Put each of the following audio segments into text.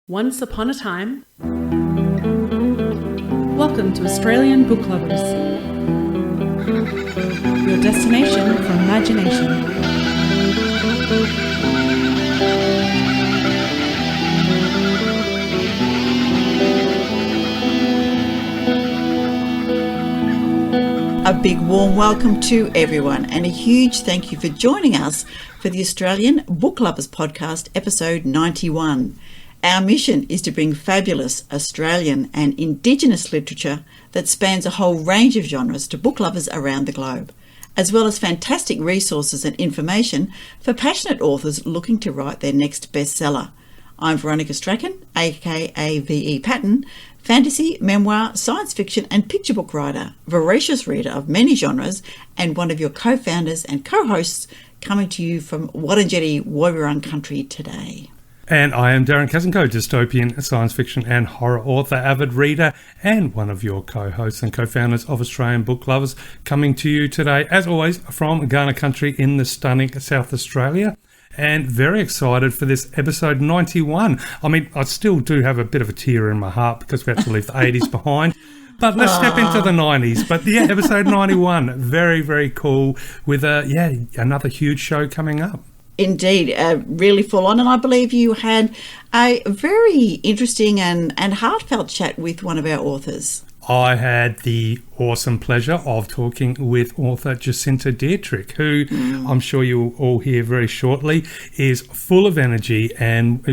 Once upon a time. Welcome to Australian Book Lovers, your destination for imagination. A big warm welcome to everyone and a huge thank you for joining us for the Australian Book Lovers Podcast, episode 91. Our mission is to bring fabulous Australian and Indigenous literature that spans a whole range of genres to book lovers around the globe, as well as fantastic resources and information for passionate authors looking to write their next bestseller. I'm Veronica Strachan, aka V.E. Patton, fantasy, memoir, science fiction and picture book writer, voracious reader of many genres, and one of your co-founders and co-hosts coming to you from Wurundjeri Woiwurrung country today. And I am Darren Kazenko, dystopian science fiction and horror author, avid reader, and one of your co-hosts and co-founders of Australian Book Lovers, coming to you today, as always, from Ghana country in the stunning South Australia. And very excited for this episode 91. I mean, I still do have a bit of a tear in my heart because we have to leave the 80s behind. But let's step into the 90s. But yeah, episode 91, very, very cool with another huge show coming up. Indeed, really full on. And I believe you had a very interesting and heartfelt chat with one of our authors. I had the awesome pleasure of talking with author Jacinta Dietrich, who I'm sure you'll all hear very shortly, is full of energy and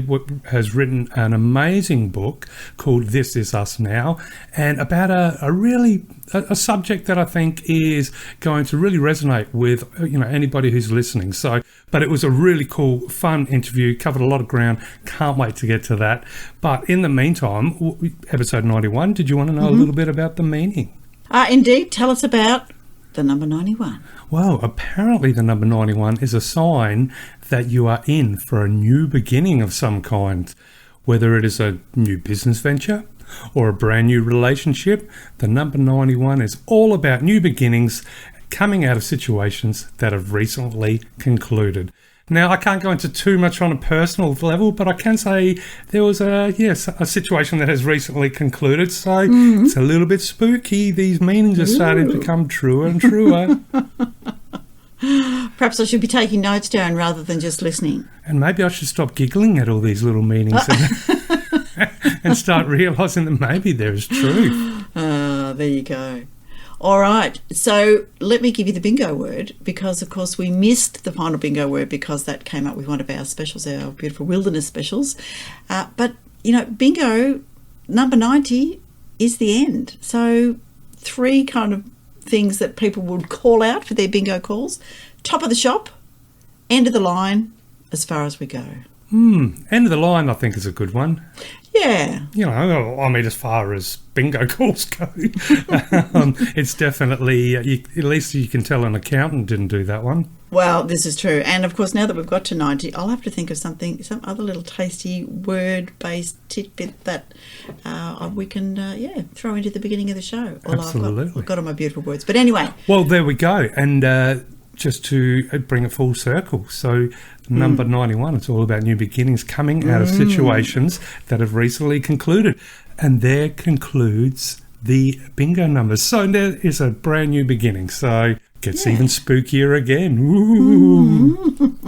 has written an amazing book called This Is Us Now, and about a subject that I think is going to really resonate with anybody who's listening. So, but it was a really cool, fun interview, covered a lot of ground. Can't wait to get to that. But in the meantime, episode 91, did you want to know a little bit about the meaning? Indeed. Tell us about the number 91. Well, apparently the number 91 is a sign that you are in for a new beginning of some kind. Whether it is a new business venture or a brand new relationship, the number 91 is all about new beginnings coming out of situations that have recently concluded. Now, I can't go into too much on a personal level, but I can say there was a situation that has recently concluded. So It's a little bit spooky. These meanings are starting to become truer and truer. Perhaps I should be taking notes down rather than just listening. And maybe I should stop giggling at all these little meanings and start realising that maybe there is truth. There you go. All right, so let me give you the bingo word because, of course, we missed the final bingo word because that came up with one of our specials, our beautiful wilderness specials. But, bingo, number 90 is the end. So 3 kind of things that people would call out for their bingo calls. Top of the shop, end of the line, as far as we go. End of the line, I think, is a good one. Yeah. As far as bingo calls go, it's definitely, at least you can tell an accountant didn't do that one. Well, this is true. And, of course, now that we've got to 90, I'll have to think of some other little tasty word-based tidbit that we can, throw into the beginning of the show. Absolutely. I've got all my beautiful words. But anyway. Well, there we go. And just to bring it full circle, so number 91, it's all about new beginnings coming out of situations that have recently concluded. And there concludes the bingo numbers. So there is a brand new beginning. So it gets even spookier again. Ooh.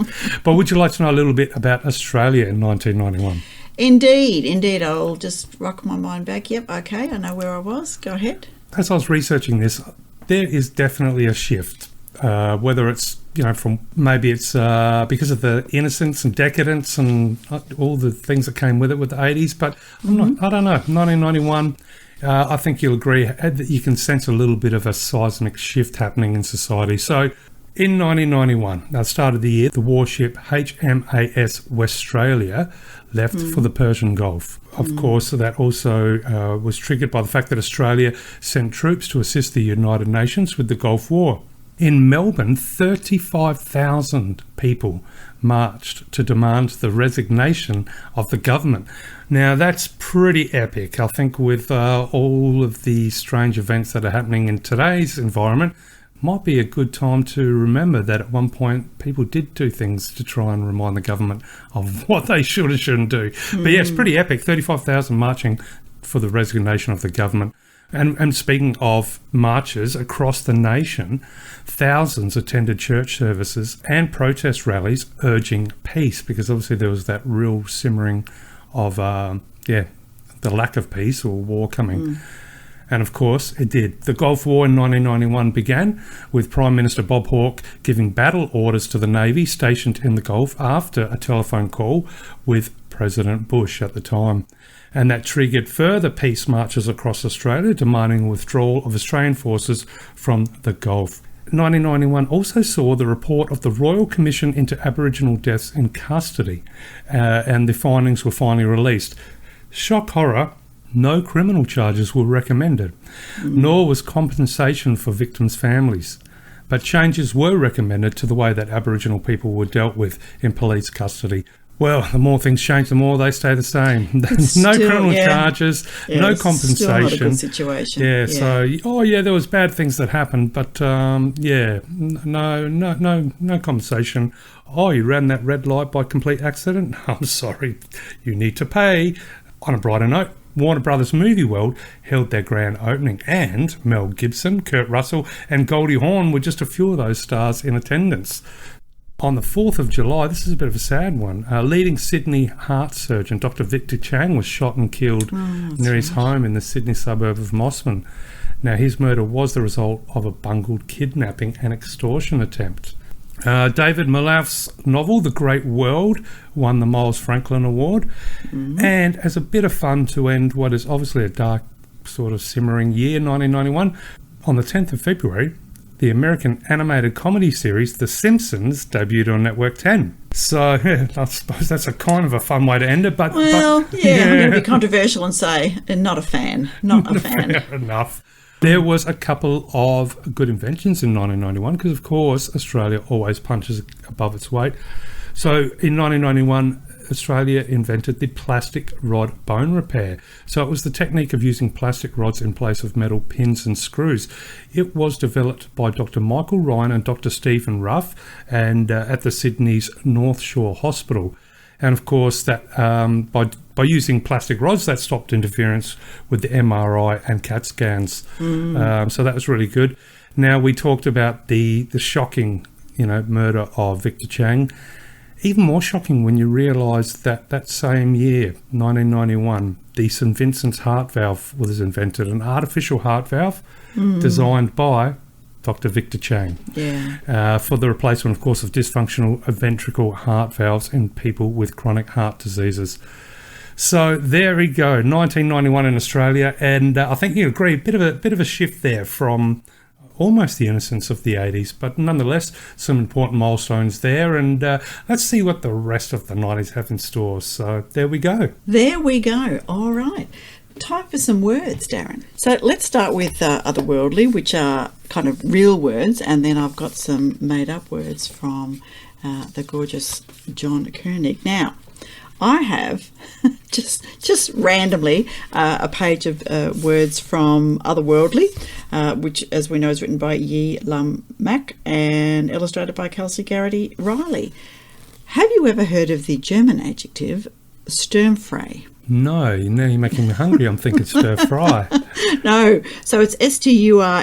But would you like to know a little bit about Australia in 1991? Indeed. I'll just rock my mind back. Yep, okay, I know where I was. Go ahead. As I was researching this, there is definitely a shift. Whether it's, from maybe it's because of the innocence and decadence and all the things that came with it with the 80s, but I don't know. 1991, I think you'll agree that you can sense a little bit of a seismic shift happening in society. So in 1991, at the start of the year, the warship HMAS Westralia left for the Persian Gulf. Of course, that also was triggered by the fact that Australia sent troops to assist the United Nations with the Gulf War. In Melbourne, 35,000 people marched to demand the resignation of the government. Now, that's pretty epic. I think with all of the strange events that are happening in today's environment, might be a good time to remember that at one point people did do things to try and remind the government of what they should or shouldn't do. But yeah, it's pretty epic. 35,000 marching for the resignation of the government. And speaking of marches across the nation, thousands attended church services and protest rallies urging peace, because obviously there was that real simmering of, the lack of peace or war coming. And of course, it did. The Gulf War in 1991 began with Prime Minister Bob Hawke giving battle orders to the Navy stationed in the Gulf after a telephone call with President Bush at the time. And that triggered further peace marches across Australia, demanding withdrawal of Australian forces from the Gulf. 1991 also saw the report of the Royal Commission into Aboriginal Deaths in Custody, and the findings were finally released. Shock horror, no criminal charges were recommended, nor was compensation for victims' families. But changes were recommended to the way that Aboriginal people were dealt with in police custody. Well, the more things change, the more they stay the same. No criminal charges, no compensation. Still not a good situation. So there was bad things that happened, but no compensation. Oh, you ran that red light by complete accident? I'm sorry, you need to pay. On a brighter note, Warner Brothers Movie World held their grand opening, and Mel Gibson, Kurt Russell and Goldie Hawn were just a few of those stars in attendance. On the 4th of July, this is a bit of a sad one, leading Sydney heart surgeon Dr. Victor Chang was shot and killed near his home in the Sydney suburb of Mossman. Now, his murder was the result of a bungled kidnapping and extortion attempt. David Malouf's novel, The Great World, won the Miles Franklin Award. And as a bit of fun to end what is obviously a dark sort of simmering year, 1991, on the 10th of February, the American animated comedy series The Simpsons debuted on Network 10. So I suppose that's a kind of a fun way to end it. But I'm going to be controversial and say not a fan. Not a fan. Fair enough. There was a couple of good inventions in 1991 because, of course, Australia always punches above its weight. So in 1991, Australia invented the plastic rod bone repair. So it was the technique of using plastic rods in place of metal pins and screws. It was developed by Dr. Michael Ryan and Dr. Stephen Ruff and at the Sydney's North Shore Hospital. And of course, that by using plastic rods, that stopped interference with the MRI and CAT scans. So that was really good. Now, we talked about the shocking, murder of Victor Chang. Even more shocking when you realise that same year, 1991, the St Vincent's heart valve was invented, an artificial heart valve designed by Dr. Victor Chang for the replacement, of course, of dysfunctional ventricle heart valves in people with chronic heart diseases. So there we go, 1991 in Australia, and I think you agree, a bit of a shift there from almost the innocence of the 80s, but nonetheless, some important milestones there, and let's see what the rest of the 90s have in store. So there we go. There we go. All right. Time for some words, Darren. So let's start with otherworldly, which are kind of real words, and then I've got some made-up words from the gorgeous John Koenig. Now, I have just randomly a page of words from Otherworldly, which, as we know, is written by Yi Lam Mak and illustrated by Kelsey Garrity Riley. Have you ever heard of the German adjective sturmfrei? No, now you're making me hungry. I'm thinking stir fry. No, so it's STURMFREI,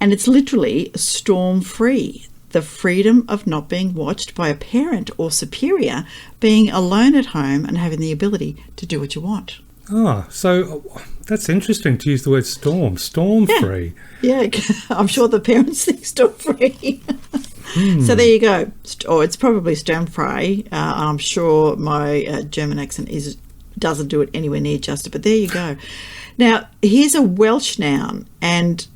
and it's literally storm-free. The freedom of not being watched by a parent or superior, being alone at home and having the ability to do what you want. Oh, so that's interesting to use the word storm-free. Yeah, I'm sure the parents think storm-free. So there you go. Or it's probably storm-frei. I'm sure my German accent doesn't do it anywhere near justice, but there you go. Now, here's a Welsh noun, and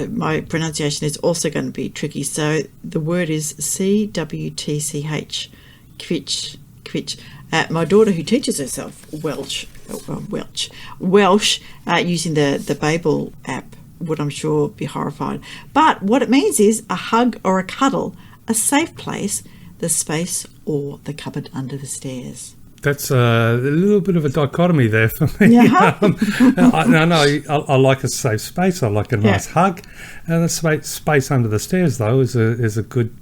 my pronunciation is also going to be tricky. So the word is CWTCH, Kwitch. My daughter, who teaches herself Welsh, using the Babel app, would, I'm sure, be horrified. But what it means is a hug or a cuddle, a safe place, the space or the cupboard under the stairs. That's a little bit of a dichotomy there for me. Yeah. I like a safe space. I like a nice hug. And the space under the stairs, though, is a good,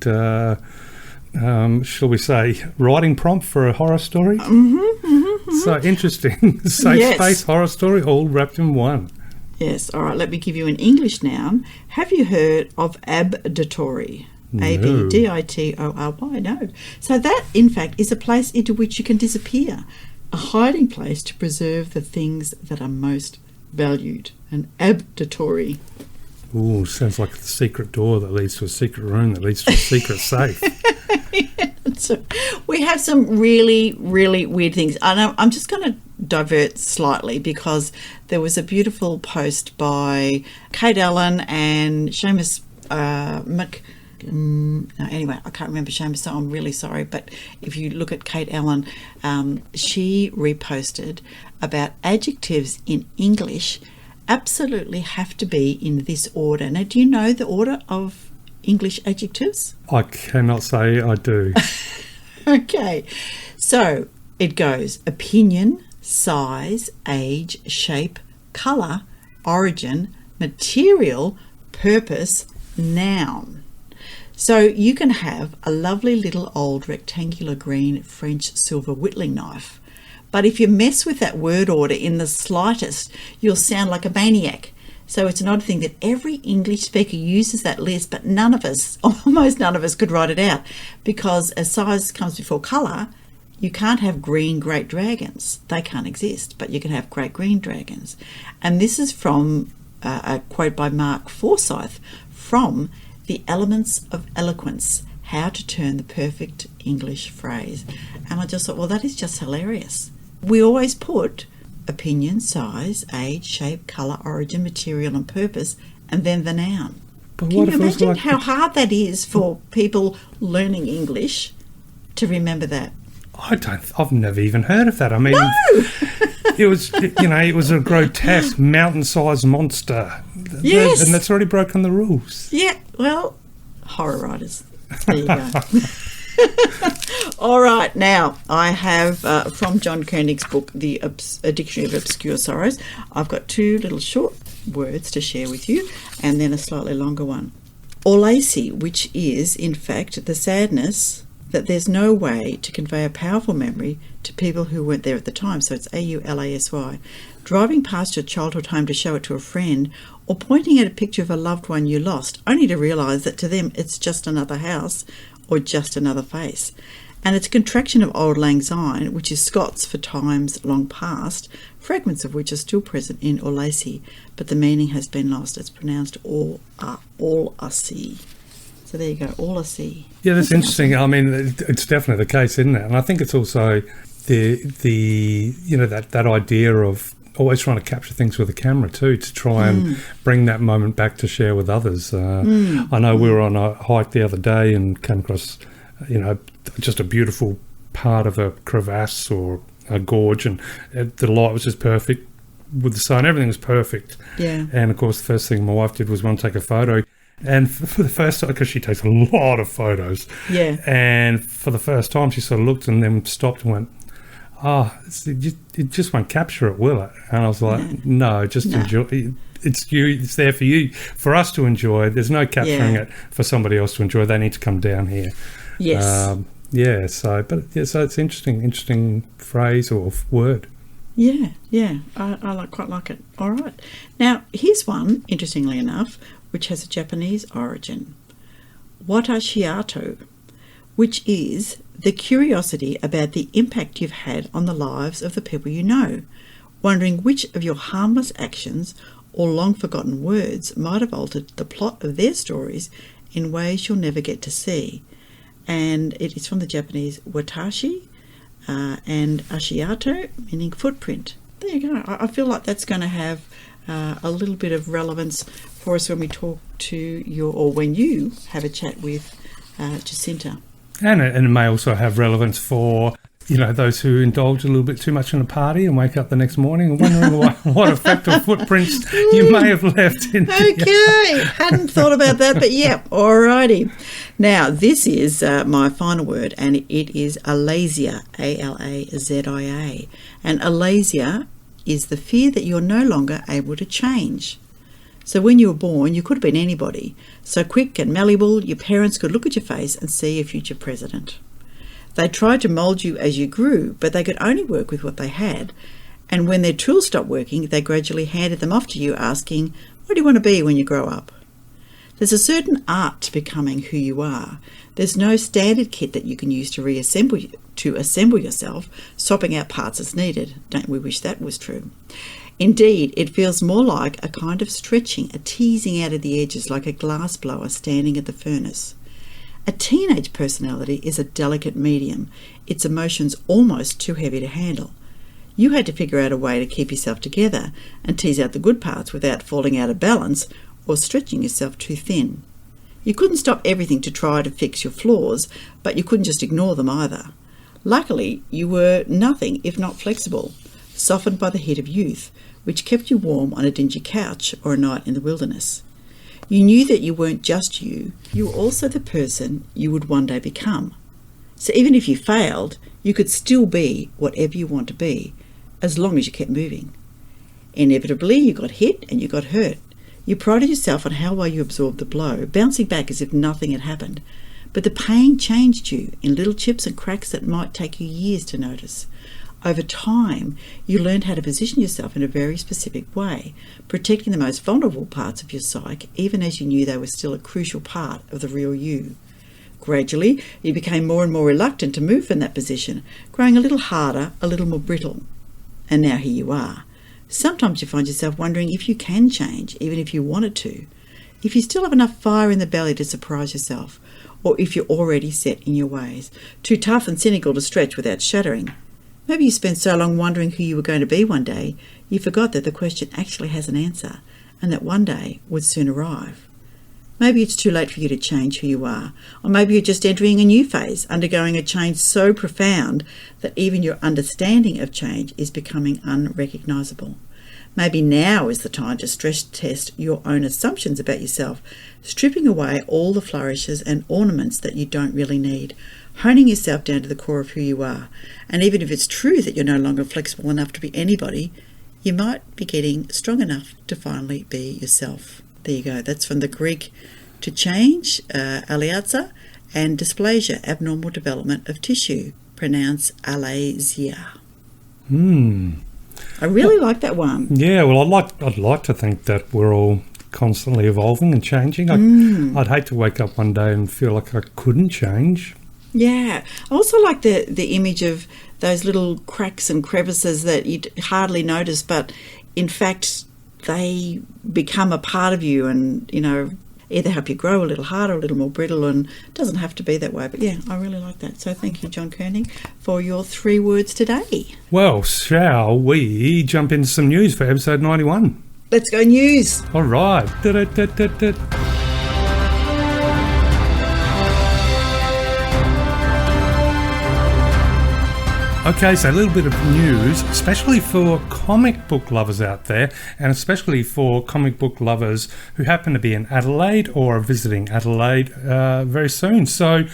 shall we say, writing prompt for a horror story. So interesting. Safe space, horror story, all wrapped in one. Yes. All right. Let me give you an English noun. Have you heard of abditory? No. Abditory. No. So that, in fact, is a place into which you can disappear, a hiding place to preserve the things that are most valued. An abditory. Ooh, sounds like the secret door that leads to a secret room that leads to a secret safe. So we have some really, really weird things. I'm just going to divert slightly because there was a beautiful post by Kate Allen and Seamus anyway, I can't remember Seamus, so I'm really sorry. But if you look at Kate Allen, she reposted about adjectives in English absolutely have to be in this order. Now, do you know the order of English adjectives? I cannot say I do. Okay, so it goes opinion, size, age, shape, colour, origin, material, purpose, noun. So you can have a lovely little old rectangular green French silver whittling knife, but if you mess with that word order in the slightest, you'll sound like a maniac. So it's an odd thing that every English speaker uses that list, but none of us, almost none of us, could write it out, because as size comes before colour, you can't have green great dragons. They can't exist, but you can have great green dragons. And this is from a quote by Mark Forsyth from The Elements of Eloquence, How to Turn the Perfect English Phrase. And I just thought, well, that is just hilarious. We always put opinion, size, age, shape, colour, origin, material and purpose, and then the noun. But Can you imagine how hard that is for people learning English to remember that? I've never even heard of that. I mean, it was a grotesque mountain-sized monster. Yes. And that's already broken the rules. Yeah, well, horror writers. There you go. All right, now I have from John Koenig's book, A Dictionary of Obscure Sorrows, I've got two little short words to share with you and then a slightly longer one. Aulasy, which is, in fact, the sadness that there's no way to convey a powerful memory to people who weren't there at the time. So it's AULASY. Driving past your childhood home to show it to a friend, or pointing at a picture of a loved one you lost, only to realise that to them it's just another house or just another face. And it's a contraction of Auld Lang Syne, which is Scots for times long past, fragments of which are still present in Aulasy, but the meaning has been lost. It's pronounced Aulasy. So there you go, Aulasy. Yeah, that's interesting. I mean, it's definitely the case, isn't it? And I think it's also the that idea of always trying to capture things with a camera too, to try and bring that moment back to share with others. I know we were on a hike the other day and came across, just a beautiful part of a crevasse or a gorge, and the light was just perfect with the sun. Everything was perfect. Yeah. And of course, the first thing my wife did was want to take a photo. And for the first time, because she takes a lot of photos, and for the first time, she sort of looked and then stopped and went, it just won't capture it, will it? And I was like, no, enjoy. It's you. It's there for you, for us to enjoy. There's no capturing it for somebody else to enjoy. They need to come down here. Yes. So it's interesting phrase or word. Yeah. I quite like it. All right. Now, here's one, interestingly enough, which has a Japanese origin. Watashiato, which is the curiosity about the impact you've had on the lives of the people you know, wondering which of your harmless actions or long-forgotten words might have altered the plot of their stories in ways you'll never get to see. And it is from the Japanese watashi and ashiato, meaning footprint. There you go. I feel like that's going to have a little bit of relevance for us when we talk to when you have a chat with Jacinta. And it may also have relevance for those who indulge a little bit too much in a party and wake up the next morning and wondering what effect or footprints you may have left in. Okay, hadn't thought about that, but yeah, alrighty. Now, this is my final word, and it is alasia, A-L-A-Z-I-A. And alasia is the fear that you're no longer able to change. So when you were born, you could have been anybody. So quick and malleable, your parents could look at your face and see a future president. They tried to mould you as you grew, but they could only work with what they had. And when their tools stopped working, they gradually handed them off to you, asking, what do you want to be when you grow up? There's a certain art to becoming who you are. There's no standard kit that you can use to assemble yourself, swapping out parts as needed. Don't we wish that was true? Indeed, it feels more like a kind of stretching, a teasing out of the edges like a glass blower standing at the furnace. A teenage personality is a delicate medium, its emotions almost too heavy to handle. You had to figure out a way to keep yourself together and tease out the good parts without falling out of balance or stretching yourself too thin. You couldn't stop everything to try to fix your flaws, but you couldn't just ignore them either. Luckily, you were nothing if not flexible, softened by the heat of youth, which kept you warm on a dingy couch or a night in the wilderness. You knew that you weren't just you were also the person you would one day become. So even if you failed, you could still be whatever you want to be, as long as you kept moving. Inevitably, you got hit and you got hurt. You prided yourself on how well you absorbed the blow, bouncing back as if nothing had happened. But the pain changed you in little chips and cracks that might take you years to notice. Over time, you learned how to position yourself in a very specific way, protecting the most vulnerable parts of your psyche, even as you knew they were still a crucial part of the real you. Gradually, you became more and more reluctant to move from that position, growing a little harder, a little more brittle. And now here you are. Sometimes you find yourself wondering if you can change, even if you wanted to, if you still have enough fire in the belly to surprise yourself, or if you're already set in your ways, too tough and cynical to stretch without shuddering. Maybe you spent so long wondering who you were going to be one day, you forgot that the question actually has an answer, and that one day would soon arrive. Maybe it's too late for you to change who you are, or maybe you're just entering a new phase, undergoing a change so profound that even your understanding of change is becoming unrecognisable. Maybe now is the time to stress test your own assumptions about yourself, stripping away all the flourishes and ornaments that you don't really need, honing yourself down to the core of who you are. And even if it's true that you're no longer flexible enough to be anybody, you might be getting strong enough to finally be yourself. There you go. That's from the Greek to change, aliatza, and dysplasia, abnormal development of tissue, pronounce alasia. I really like that one. Yeah, well, I'd like to think that we're all constantly evolving and changing. I'd hate to wake up one day and feel like I couldn't change. Yeah. I also like the image of those little cracks and crevices that you'd hardly notice, but in fact they become a part of you and, either help you grow a little harder, a little more brittle, and it doesn't have to be that way. But yeah, I really like that. So thank you, John Koenig, for your 3 words today. Well, shall we jump into some news for episode 91? Let's go news. All right. Okay, so a little bit of news, especially for comic book lovers out there, and especially for comic book lovers who happen to be in Adelaide or are visiting Adelaide very soon. So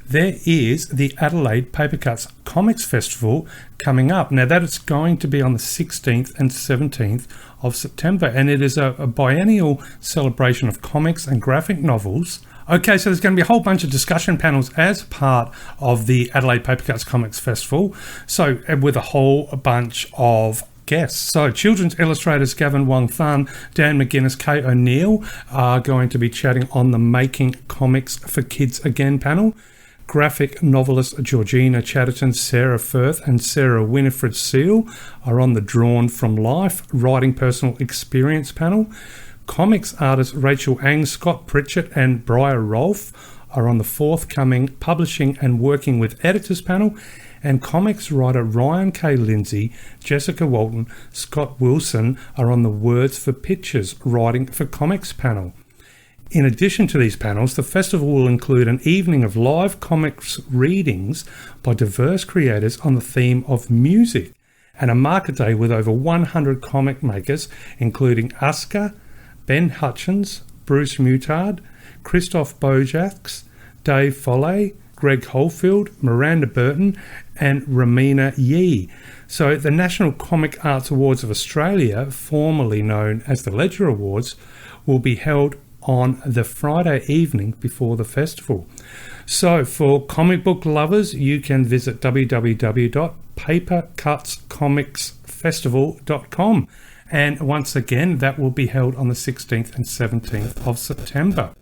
there is the Adelaide Paper Cuts Comics Festival coming up. Now that is going to be on the 16th and 17th of September, and it is a biennial celebration of comics and graphic novels. Okay, so there's going to be a whole bunch of discussion panels as part of the Adelaide Paper Cuts Comics Festival, so with a whole bunch of guests. So children's illustrators Gavin Wong Thun, Dan McGuinness, Kay O'Neill are going to be chatting on the Making Comics for Kids Again panel. Graphic novelist Georgina Chatterton, Sarah Firth and Sarah Winifred Seal are on the Drawn from Life Writing Personal Experience panel. Comics artists Rachel Ang, Scott Pritchett and Briar Rolfe are on the forthcoming Publishing and Working with Editors panel, and comics writer Ryan K. Lindsay, Jessica Walton, Scott Wilson are on the Words for Pictures Writing for Comics panel. In addition to these panels, the festival will include an evening of live comics readings by diverse creators on the theme of music, and a market day with over 100 comic makers, including Aska, Ben Hutchins, Bruce Mutard, Christoph Bojax, Dave Foley, Greg Holfield, Miranda Burton, and Ramina Yee. So the National Comic Arts Awards of Australia, formerly known as the Ledger Awards, will be held on the Friday evening before the festival. So for comic book lovers, you can visit www.papercutscomicsfestival.com. And once again, that will be held on the 16th and 17th of September.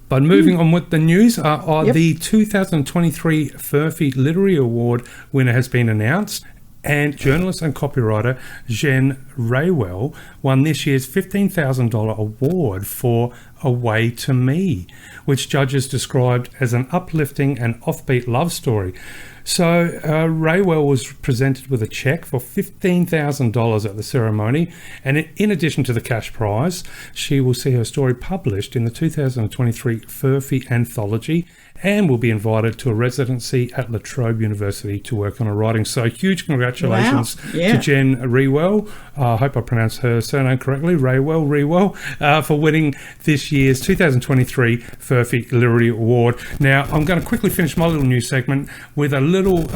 But moving on with the news, the 2023 Furphy Literary Award winner has been announced, and journalist and copywriter Jen Raywell won this year's $15,000 award for A Way to Me, which judges described as an uplifting and offbeat love story. So Raywell was presented with a cheque for $15,000 at the ceremony, and in addition to the cash prize, she will see her story published in the 2023 Furphy Anthology and will be invited to a residency at La Trobe University to work on her writing. So huge congratulations to Jen Raywell. I hope I pronounced her surname correctly, Raywell, for winning this year's 2023 Furphy Literary Award. Now, I'm going to quickly finish my little news segment with a little,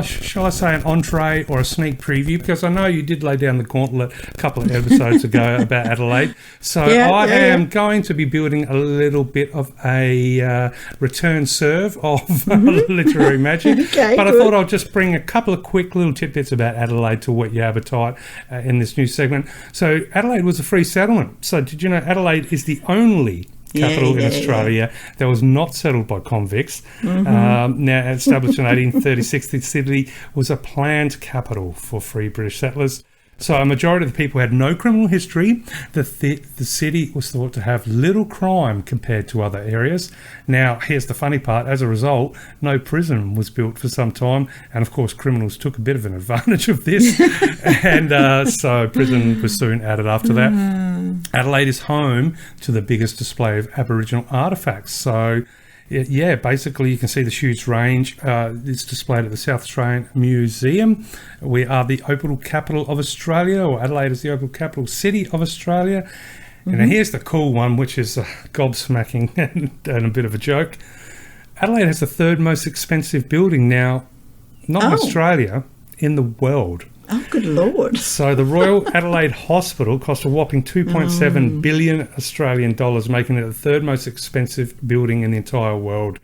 shall I say an entree or a sneak preview, because I know you did lay down the gauntlet a couple of episodes ago about Adelaide. So I am going to be building a little bit of a return serve of literary magic. But I thought I'll just bring a couple of quick little tidbits about Adelaide to whet your appetite in this new segment. So Adelaide was a free settlement. So did you know Adelaide is the only capital in Australia that was not settled by convicts? Now established in 1836, the city was a planned capital for free British settlers. So a majority of the people had no criminal history. The city was thought to have little crime compared to other areas. Now, here's the funny part. As a result, no prison was built for some time. And, of course, criminals took a bit of an advantage of this. And so prison was soon added after that. Adelaide is home to the biggest display of Aboriginal artefacts. So basically you can see the huge range. It's displayed at the South Australian Museum. We are the opal capital of Australia, or Adelaide is the opal capital city of Australia. And now here's the cool one, which is gobsmacking and a bit of a joke. Adelaide has the third most expensive building now, not in Australia, in the world. Oh, good Lord. So the Royal Adelaide Hospital cost a whopping 2.7 billion Australian dollars, making it the third most expensive building in the entire world.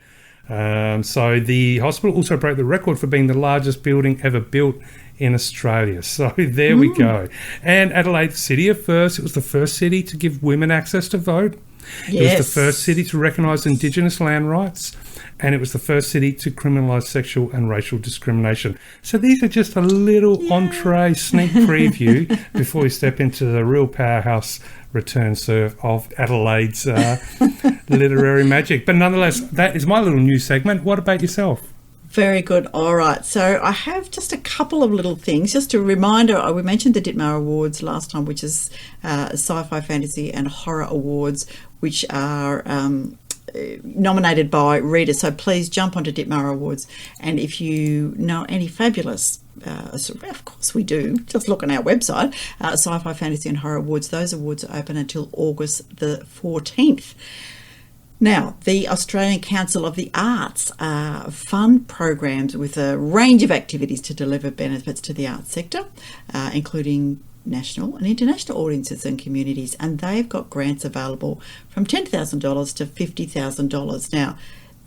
So the hospital also broke the record for being the largest building ever built in Australia. So there we go. And Adelaide City at first, it was the first city to give women access to vote. It was the first city to recognise Indigenous land rights, and it was the first city to criminalise sexual and racial discrimination. So these are just a little entree sneak preview before we step into the real powerhouse return serve of Adelaide's literary magic. But nonetheless, that is my little news segment. What about yourself? Very good. All right. So I have just a couple of little things. Just a reminder, we mentioned the Ditmar Awards last time, which is sci-fi, fantasy and horror awards, which are nominated by readers. So please jump onto Ditmar Awards. And if you know any fabulous, of course we do, just look on our website, Sci-Fi, Fantasy and Horror Awards. Those awards are open until August the 14th. Now, the Australian Council of the Arts fund programs with a range of activities to deliver benefits to the arts sector, including national and international audiences and communities, and they've got grants available from $10,000 to $50,000. Now,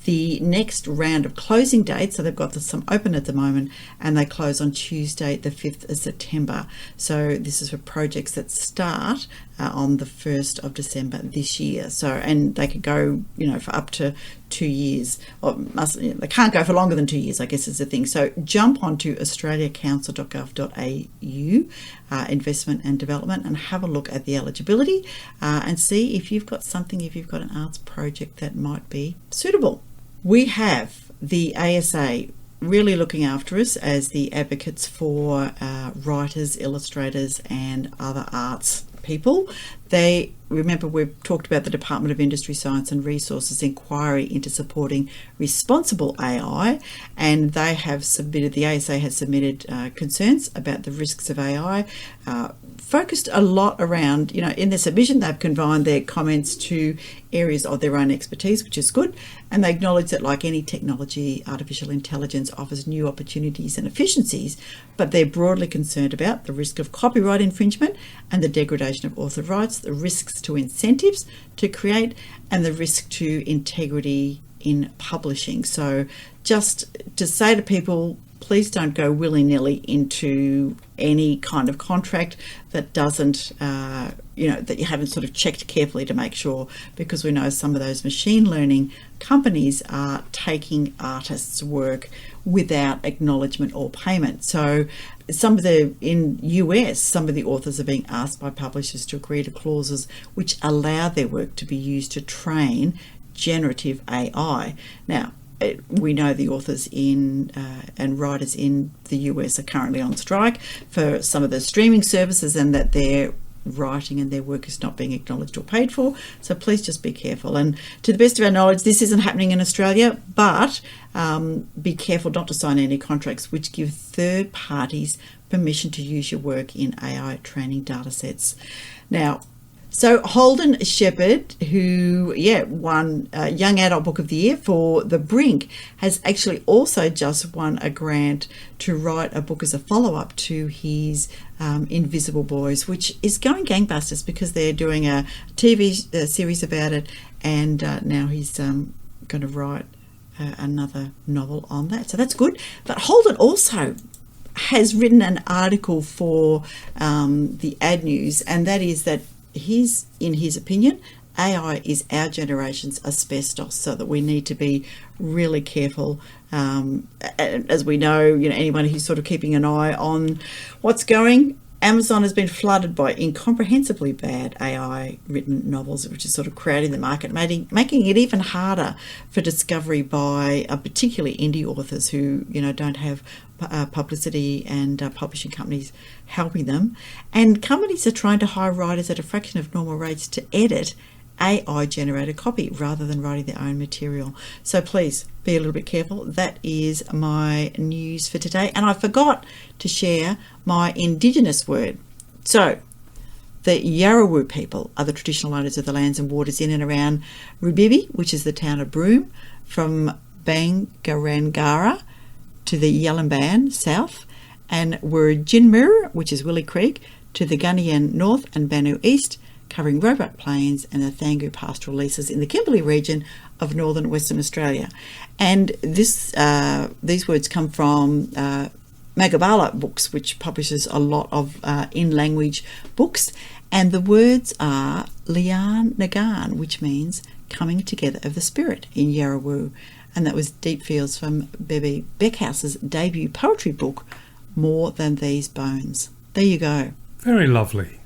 the next round of closing dates, so they've got some open at the moment, and they close on Tuesday the 5th of September. So this is for projects that start on the 1st of December this year. So, and they could go, for up to 2 years. Or they can't go for longer than 2 years, I guess is the thing. So jump onto australiacouncil.gov.au, investment and development, and have a look at the eligibility and see if you've got an arts project that might be suitable. We have the ASA really looking after us as the advocates for writers, illustrators and other arts people. They remember we've talked about the Department of Industry, Science and Resources inquiry into supporting responsible AI, and they have submitted, the ASA has submitted concerns about the risks of AI, focused a lot around, in their submission they've confined their comments to areas of their own expertise, which is good, and they acknowledge that like any technology, artificial intelligence offers new opportunities and efficiencies, but they're broadly concerned about the risk of copyright infringement and the degradation of author rights, the risks to incentives to create, and the risk to integrity in publishing. So just to say to people, please don't go willy-nilly into any kind of contract that doesn't, that you haven't sort of checked carefully to make sure, because we know some of those machine learning companies are taking artists' work without acknowledgement or payment. So in US, some of the authors are being asked by publishers to agree to clauses which allow their work to be used to train generative AI. Now, we know the authors and writers in the US are currently on strike for some of the streaming services, and that their writing and their work is not being acknowledged or paid for. So please just be careful. And to the best of our knowledge, this isn't happening in Australia, but be careful not to sign any contracts which give third parties permission to use your work in AI training data sets. Now, so Holden Shepherd, who won Young Adult Book of the Year for The Brink, has actually also just won a grant to write a book as a follow-up to his Invisible Boys, which is going gangbusters because they're doing a TV series about it, and now he's going to write another novel on that. So that's good. But Holden also has written an article for the Ad News, and that is that in his opinion, AI is our generation's asbestos, so that we need to be really careful. As we know, anyone who's sort of keeping an eye on what's going, Amazon has been flooded by incomprehensibly bad AI written novels, which is sort of crowding the market, making it even harder for discovery by particularly indie authors who don't have publicity and publishing companies helping them. And companies are trying to hire writers at a fraction of normal rates to edit AI generated copy rather than writing their own material. So please be a little bit careful. That is my news for today. And I forgot to share my Indigenous word. So the Yarrawoo people are the traditional owners of the lands and waters in and around Rubibi, which is the town of Broome, from Bangarangara to the Yalumban south, and Wurrujinmur, which is Willie Creek, to the Gunnian north and Banu east, covering Roebuck Plains and the Thangu pastoral leases in the Kimberley region of northern Western Australia. And these words come from Magabala Books, which publishes a lot of in-language books, and the words are Lian Nagan, which means coming together of the spirit in Yarrawoo. And that was Deep Fields from Bebe Beckhouse's debut poetry book, More Than These Bones. There you go. Very lovely.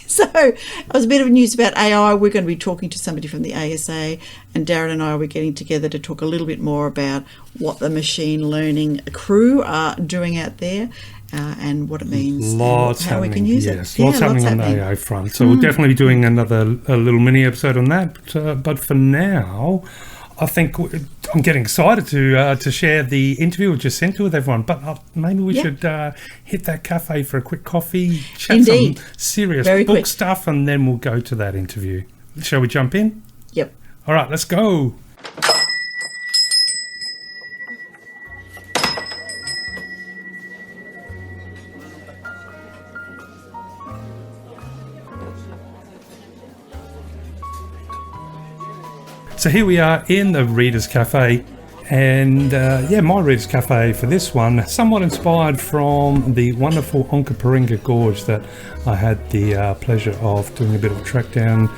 So that was a bit of news about AI. We're going to be talking to somebody from the ASA, and Darren and I will be getting together to talk a little bit more about what the machine learning crew are doing out there, and what it means, lots and how happening, we can use yes. it. Lots happening on the AI front. So we'll definitely be doing a little mini episode on that. But for now, I think I'm getting excited to share the interview with Jacinta with everyone. But maybe we should hit that cafe for a quick coffee, chat some serious book stuff, and then we'll go to that interview. Shall we jump in? Yep. All right, let's go. So here we are in the Reader's Cafe, and my Reader's Cafe for this one, somewhat inspired from the wonderful Onkaparinga Gorge that I had the pleasure of doing a bit of a trek down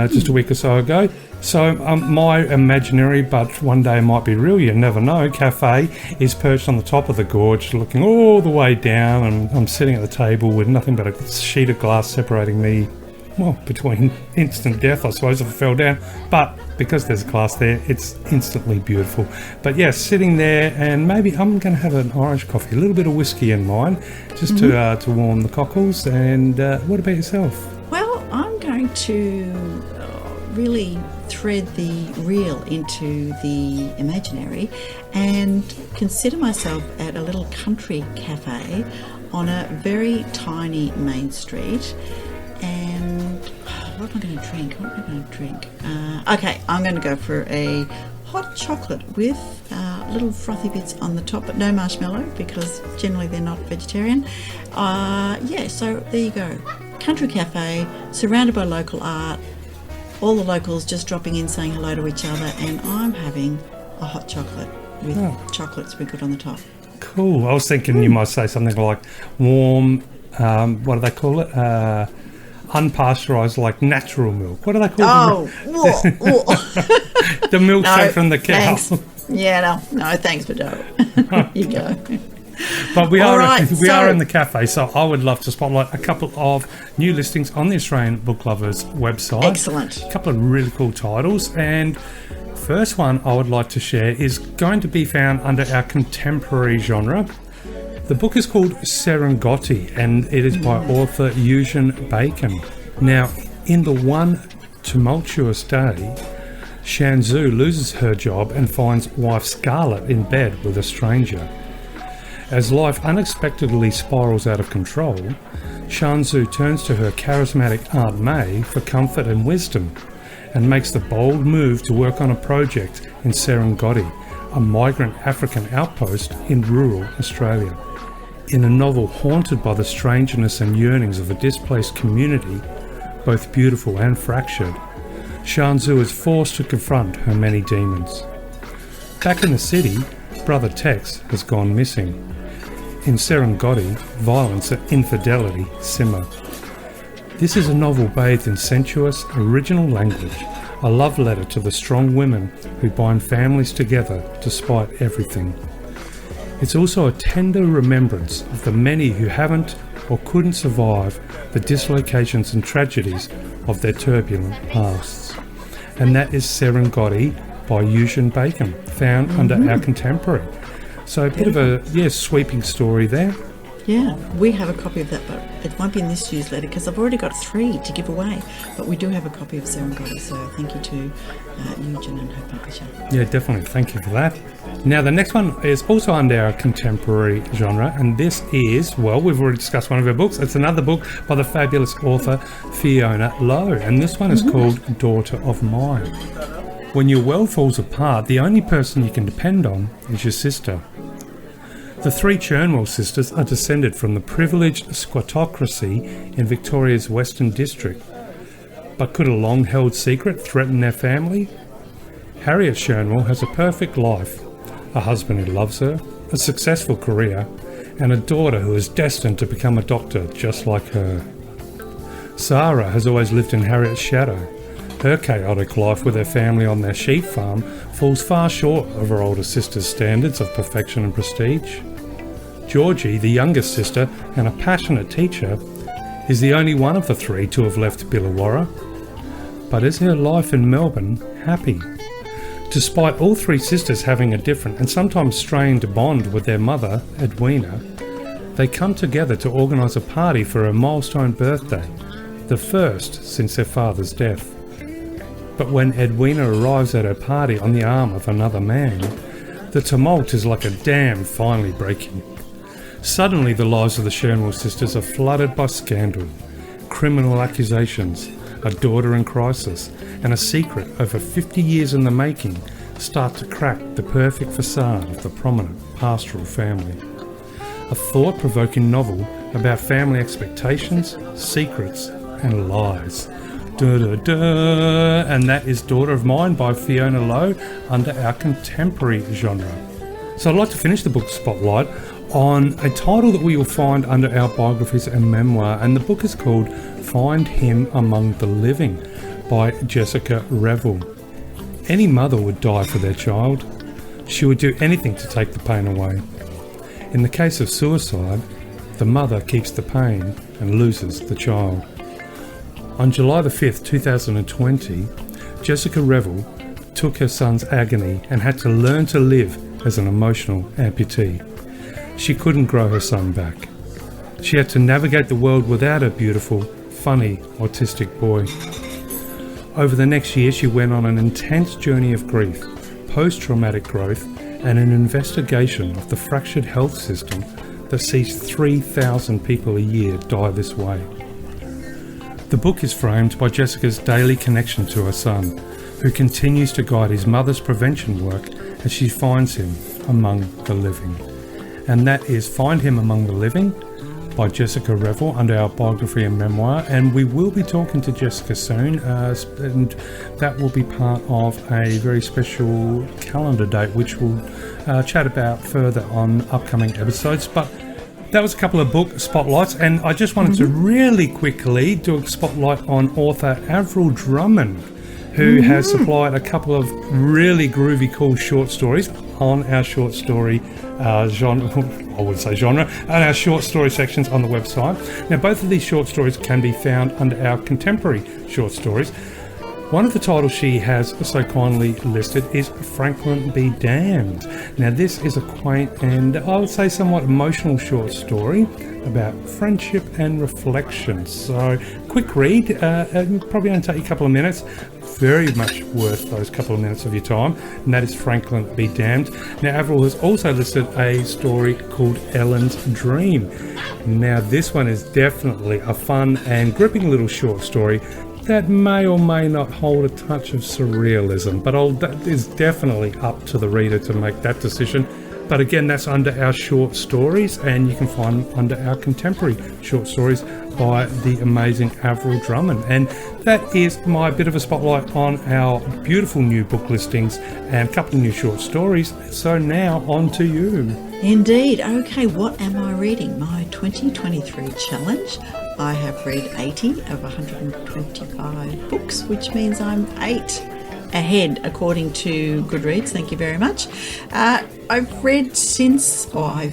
just a week or so ago. So my imaginary, but one day might be real, you never know, cafe is perched on the top of the gorge looking all the way down, and I'm sitting at the table with nothing but a sheet of glass separating me, well, between instant death, I suppose, if I fell down. But because there's glass there, it's instantly beautiful. But yeah, sitting there, and maybe I'm going to have an orange coffee, a little bit of whiskey in mine, just to warm the cockles. And what about yourself? Well, I'm going to really thread the real into the imaginary and consider myself at a little country cafe on a very tiny main street. And what am I going to drink? Okay, I'm going to go for a hot chocolate with little frothy bits on the top, but no marshmallow because generally they're not vegetarian. So there you go. Country cafe, surrounded by local art, all the locals just dropping in saying hello to each other, and I'm having a hot chocolate with chocolate sprinkled on the top. Cool. I was thinking you might say something like warm, what do they call it? Unpasteurised, like natural milk. What do they call it? The milk straight from the cow. Thanks. Yeah, no, thanks, but no. You go. But we are in the cafe, so I would love to spotlight a couple of new listings on the Australian Book Lovers website. Excellent. A couple of really cool titles, and first one I would like to share is going to be found under our contemporary genre. The book is called Serengoti, and it is by author Eugen Bacon. Now, in the one tumultuous day, Shanzhu loses her job and finds wife Scarlett in bed with a stranger. As life unexpectedly spirals out of control, Shanzhu turns to her charismatic Aunt May for comfort and wisdom, and makes the bold move to work on a project in Serengoti, a migrant African outpost in rural Australia. In a novel haunted by the strangeness and yearnings of a displaced community, both beautiful and fractured, Shanzhu is forced to confront her many demons. Back in the city, Brother Tex has gone missing. In Serengoti, violence and infidelity simmer. This is a novel bathed in sensuous, original language, a love letter to the strong women who bind families together despite everything. It's also a tender remembrance of the many who haven't or couldn't survive the dislocations and tragedies of their turbulent pasts. And that is Serengoti by Eugen Bacon, found under our contemporary. So a bit of a sweeping story there. Yeah, we have a copy of that, but it won't be in this newsletter because I've already got 3 to give away. But we do have a copy of Serengoti, so thank you to Eugen and her publisher. Yeah, definitely. Thank you for that. Now, the next one is also under our contemporary genre, and this is, well, we've already discussed one of her books. It's another book by the fabulous author Fiona Lowe, and this one is called Daughter of Mine. When your world falls apart, the only person you can depend on is your sister. The 3 Churnwell sisters are descended from the privileged squattocracy in Victoria's Western District. But could a long-held secret threaten their family? Harriet Churnwell has a perfect life, a husband who loves her, a successful career, and a daughter who is destined to become a doctor just like her. Sarah has always lived in Harriet's shadow. Her chaotic life with her family on their sheep farm falls far short of her older sister's standards of perfection and prestige. Georgie, the youngest sister and a passionate teacher, is the only one of the 3 to have left Billawarra. But is her life in Melbourne happy? Despite all 3 sisters having a different and sometimes strained bond with their mother, Edwina, they come together to organise a party for her milestone birthday, the first since their father's death. But when Edwina arrives at her party on the arm of another man, the tumult is like a dam finally breaking. Suddenly the lives of the Churnwell sisters are flooded by scandal, criminal accusations, a daughter in crisis, and a secret over 50 years in the making start to crack the perfect facade of the prominent pastoral family. A thought-provoking novel about family expectations, secrets, and lies. And that is Daughter of Mine by Fiona Lowe under our contemporary genre. So I'd like to finish the book spotlight on a title that we will find under our biographies and memoir, and the book is called Find Him Among the Living by Jessica Revel. Any mother would die for their child. She would do anything to take the pain away. In the case of suicide, the mother keeps the pain and loses the child. On July the 5th, 2020, Jessica Revel took her son's agony and had to learn to live as an emotional amputee. She couldn't grow her son back. She had to navigate the world without her beautiful, funny, autistic boy. Over the next year, she went on an intense journey of grief, post-traumatic growth, and an investigation of the fractured health system that sees 3,000 people a year die this way. The book is framed by Jessica's daily connection to her son, who continues to guide his mother's prevention work as she finds him among the living. And that is Find Him Among the Living by Jessica Revel under our biography and memoir. And we will be talking to Jessica soon, and that will be part of a very special calendar date, which we'll chat about further on upcoming episodes. But that was a couple of book spotlights, and I just wanted to really quickly do a spotlight on author Avril Drummond, who has supplied a couple of really groovy, cool short stories on our short story genre, I would say genre, and our short story sections on the website. Now, both of these short stories can be found under our contemporary short stories. One of the titles she has so kindly listed is Franklin Be Damned. Now, this is a quaint and I would say somewhat emotional short story about friendship and reflection. So, quick read, probably only take you a couple of minutes. Very much worth those couple of minutes of your time, and that is Franklin Be Damned. Now, Avril has also listed a story called Ellen's Dream. Now, this one is definitely a fun and gripping little short story that may or may not hold a touch of surrealism, but that is definitely up to the reader to make that decision. But again, that's under our short stories, and you can find them under our contemporary short stories by the amazing Avril Drummond. And that is my bit of a spotlight on our beautiful new book listings and a couple of new short stories. So now on to you. Indeed. Okay, what am I reading? My 2023 challenge. I have read 80 of 125 books, which means I'm 8 ahead according to Goodreads. Thank you very much. I've read since the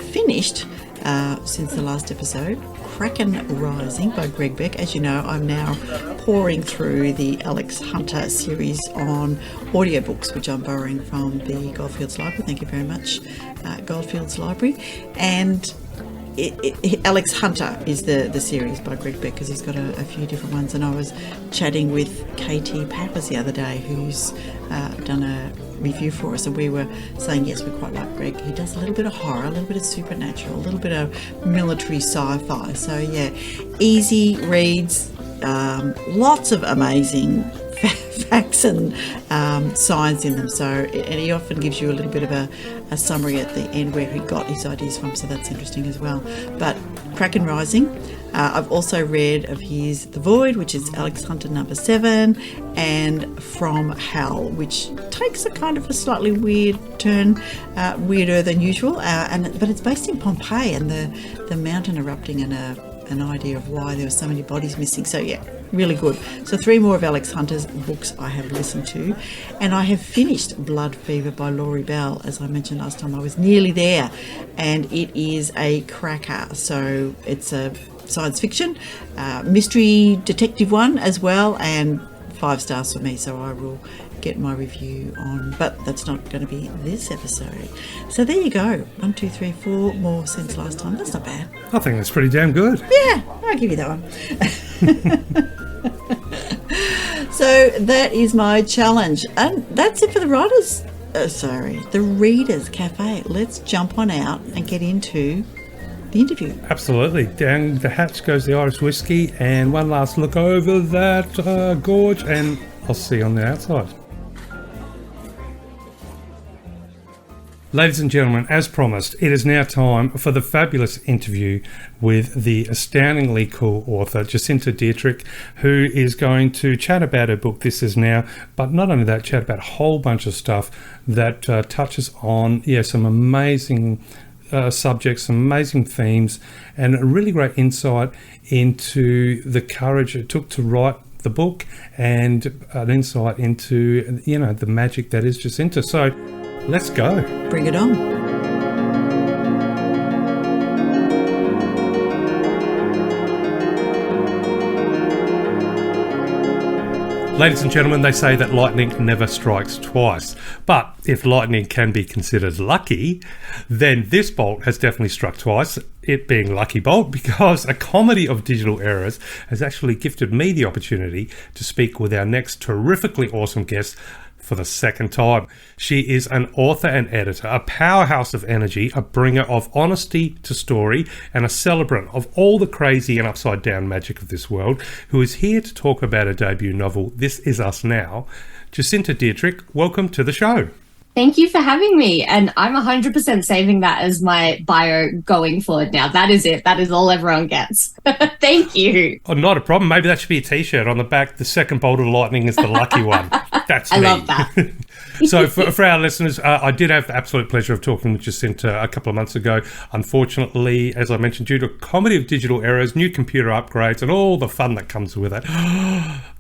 last episode, Kraken Rising by Greg Beck. As you know, I'm now pouring through the Alex Hunter series on audiobooks, which I'm borrowing from the Goldfields Library. Thank you very much, Goldfields Library. And Alex Hunter is the series by Greg Beck, because he's got a few different ones. And I was chatting with KT Pappas the other day, who's done a review for us, and we were saying, yes, we quite like Greg. He does a little bit of horror, a little bit of supernatural, a little bit of military sci-fi. So yeah, easy reads, lots of amazing facts and science in them. So, and he often gives you a little bit of a summary at the end where he got his ideas from, so that's interesting as well. But Kraken Rising, I've also read of his The Void, which is Alex Hunter number 7, and From Hell, which takes a kind of a slightly weird turn, weirder than usual, but it's based in Pompeii and the mountain erupting and an idea of why there were so many bodies missing. So yeah, really good. So 3 more of Alex Hunter's books I have listened to, and I have finished Blood Fever by Laurie Bell. As I mentioned last time, I was nearly there, and it is a cracker. So it's a science fiction, mystery detective one as well, and 5 stars for me. So I will get my review on, but that's not going to be this episode. So there you go. 1, 2, 3, 4 more since last time. That's not bad. I think that's pretty damn good. Yeah, I'll give you that one. So that is my challenge, and that's it for the the Readers Cafe. Let's jump on out and get into the interview. Absolutely. Down the hatch goes the Irish whiskey, and one last look over that gorge, and I'll see you on the outside. Ladies and gentlemen, as promised, it is now time for the fabulous interview with the astoundingly cool author, Jacinta Dietrich, who is going to chat about her book, This Is Now, but not only that, chat about a whole bunch of stuff that touches on some amazing subjects, some amazing themes, and a really great insight into the courage it took to write the book, and an insight into, the magic that is Jacinta. So let's go. Bring it on. Ladies and gentlemen, they say that lightning never strikes twice. But if lightning can be considered lucky, then this bolt has definitely struck twice, it being Lucky Bolt, because a comedy of digital errors has actually gifted me the opportunity to speak with our next terrifically awesome guest for the second time. She is an author and editor, a powerhouse of energy, a bringer of honesty to story, and a celebrant of all the crazy and upside down magic of this world, who is here to talk about her debut novel, This Is Us Now. Jacinta Dietrich, welcome to the show. Thank you for having me. And I'm 100% saving that as my bio going forward now. That is it. That is all everyone gets. Thank you. Oh, not a problem. Maybe that should be a t-shirt on the back. The second bolt of lightning is the lucky one. That's I me. love that. So for our listeners, I did have the absolute pleasure of talking with Jacinta a couple of months ago. Unfortunately, as I mentioned, due to a comedy of digital errors, new computer upgrades, and all the fun that comes with it,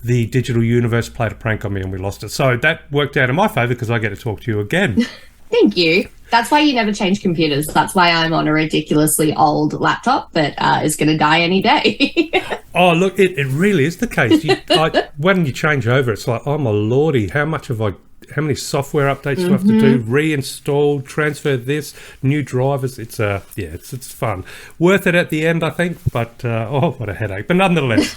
the digital universe played a prank on me and we lost it. So that worked out in my favour because I get to talk to you again. Thank you. That's why you never change computers. That's why I'm on a ridiculously old laptop that is going to die any day. Oh, look, it really is the case. When you change over, it's like, oh my lordy, how many software updates do I have to do? Reinstall, transfer this, new drivers. It's fun. Worth it at the end, I think, but what a headache. But nonetheless,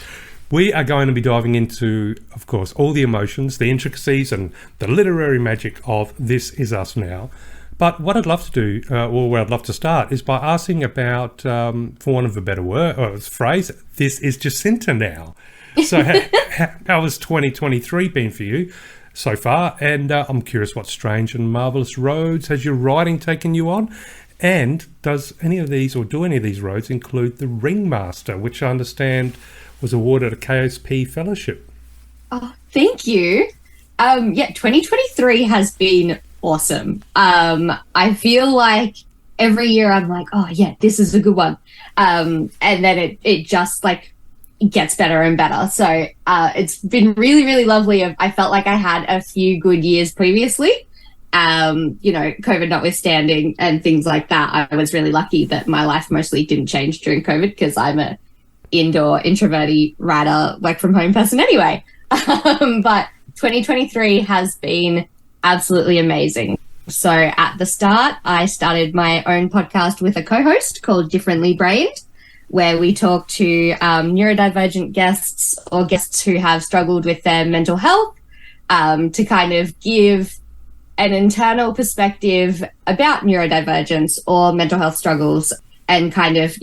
we are going to be diving into, of course, all the emotions, the intricacies, and the literary magic of This Is Us Now. But what I'd love to do, or where I'd love to start, is by asking about, for want of a better word or phrase, this is Jacinta now. So how has 2023 been for you so far? And I'm curious what strange and marvellous roads has your writing taken you on? And does any of these roads include the Ringmaster, which I understand was awarded a KSP fellowship? Oh, thank you. 2023 has been awesome. I feel like every year I'm like, oh yeah, this is a good one. And then it just like gets better and better. So it's been really, really lovely. I felt like I had a few good years previously. COVID notwithstanding and things like that. I was really lucky that my life mostly didn't change during COVID because I'm a indoor introverted writer, work from home person anyway. But 2023 has been absolutely amazing. So at the start, I started my own podcast with a co-host called Differently Brained, where we talk to neurodivergent guests or guests who have struggled with their mental health to kind of give an internal perspective about neurodivergence or mental health struggles and kind of,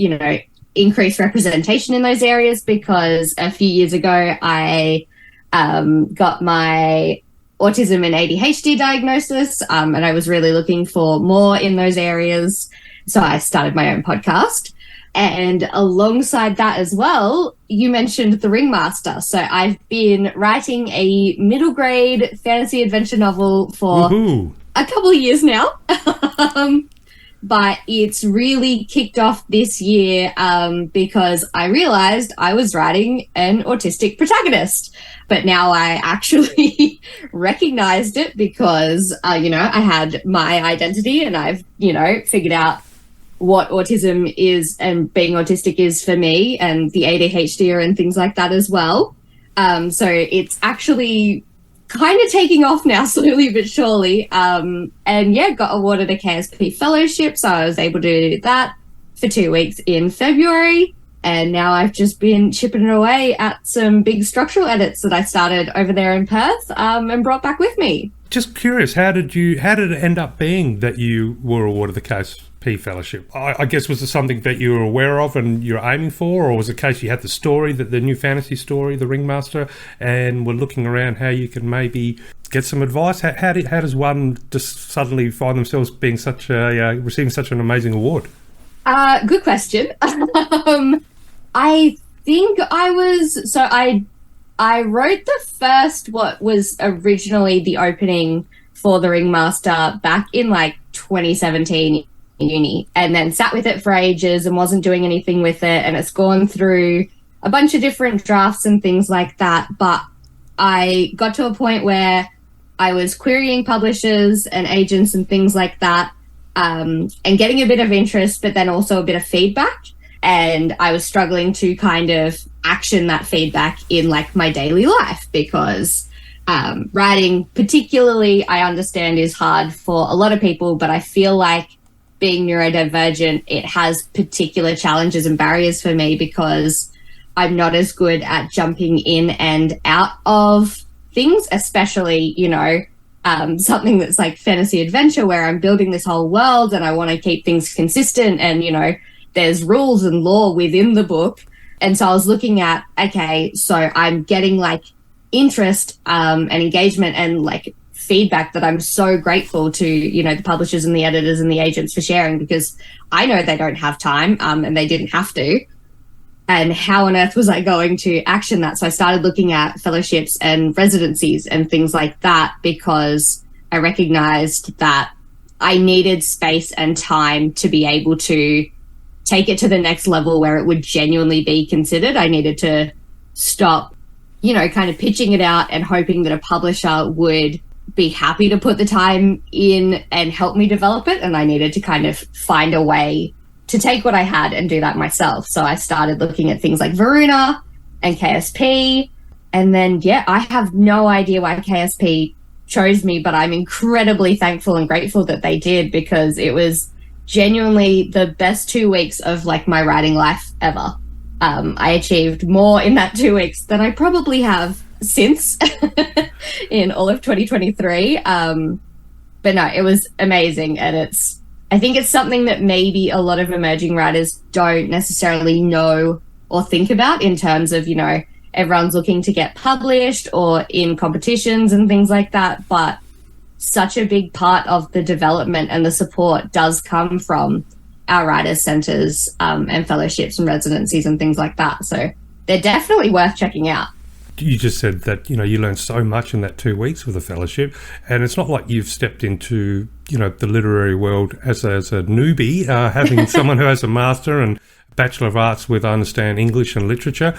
increase representation in those areas, because a few years ago I got my autism and ADHD diagnosis, and I was really looking for more in those areas. So I started my own podcast. And alongside that as well, you mentioned the Ringmaster. So I've been writing a middle grade fantasy adventure novel for a couple of years now. But it's really kicked off this year because I realized I was writing an autistic protagonist. But now I actually recognized it because, I had my identity and I've, figured out what autism is and being autistic is for me, and the ADHD and things like that as well. So it's actually kind of taking off now slowly but surely. Got awarded a KSP fellowship. So I was able to do that for 2 weeks in February. And now I've just been chipping away at some big structural edits that I started over there in Perth and brought back with me. Just curious, how did it end up being that you were awarded the KSP fellowship? I guess, was it something that you were aware of and you're aiming for, or was it a case you had the story, the new fantasy story, the Ringmaster, and were looking around how you can maybe get some advice? How does one just suddenly find themselves being receiving such an amazing award? Good question. I think I wrote the first, what was originally the opening for the Ringmaster back in 2017 in uni, and then sat with it for ages and wasn't doing anything with it. And it's gone through a bunch of different drafts and things like that. But I got to a point where I was querying publishers and agents and things like that, and getting a bit of interest, but then also a bit of feedback. And I was struggling to kind of action that feedback in my daily life, because Writing particularly, I understand, is hard for a lot of people, but I feel like being neurodivergent, it has particular challenges and barriers for me because I'm not as good at jumping in and out of things, especially, something that's like fantasy adventure where I'm building this whole world and I want to keep things consistent and, there's rules and law within the book. And so I was looking at, okay, so I'm getting like interest and engagement and like feedback that I'm so grateful to, the publishers and the editors and the agents for sharing, because I know they don't have time and they didn't have to. And how on earth was I going to action that? So I started looking at fellowships and residencies and things like that, because I recognized that I needed space and time to be able to take it to the next level where it would genuinely be considered. I needed to stop, kind of pitching it out and hoping that a publisher would be happy to put the time in and help me develop it. And I needed to kind of find a way to take what I had and do that myself. So I started looking at things like Verona and KSP. And then, I have no idea why KSP chose me, but I'm incredibly thankful and grateful that they did, because it was genuinely the best 2 weeks of like my writing life ever. I achieved more in that 2 weeks than I probably have since in all of 2023. But no, it was amazing. And I think it's something that maybe a lot of emerging writers don't necessarily know or think about in terms of, everyone's looking to get published or in competitions and things like that. But such a big part of the development and the support does come from our writers' centres and fellowships and residencies and things like that. So they're definitely worth checking out. You just said that, you learned so much in that 2 weeks with the fellowship, and it's not like you've stepped into, the literary world as a newbie, having someone who has a master and Bachelor of Arts with, I understand, English and literature.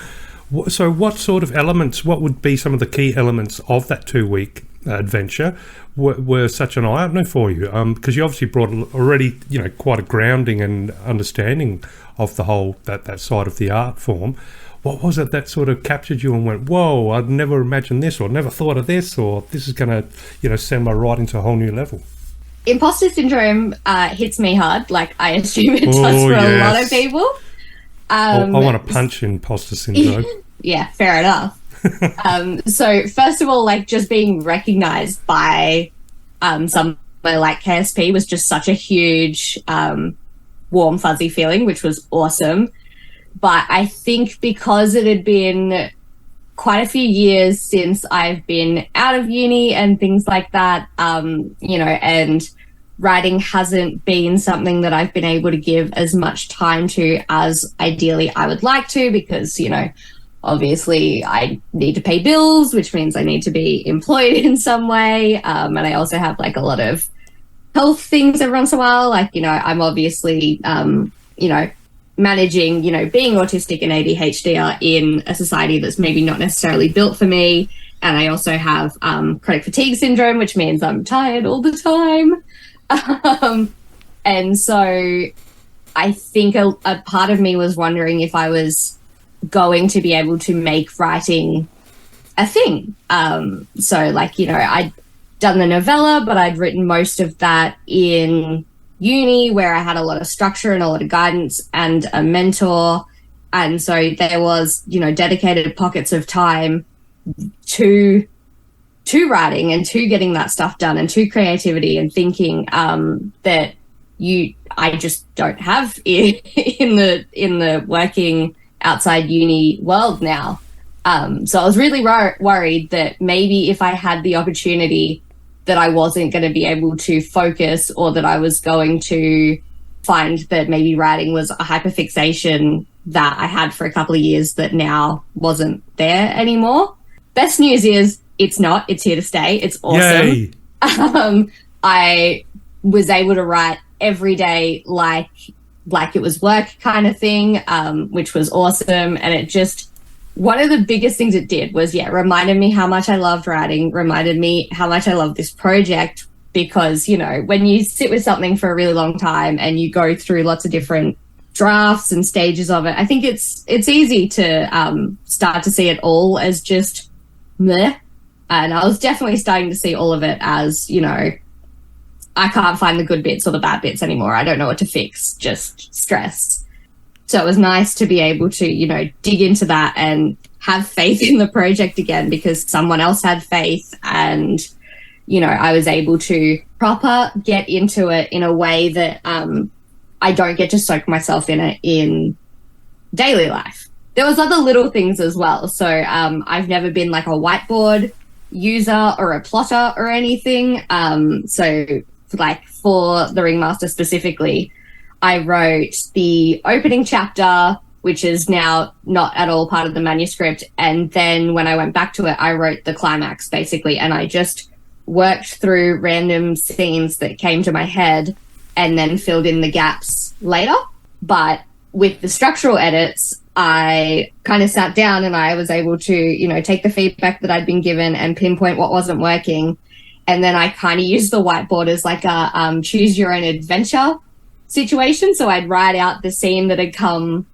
So what sort of elements, what would be some of the key elements of that 2 week adventure were such an eye-opener for you? Because you obviously brought already, quite a grounding and understanding of the whole, that side of the art form. What was it that sort of captured you and went, whoa, I'd never imagined this, or never thought of this, or this is going to, send my writing to a whole new level? Imposter syndrome hits me hard, like I assume it does for a lot of people. I want to punch imposter syndrome. Yeah, fair enough. So first of all, like just being recognized by somewhere like KSP was just such a huge warm, fuzzy feeling, which was awesome. But I think because it had been quite a few years since I've been out of uni and things like that, and writing hasn't been something that I've been able to give as much time to as ideally I would like to, because, obviously I need to pay bills, which means I need to be employed in some way. And I also have like a lot of health things every once in a while. Like, I'm obviously, managing, being autistic and ADHD are in a society that's maybe not necessarily built for me. And I also have chronic fatigue syndrome, which means I'm tired all the time. And so I think a part of me was wondering if I was going to be able to make writing a thing. So like, I'd done the novella, but I'd written most of that in uni where I had a lot of structure and a lot of guidance and a mentor. And so there was, dedicated pockets of time to writing and to getting that stuff done and to creativity and thinking that I just don't have in the working outside uni world now. So I was really worried that maybe if I had the opportunity that I wasn't going to be able to focus, or that I was going to find that maybe writing was a hyperfixation that I had for a couple of years that now wasn't there anymore. Best news is it's not. It's here to stay. It's awesome. Yay. I was able to write every day like it was work kind of thing, which was awesome. And it just, one of the biggest things it did was, reminded me how much I loved writing, reminded me how much I love this project, because, when you sit with something for a really long time and you go through lots of different drafts and stages of it, I think it's easy to start to see it all as just meh. And I was definitely starting to see all of it as, I can't find the good bits or the bad bits anymore. I don't know what to fix, just stress. So it was nice to be able to, dig into that and have faith in the project again, because someone else had faith, and, I was able to proper get into it in a way that I don't get to soak myself in it in daily life. There was other little things as well. So I've never been like a whiteboard user or a plotter or anything. So like for the Ringmaster specifically, I wrote the opening chapter, which is now not at all part of the manuscript. And then when I went back to it, I wrote the climax basically. And I just worked through random scenes that came to my head and then filled in the gaps later. But with the structural edits, I kind of sat down and I was able to, take the feedback that I'd been given and pinpoint what wasn't working. And then I kind of used the whiteboard as like a choose your own adventure situation. So I'd write out the scene that had come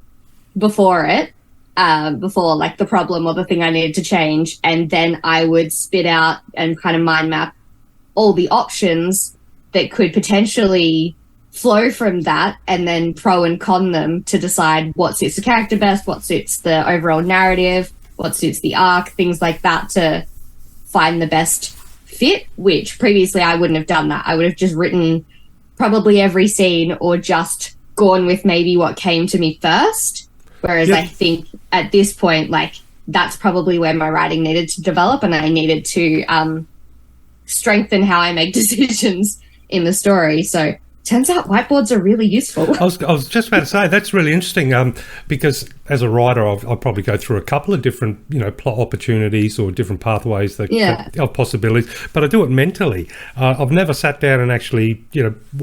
before it, before like the problem or the thing I needed to change. And then I would spit out and kind of mind map all the options that could potentially flow from that, and then pro and con them to decide what suits the character best, what suits the overall narrative, what suits the arc, things like that, to find the best fit, which previously I wouldn't have done that. I would have just written probably every scene or just gone with maybe what came to me first. Whereas I think at this point, like, that's probably where my writing needed to develop, and I needed to strengthen how I make decisions in the story. So turns out whiteboards are really useful. I was just about to say, that's really interesting, because as a writer, I'll probably go through a couple of different, plot opportunities or different pathways of possibilities, but I do it mentally. I've never sat down and actually,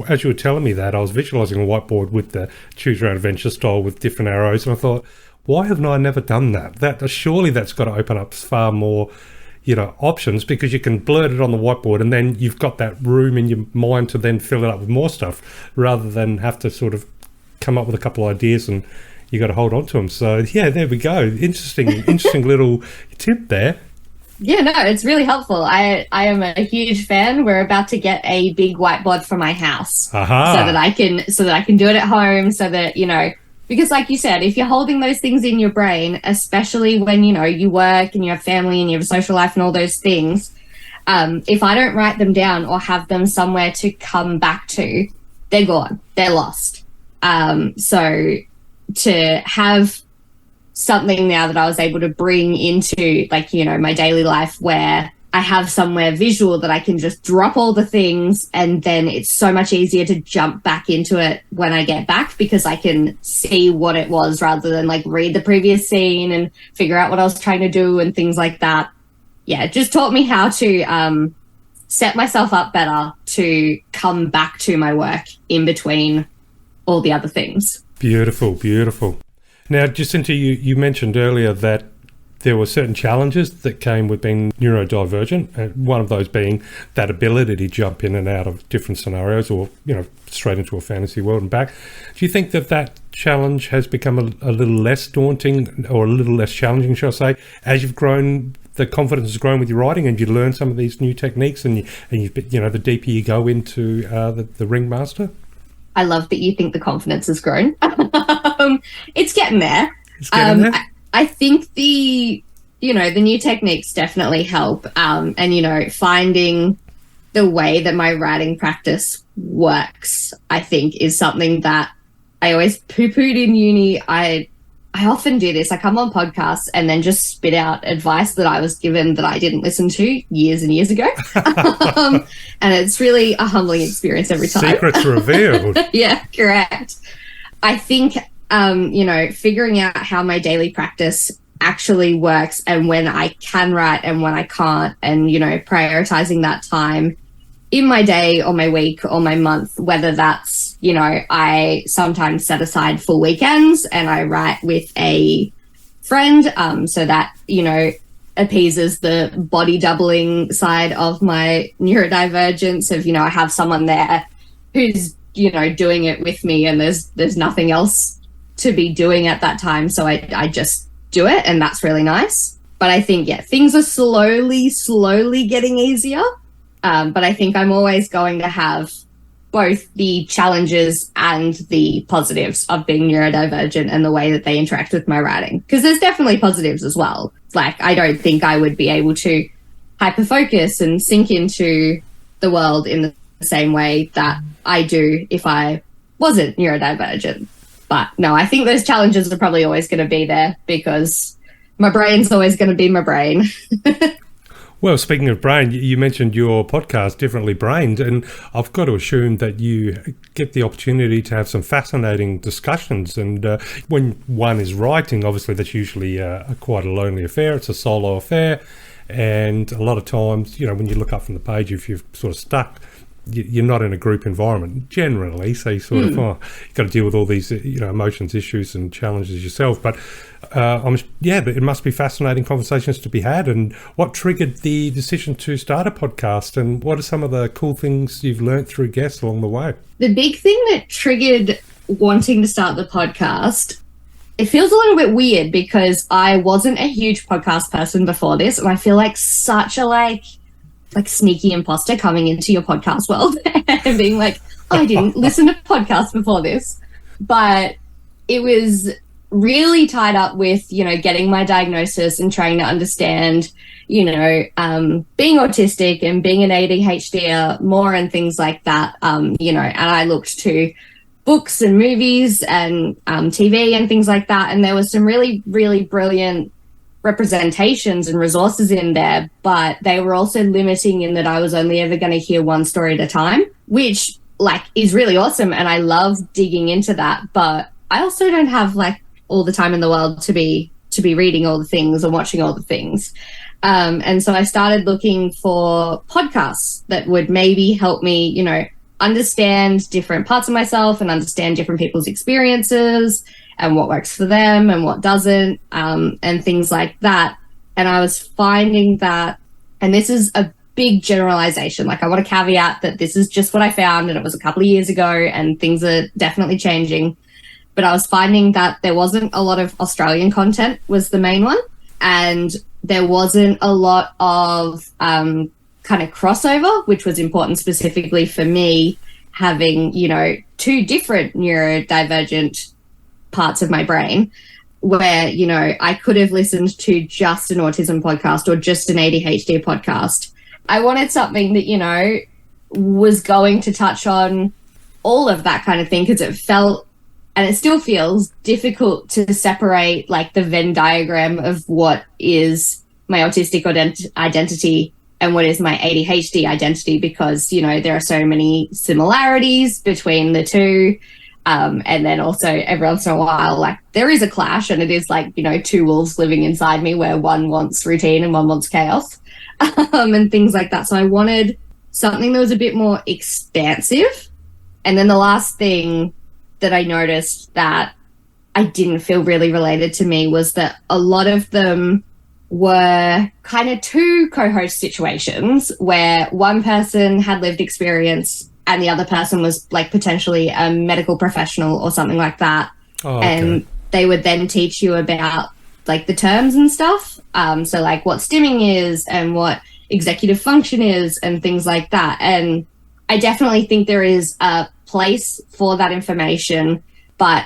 as you were telling me that, I was visualising a whiteboard with the choose your own adventure style with different arrows, and I thought, why haven't I never done that? Surely that's got to open up far more options, because you can blurt it on the whiteboard and then you've got that room in your mind to then fill it up with more stuff, rather than have to sort of come up with a couple of ideas and you got to hold on to them. So yeah, there we go. Interesting little tip there. Yeah, no, it's really helpful. I am a huge fan. We're about to get a big whiteboard for my house, so that I can do it at home, so that, because like you said, if you're holding those things in your brain, especially when, you work and you have family and you have a social life and all those things, if I don't write them down or have them somewhere to come back to, they're gone. They're lost. So to have something now that I was able to bring into, like, my daily life, where I have somewhere visual that I can just drop all the things, and then it's so much easier to jump back into it when I get back, because I can see what it was rather than like read the previous scene and figure out what I was trying to do and things like that. Yeah, it just taught me how to set myself up better to come back to my work in between all the other things. Beautiful, beautiful. Now, Jacinta, you mentioned earlier that there were certain challenges that came with being neurodivergent, one of those being that ability to jump in and out of different scenarios, or, straight into a fantasy world and back. Do you think that challenge has become a little less daunting, or a little less challenging, shall I say, as you've grown, the confidence has grown with your writing and you learn some of these new techniques, and the deeper you go into the Ringmaster? I love that you think the confidence has grown. It's getting there. It's getting there? I think the new techniques definitely help. And, finding the way that my writing practice works, I think, is something that I always poo-pooed in uni. I often do this. I come on podcasts and then just spit out advice that I was given that I didn't listen to years and years ago. And it's really a humbling experience every time. Secrets revealed. Yeah, correct. I think, figuring out how my daily practice actually works, and when I can write and when I can't, and, prioritizing that time in my day or my week or my month, whether that's, I sometimes set aside full weekends and I write with a friend, so that, appeases the body doubling side of my neurodivergence of, I have someone there who's, doing it with me, and there's nothing else to be doing at that time. So I just do it, and that's really nice. But I think, things are slowly getting easier. But I think I'm always going to have both the challenges and the positives of being neurodivergent and the way that they interact with my writing. Because there's definitely positives as well. Like, I don't think I would be able to hyper-focus and sink into the world in the same way that I do if I wasn't neurodivergent. But no, I think those challenges are probably always going to be there because my brain's always going to be my brain. Well, speaking of brain, you mentioned your podcast, Differently Brained, and I've got to assume that you get the opportunity to have some fascinating discussions. And when one is writing, obviously that's usually quite a lonely affair. It's a solo affair. And a lot of times, when you look up from the page, if you're sort of stuck, you're not in a group environment generally, so you sort of you've got to deal with all these emotions, issues and challenges yourself. But it must be fascinating conversations to be had. And what triggered the decision to start a podcast, and what are some of the cool things you've learnt through guests along the way? The big thing that triggered wanting to start the podcast, it feels a little bit weird because I wasn't a huge podcast person before this, and I feel like such a like sneaky imposter coming into your podcast world and being like, I didn't listen to podcasts before this. But it was really tied up with, getting my diagnosis and trying to understand, being autistic and being an ADHD more and things like that, and I looked to books and movies and TV and things like that. And there was some really, really brilliant representations and resources in there, but they were also limiting in that I was only ever going to hear one story at a time, which is really awesome. And I love digging into that, but I also don't have all the time in the world to be reading all the things and watching all the things. And so I started looking for podcasts that would maybe help me, understand different parts of myself and understand different people's experiences and what works for them and what doesn't, and things like that. And I was finding that, and this is a big generalization, I want to caveat that this is just what I found, and it was a couple of years ago, and things are definitely changing. But I was finding that there wasn't a lot of Australian content was the main one, and there wasn't a lot of kind of crossover, which was important specifically for me, having, two different neurodivergent parts of my brain where, I could have listened to just an autism podcast or just an ADHD podcast. I wanted something that, was going to touch on all of that kind of thing, because it felt, and it still feels, difficult to separate the Venn diagram of what is my autistic identity and what is my ADHD identity, because, there are so many similarities between the two. And then also every once in a while, there is a clash, and it is two wolves living inside me where one wants routine and one wants chaos, and things like that. So I wanted something that was a bit more expansive. And then the last thing that I noticed that I didn't feel really related to me was that a lot of them were kind of two co-host situations where one person had lived experience and the other person was potentially a medical professional or something like that. Oh, okay. And they would then teach you about the terms and stuff. So what stimming is and what executive function is and things like that. And I definitely think there is a place for that information, but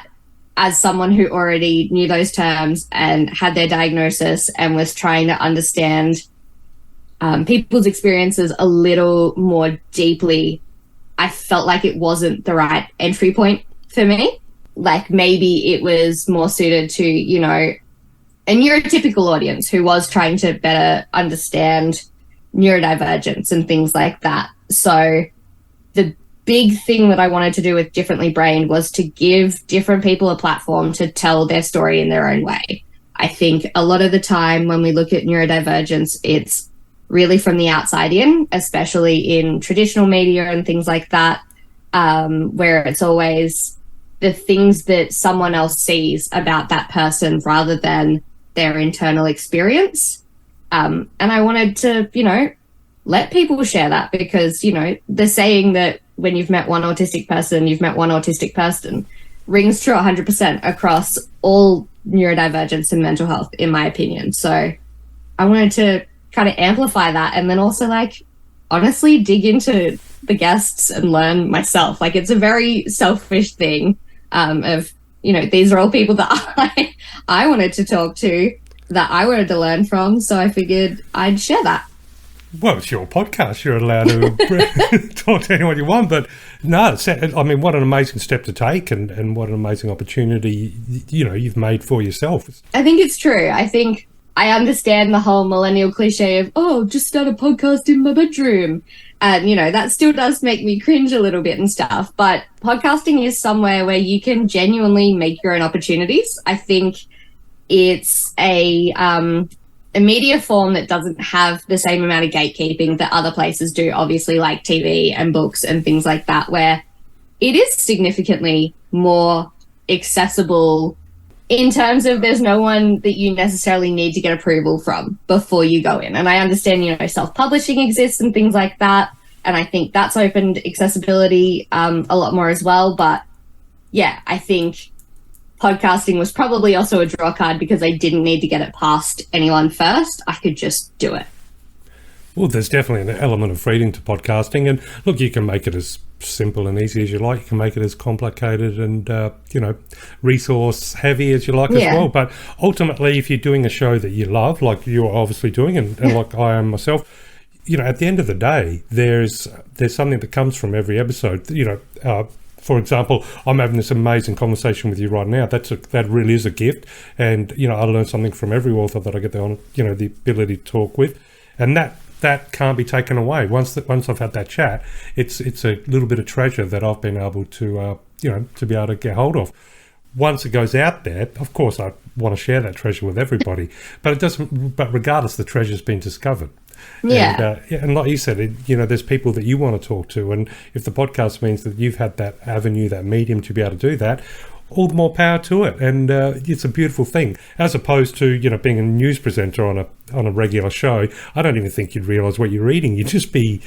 as someone who already knew those terms and had their diagnosis and was trying to understand people's experiences a little more deeply, I felt like it wasn't the right entry point for me. Maybe it was more suited to, a neurotypical audience who was trying to better understand neurodivergence and things like that. So the big thing that I wanted to do with Differently Brained was to give different people a platform to tell their story in their own way. I think a lot of the time when we look at neurodivergence, it's really from the outside in, especially in traditional media and things like that, where it's always the things that someone else sees about that person rather than their internal experience. And I wanted to, let people share that, because, the saying that when you've met one autistic person, you've met one autistic person rings true 100% across all neurodivergence and mental health, in my opinion. So I wanted to kind of amplify that, and then also like honestly dig into the guests and learn myself. Like, it's a very selfish thing of, you know, these are all people that I wanted to talk to, that I wanted to learn from, so I figured I'd share that. Well, it's your podcast. You're allowed to talk to anyone you want. But no, I mean, what an amazing step to take, and what an amazing opportunity, you know, you've made for yourself. I think it's true. I think I understand the whole millennial cliche of, oh, just start a podcast in my bedroom. And, you know, that still does make me cringe a little bit and stuff. But podcasting is somewhere where you can genuinely make your own opportunities. I think it's a media form that doesn't have the same amount of gatekeeping that other places do, obviously, like TV and books and things like that, where it is significantly more accessible in terms of there's no one that you necessarily need to get approval from before you go in. And I understand, you know, self-publishing exists and things like that, and I think that's opened accessibility a lot more as well. But yeah, I think podcasting was probably also a draw card because I didn't need to get it past anyone first. I could just do it. Well, there's definitely an element of freedom to podcasting. And look, you can make it as simple and easy as you like. You can make it as complicated and, you know, resource heavy as you like as well. But ultimately, if you're doing a show that you love, like you're obviously doing, and like I am myself, you know, at the end of the day, there's something that comes from every episode. You know, for example, I'm having this amazing conversation with you right now. That really is a gift. And, you know, I learn something from every author that I get the ability to talk with. And that can't be taken away. Once I've had that chat, it's a little bit of treasure that I've been able to, to be able to get hold of. Once it goes out there, of course, I want to share that treasure with everybody. But it doesn't. But regardless, the treasure's been discovered. Yeah. And like you said, there's people that you want to talk to, and if the podcast means that you've had that avenue, that medium to be able to do that, all the more power to it. And it's a beautiful thing, as opposed to, you know, being a news presenter on a regular show. I don't even think you'd realise what you're reading. You'd just be,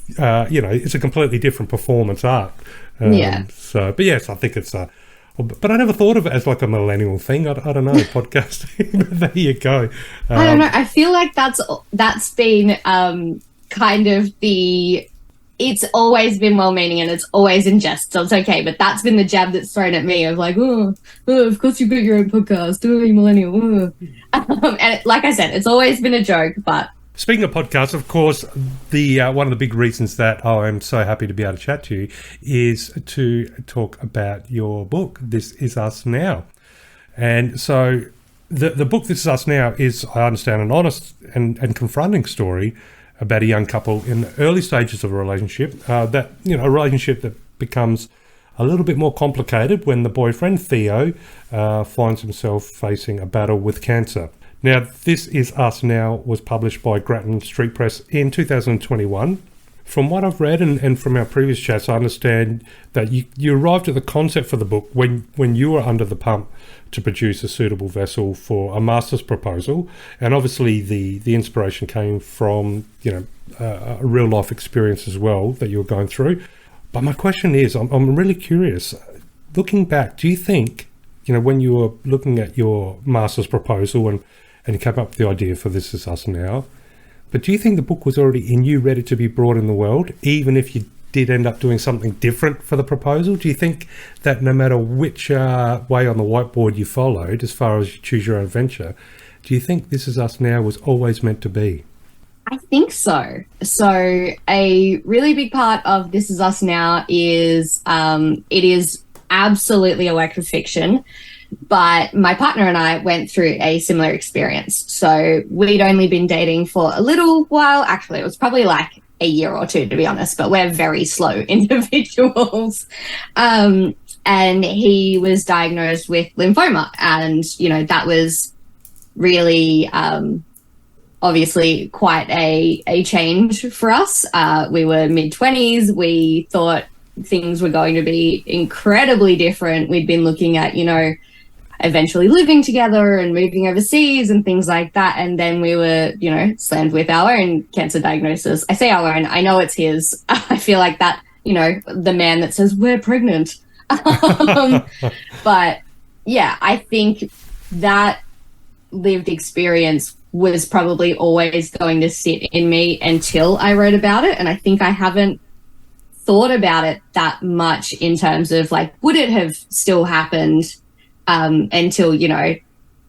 it's a completely different performance art. So, but yes, I think it's but I never thought of it as like a millennial thing. I don't know, podcasting. But there you go. I don't know. I feel like that's been kind of it's always been well-meaning and it's always in jest, so it's okay. But that's been the jab that's thrown at me of like, of course you've got your own podcast, you millennial. And like I said, it's always been a joke, but... Speaking of podcasts, of course, the one of the big reasons that I'm so happy to be able to chat to you is to talk about your book, This Is Us Now. And so the book, This Is Us Now, is, I understand, an honest and confronting story about a young couple in the early stages of a relationship, a relationship that becomes a little bit more complicated when the boyfriend, Theo, finds himself facing a battle with cancer. Now, This Is Us Now was published by Grattan Street Press in 2021. From what I've read and from our previous chats, I understand that you arrived at the concept for the book when you were under the pump to produce a suitable vessel for a master's proposal. And obviously the inspiration came from, a real life experience as well that you were going through. But my question is, I'm really curious. Looking back, do you think, when you were looking at your master's proposal and you came up with the idea for This Is Us Now, but do you think the book was already in you, ready to be brought in the world, even if you did end up doing something different for the proposal? Do you think that no matter which way on the whiteboard you followed, as far as you choose your own adventure, do you think This Is Us Now was always meant to be? I think so. So a really big part of This Is Us Now is it is absolutely a work of fiction. But my partner and I went through a similar experience. So we'd only been dating for a little while. Actually, it was probably like a year or two, to be honest, but we're very slow individuals. And he was diagnosed with lymphoma. And, that was really obviously quite a change for us. We were mid-20s. We thought things were going to be incredibly different. We'd been looking at, eventually living together and moving overseas and things like that. And then we were, slammed with our own cancer diagnosis. I say our own, I know it's his. I feel like that, the man that says we're pregnant. But yeah, I think that lived experience was probably always going to sit in me until I wrote about it. And I think I haven't thought about it that much in terms of like, would it have still happened until, you know,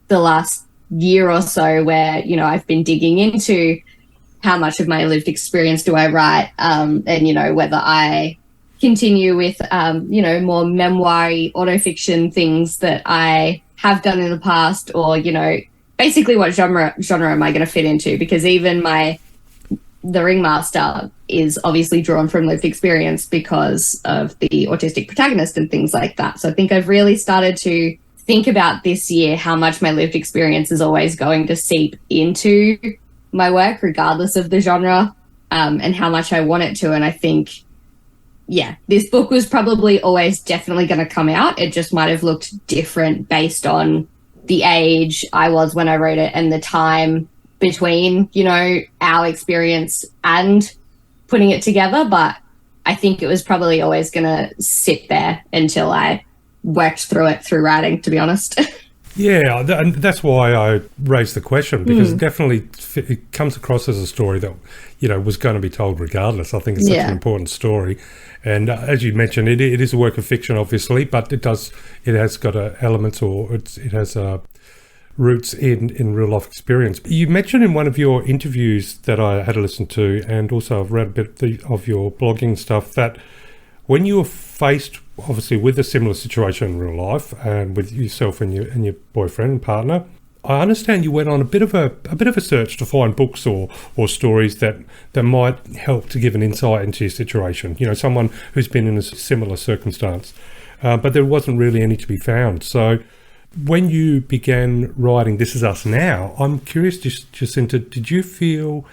the last year or so where, you know, I've been digging into how much of my lived experience do I write, and, you know, whether I continue with, you know, more memoir-y autofiction things that I have done in the past, or, you know, basically what genre am I going to fit into? Because even the Ringmaster is obviously drawn from lived experience because of the autistic protagonist and things like that. So I think I've really started to think about this year how much my lived experience is always going to seep into my work, regardless of the genre, and how much I want it to. And I think, yeah, this book was probably always definitely going to come out. It just might have looked different based on the age I was when I wrote it and the time between, you know, our experience and putting it together. But I think it was probably always going to sit there until I worked through it through writing, to be honest. Yeah, and that's why I raised the question, because definitely it comes across as a story that, you know, was going to be told regardless. I think it's such an important story. And as you mentioned, it is a work of fiction, obviously, but it has got elements, or it has roots in real life experience. You mentioned in one of your interviews that I had to listen to, and also I've read a bit of your blogging stuff, that when you were faced obviously with a similar situation in real life, and with yourself and your boyfriend and partner, I understand you went on a bit of a search to find books or stories that might help to give an insight into your situation. You know, someone who's been in a similar circumstance, but there wasn't really any to be found. So when you began writing This Is Us Now, I'm curious, Jacinta, did you feel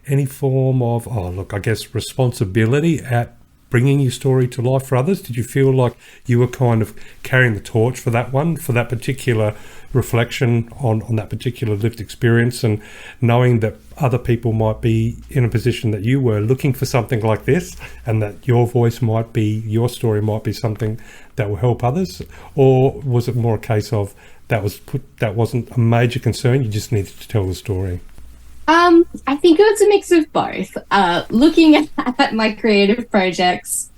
any form of, I guess, responsibility at bringing your story to life for others? Did you feel like you were kind of carrying the torch for that one, for that particular reflection on that particular lived experience, and knowing that other people might be in a position that you were, looking for something like this, and that your story might be something that will help others? Or was it more a case of that wasn't a major concern, you just needed to tell the story? I think it was a mix of both. Looking at my creative projects,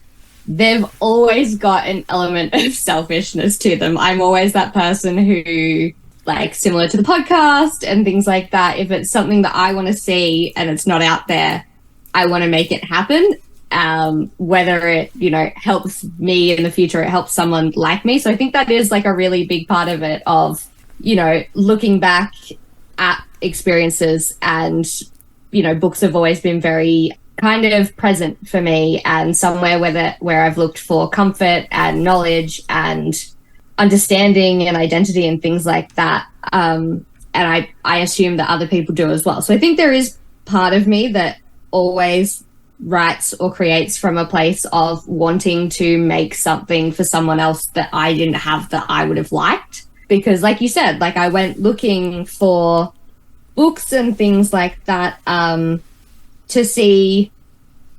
they've always got an element of selfishness to them. I'm always that person who, like, similar to the podcast and things like that, if it's something that I want to see and it's not out there, I want to make it happen. Whether it, you know, helps me in the future, it helps someone like me. So I think that is like a really big part of it, of, you know, looking back at experiences, and, you know, books have always been very kind of present for me, and somewhere where I've looked for comfort and knowledge and understanding and identity and things like that. And I assume that other people do as well. So I think there is part of me that always writes or creates from a place of wanting to make something for someone else that I didn't have, that I would have liked. Because like you said, like, I went looking for books and things like that to see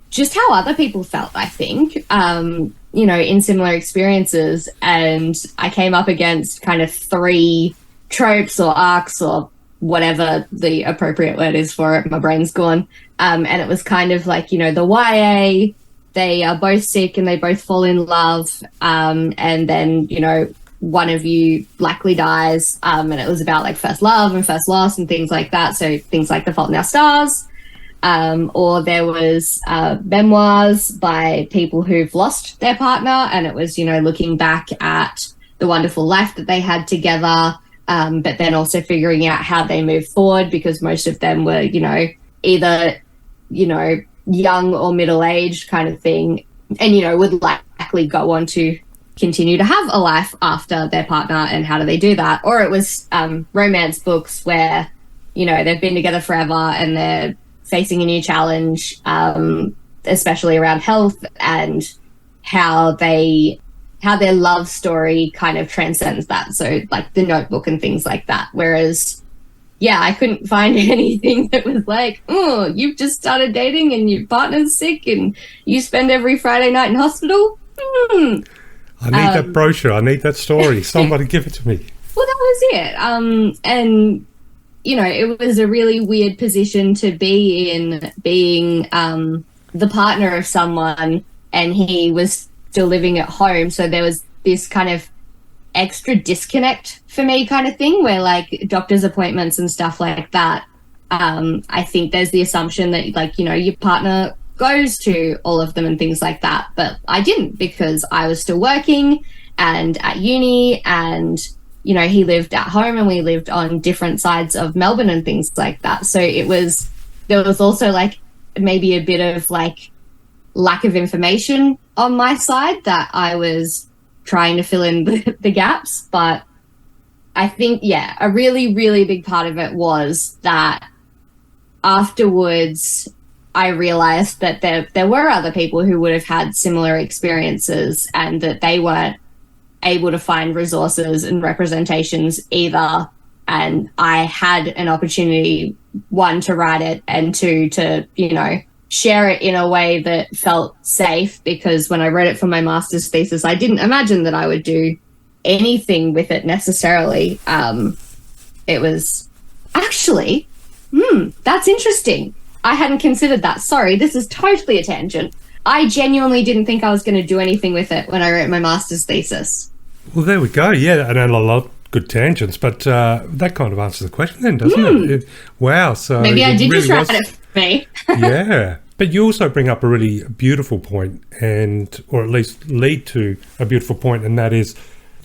just how other people felt, I think, you know, in similar experiences. And I came up against kind of 3 tropes or arcs, or whatever the appropriate word is for it. My brain's gone. And it was kind of like, you know, the YA, they are both sick and they both fall in love. And then, you know, one of you likely dies, and it was about like first love and first loss and things like that. So things like The Fault in Our Stars, or there was memoirs by people who've lost their partner, and it was, you know, looking back at the wonderful life that they had together, but then also figuring out how they moved forward, because most of them were, you know, either, you know, young or middle-aged kind of thing, and, you know, would likely go on to continue to have a life after their partner, and how do they do that? Or it was romance books where, you know, they've been together forever and they're facing a new challenge, especially around health, and how their love story kind of transcends that. So like The Notebook and things like that. Whereas, yeah, I couldn't find anything that was like, oh, you've just started dating and your partner's sick and you spend every Friday night in hospital. I need that brochure. I need that story. Somebody give it to me. Well, that was it. And it was a really weird position to be in, being the partner of someone and he was still living at home. So there was this kind of extra disconnect for me kind of thing where like doctor's appointments and stuff like that. I think there's the assumption that like, your partner goes to all of them and things like that. But I didn't, because I was still working and at uni, and he lived at home and we lived on different sides of Melbourne and things like that. So there was also like maybe a bit of like lack of information on my side that I was trying to fill in the gaps. But I think, a really, really big part of it was that afterwards I realized that there were other people who would have had similar experiences and that they weren't able to find resources and representations either. And I had an opportunity, one, to write it, and two, to, share it in a way that felt safe, because when I wrote it for my master's thesis, I didn't imagine that I would do anything with it necessarily. It was actually, that's interesting. I hadn't considered that. Sorry, this is totally a tangent. I genuinely didn't think I was going to do anything with it when I wrote my master's thesis. Well, there we go. Yeah, I know a lot of good tangents, but that kind of answers the question then, doesn't it? Wow. So maybe I did really just write it for me. Yeah. But you also bring up a really beautiful point, or at least lead to a beautiful point, and that is,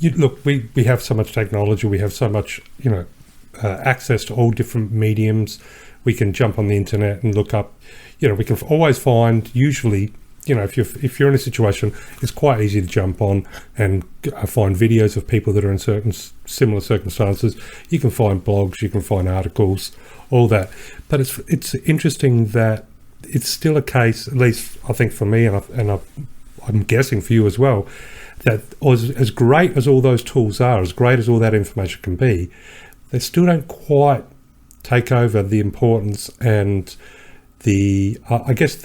we have so much technology, we have so much, access to all different mediums. We can jump on the internet and look up, we can always find, usually, if you're in a situation, it's quite easy to jump on and find videos of people that are in certain similar circumstances. You can find blogs, you can find articles, all that. But it's interesting that it's still a case, at least I think for me, and I'm guessing for you as well, that as great as all those tools are, as great as all that information can be, they still don't quite take over the importance and the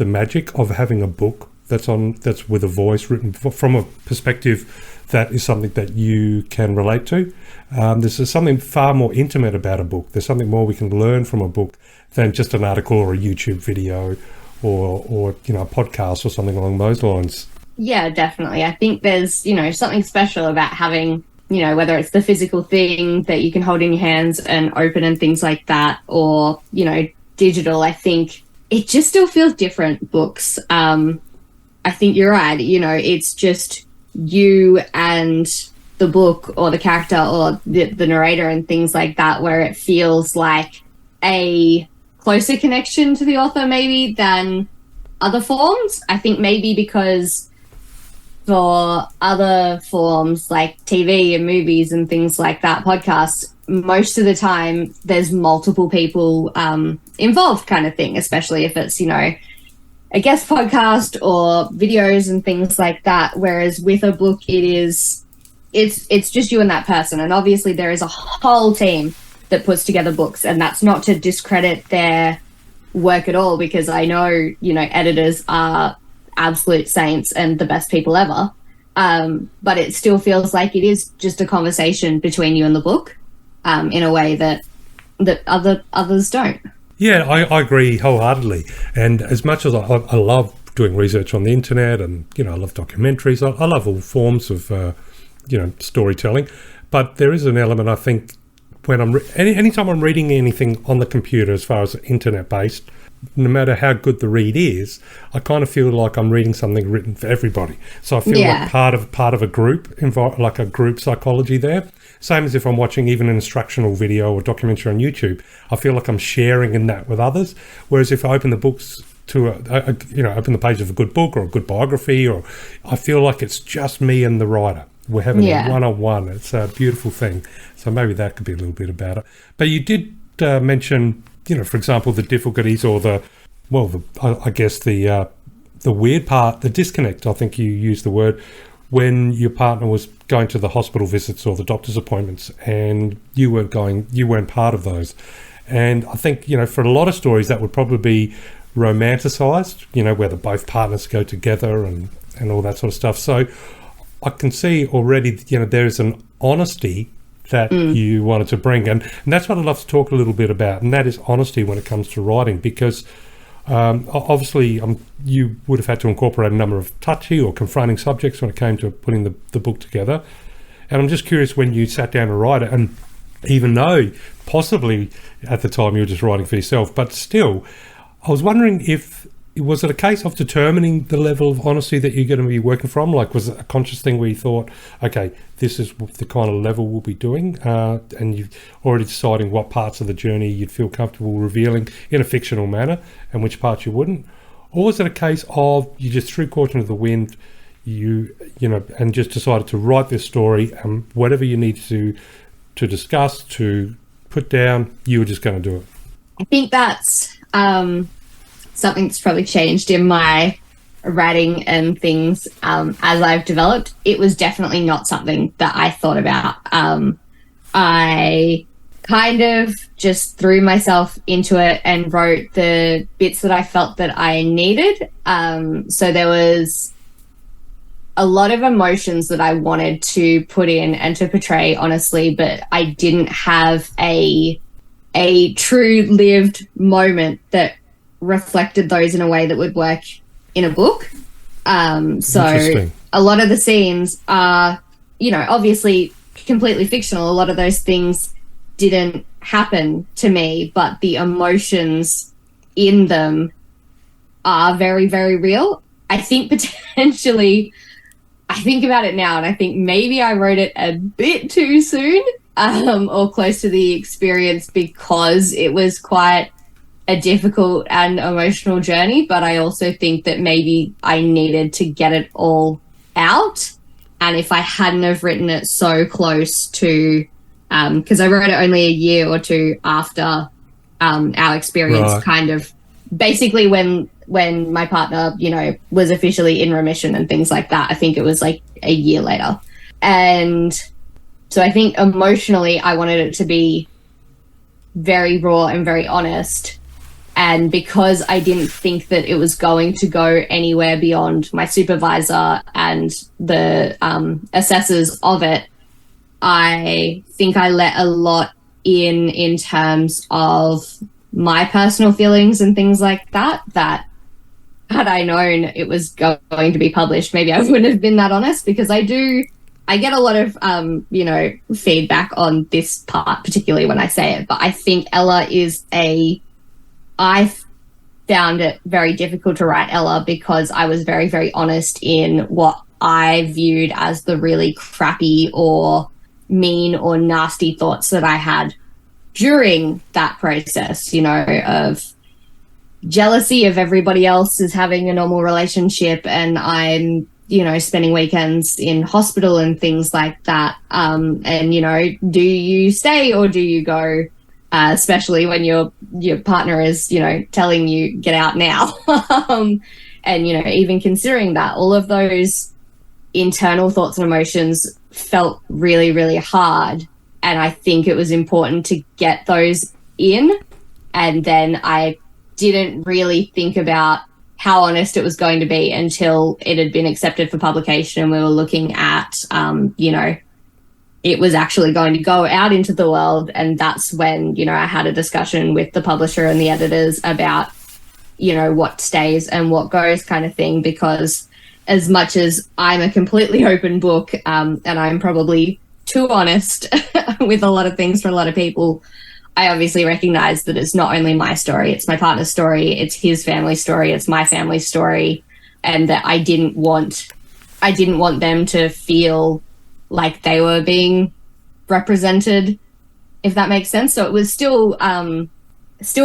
magic of having a book that's with a voice written from a perspective that is something that you can relate to. There's something far more intimate about a book. There's something more we can learn from a book than just an article or a YouTube video or a podcast or something along those lines. Yeah, definitely. I think there's, something special about having, whether it's the physical thing that you can hold in your hands and open and things like that, or, digital. I think it just still feels different, books. I think you're right. It's just you and the book or the character or the narrator and things like that, where it feels like a closer connection to the author maybe than other forms. I think maybe because for other forms like TV and movies and things like that, podcasts, most of the time there's multiple people involved kind of thing, especially if it's, a guest podcast or videos and things like that. Whereas with a book, it's just you and that person. And obviously there is a whole team that puts together books, and that's not to discredit their work at all, because I know, editors are absolute saints and the best people ever. But it still feels like it is just a conversation between you and the book, in a way that others don't. Yeah, I agree wholeheartedly. And as much as I love doing research on the internet, and I love documentaries, I love all forms of storytelling, but there is an element, I think, when anytime I'm reading anything on the computer, as far as internet based, no matter how good the read is, I kind of feel like I'm reading something written for everybody. So I feel like part of a group, like a group psychology there. Same as if I'm watching even an instructional video or documentary on YouTube, I feel like I'm sharing in that with others. Whereas if I open the books to open the page of a good book or a good biography, or I feel like it's just me and the writer. We're having a one-on-one. It's a beautiful thing. So maybe that could be a little bit about it. But you did mention, for example, the difficulties or the weird part, the disconnect, I think you used the word, when your partner was going to the hospital visits or the doctor's appointments and you weren't part of those. And I think, for a lot of stories that would probably be romanticized, where both partners go together and all that sort of stuff. So I can see already, there's an honesty that you wanted to bring. And that's what I'd love to talk a little bit about, and that is honesty when it comes to writing, because obviously you would have had to incorporate a number of touchy or confronting subjects when it came to putting the book together. And I'm just curious, when you sat down to write it, and even though possibly at the time you were just writing for yourself, but still, I was wondering was it a case of determining the level of honesty that you're going to be working from? Like, was it a conscious thing where you thought, okay, this is the kind of level we'll be doing, and you're already deciding what parts of the journey you'd feel comfortable revealing in a fictional manner and which parts you wouldn't? Or was it a case of you just threw caution to the wind, and just decided to write this story, and whatever you need to discuss, to put down, you were just going to do it? I think that's something that's probably changed in my writing and things as I've developed. It was definitely not something that I thought about. I kind of just threw myself into it and wrote the bits that I felt that I needed. So there was a lot of emotions that I wanted to put in and to portray honestly, but I didn't have a true lived moment that reflected those in a way that would work in a book. So a lot of the scenes are, obviously completely fictional. A lot of those things didn't happen to me, but the emotions in them are very, very real. I think potentially, I think about it now and I think maybe I wrote it a bit too soon, or close to the experience, because it was quite a difficult and emotional journey. But I also think that maybe I needed to get it all out. And if I hadn't have written it so close to, because I wrote it only a year or two after our experience, right, kind of basically when my partner, was officially in remission and things like that. I think it was like a year later. And so I think emotionally I wanted it to be very raw and very honest. And because I didn't think that it was going to go anywhere beyond my supervisor and the assessors of it, I think I let a lot in terms of my personal feelings and things like that, that had I known it was going to be published, maybe I wouldn't have been that honest, because I get a lot of, feedback on this part, particularly when I say it. But I think Ella I found it very difficult to write Ella because I was very, very honest in what I viewed as the really crappy or mean or nasty thoughts that I had during that process, of jealousy of everybody else is having a normal relationship, and I'm, spending weekends in hospital and things like that. And, do you stay or do you go? Especially when your partner is, telling you get out now. And, even considering that, all of those internal thoughts and emotions felt really, really hard. And I think it was important to get those in. And then I didn't really think about how honest it was going to be until it had been accepted for publication. And we were looking at, it was actually going to go out into the world. And that's when, I had a discussion with the publisher and the editors about, what stays and what goes kind of thing, because as much as I'm a completely open book, and I'm probably too honest with a lot of things for a lot of people, I obviously recognize that it's not only my story, it's my partner's story, it's his family story, it's my family story, and that I didn't want them to feel like they were being represented, if that makes sense. So it was still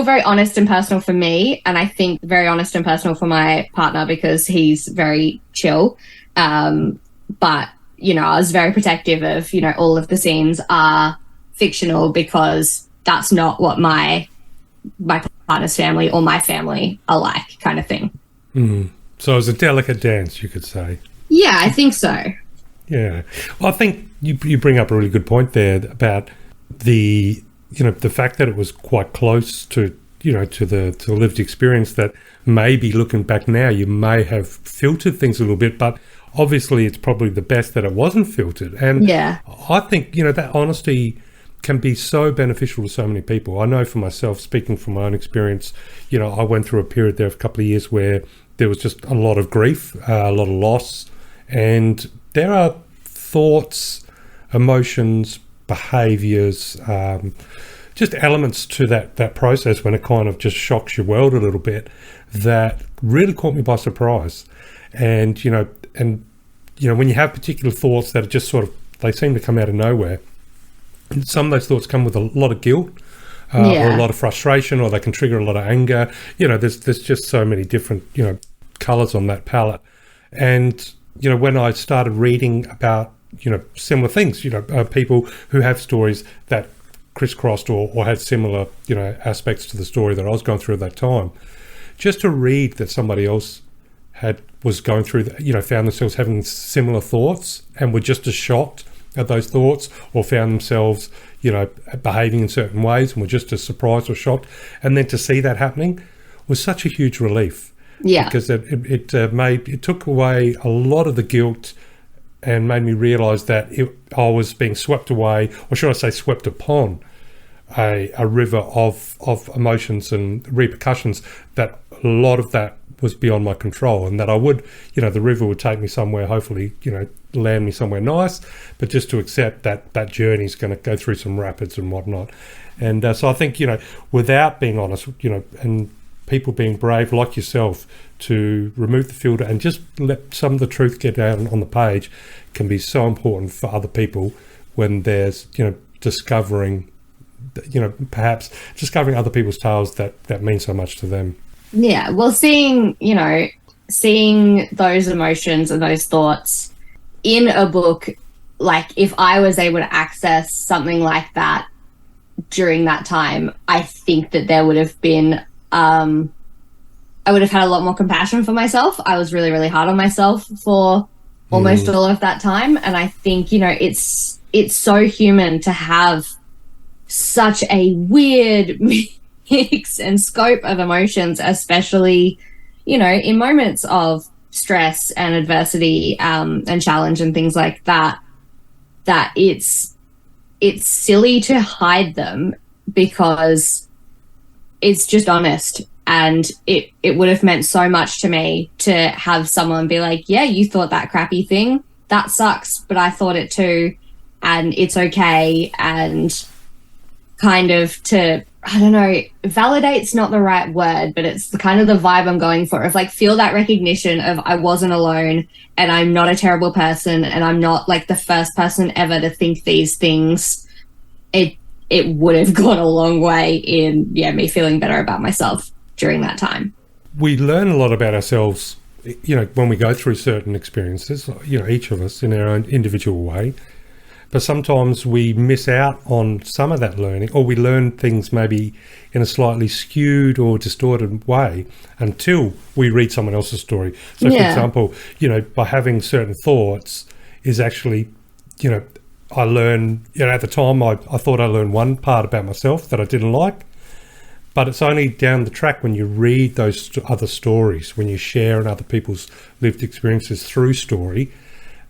very honest and personal for me, and I think very honest and personal for my partner because he's very chill. But, I was very protective of, all of the scenes are fictional because that's not what my partner's family or my family are like, kind of thing. Mm. So it was a delicate dance, you could say. Yeah, I think so. Yeah. Well, I think you bring up a really good point there about the fact that it was quite close to the lived experience, that maybe looking back now you may have filtered things a little bit. But obviously it's probably the best that it wasn't filtered. And Yeah. I think, that honesty can be so beneficial to so many people. I know for myself, speaking from my own experience, I went through a period there of a couple of years where there was just a lot of grief, a lot of loss, and there are thoughts, emotions, behaviours, just elements to that process when it kind of just shocks your world a little bit that really caught me by surprise. And, when you have particular thoughts that are just sort of, they seem to come out of nowhere, and some of those thoughts come with a lot of guilt or a lot of frustration, or they can trigger a lot of anger. There's just so many different, colours on that palette. And, when I started reading about, similar things, people who have stories that crisscrossed or had similar, aspects to the story that I was going through at that time, just to read that somebody else was going through, found themselves having similar thoughts and were just as shocked at those thoughts, or found themselves, behaving in certain ways and were just as surprised or shocked. And then to see that happening was such a huge relief. Yeah. Because it took away a lot of the guilt and made me realise that I was being swept away, or should I say swept upon, a river of emotions and repercussions that a lot of that was beyond my control, and that I would, the river would take me somewhere, hopefully, land me somewhere nice, but just to accept that journey is going to go through some rapids and whatnot. And so I think, without being honest, and people being brave like yourself to remove the filter and just let some of the truth get out on the page can be so important for other people when there's, discovering, perhaps discovering other people's tales that mean so much to them. Yeah, well, seeing those emotions and those thoughts in a book, like if I was able to access something like that during that time, I think that there would have been, I would have had a lot more compassion for myself. I was really, really hard on myself for almost all of that time. And I think, it's so human to have such a weird mix and scope of emotions, especially, in moments of stress and adversity and challenge and things like that, that it's silly to hide them, because it's just honest. And it would have meant so much to me to have someone be like, yeah, you thought that crappy thing, that sucks, but I thought it too, and it's okay. And kind of to, I don't know, validate's not the right word, but it's the kind of the vibe I'm going for, of like, feel that recognition of I wasn't alone, and I'm not a terrible person, and I'm not like the first person ever to think these things. It would have gone a long way in, me feeling better about myself during that time. We learn a lot about ourselves, when we go through certain experiences, each of us in our own individual way. But sometimes we miss out on some of that learning, or we learn things maybe in a slightly skewed or distorted way until we read someone else's story. So, for example, by having certain thoughts is actually, I learn, at the time I thought I learned one part about myself that I didn't like, but it's only down the track when you read those other stories, when you share in other people's lived experiences through story,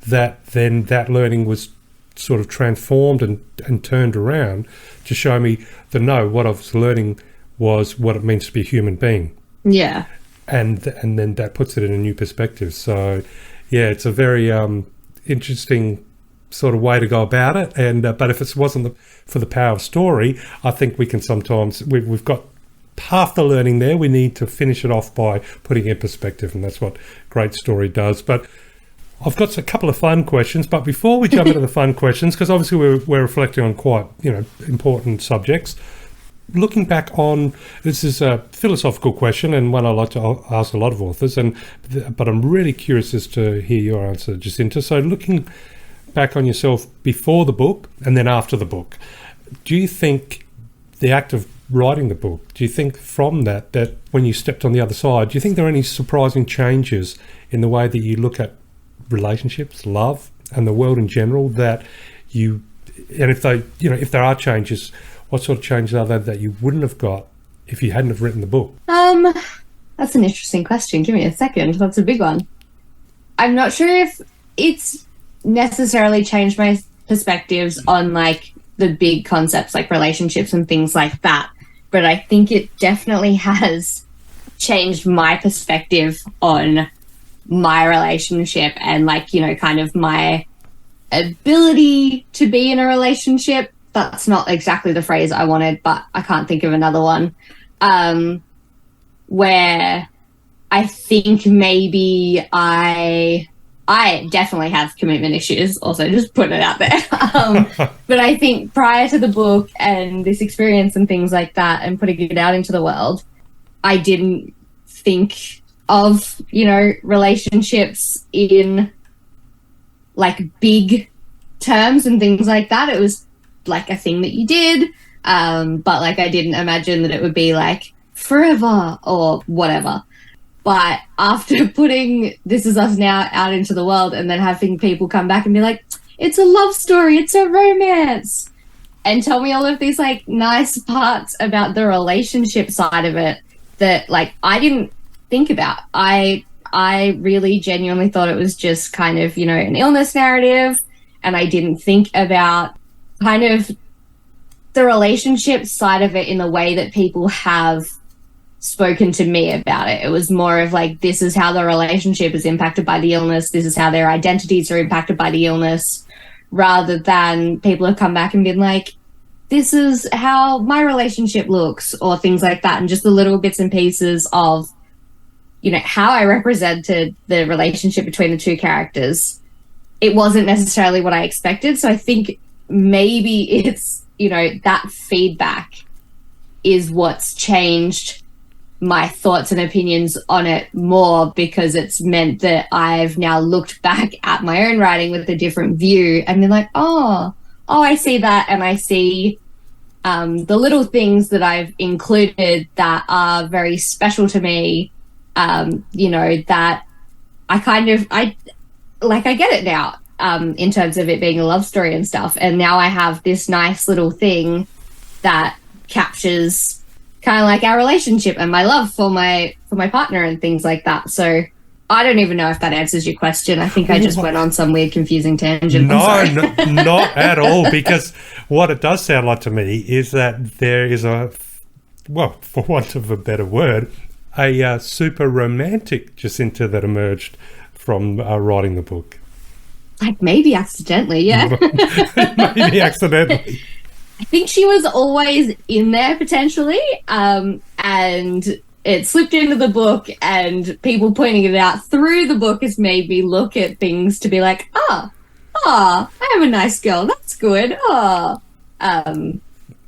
that then that learning was sort of transformed and turned around to show me what I was learning was what it means to be a human being. Yeah. And then that puts it in a new perspective. So, it's a very interesting sort of way to go about it. And but if it wasn't for the power of story, I think we can sometimes, we've got half the learning there. We need to finish it off by putting it in perspective, and that's what great story does. But I've got a couple of fun questions, but before we jump into the fun questions, because obviously we're reflecting on quite, important subjects. Looking back on, this is a philosophical question and one I like to ask a lot of authors, but I'm really curious as to hear your answer, Jacinta. So looking back on yourself before the book and then after the book, do you think the act of writing the book, do you think from that when you stepped on the other side, do you think there are any surprising changes in the way that you look at relationships, love, and the world in general, and if there are changes, what sort of changes are there that you wouldn't have got if you hadn't have written the book? That's an interesting question. Give me a second. That's a big one. I'm not sure if it's necessarily changed my perspectives on like the big concepts like relationships and things like that. But I think it definitely has changed my perspective on my relationship and like, you know, kind of my ability to be in a relationship. That's not exactly the phrase I wanted, but I can't think of another one. Where I think maybe I definitely have commitment issues, also just putting it out there. But I think prior to the book and this experience and things like that and putting it out into the world, I didn't think of, you know, relationships in like big terms and things like that. It was like a thing that you did, but like I didn't imagine that it would be like forever or whatever. But after putting This Is Us Now out into the world and then having people come back and be like, it's a love story, it's a romance, and tell me all of these like nice parts about the relationship side of it that like I didn't think about. I really genuinely thought it was just kind of, you know, an illness narrative, and I didn't think about kind of the relationship side of it in the way that people have spoken to me about it. It was more of like, this is how the relationship is impacted by the illness, this is how their identities are impacted by the illness, rather than people have come back and been like, this is how my relationship looks, or things like that, and just the little bits and pieces of, you know, how I represented the relationship between the two characters. It wasn't necessarily what I expected, so I think maybe it's, you know, that feedback is what's changed my thoughts and opinions on it more, because it's meant that I've now looked back at my own writing with a different view and been like, oh, I see that, and I see the little things that I've included that are very special to me, you know, that I get it now, in terms of it being a love story and stuff. And now I have this nice little thing that captures kind of like our relationship and my love for my partner and things like that. So I don't even know if that answers your question. I think I just went on some weird, confusing tangent. No, not at all, because what it does sound like to me is that there is a, well, for want of a better word, a super romantic Jacinta that emerged from writing the book. Like maybe accidentally, yeah. Maybe accidentally. I think she was always in there potentially, and it slipped into the book, and people pointing it out through the book has made me look at things to be like, I am a nice girl, that's good. But no,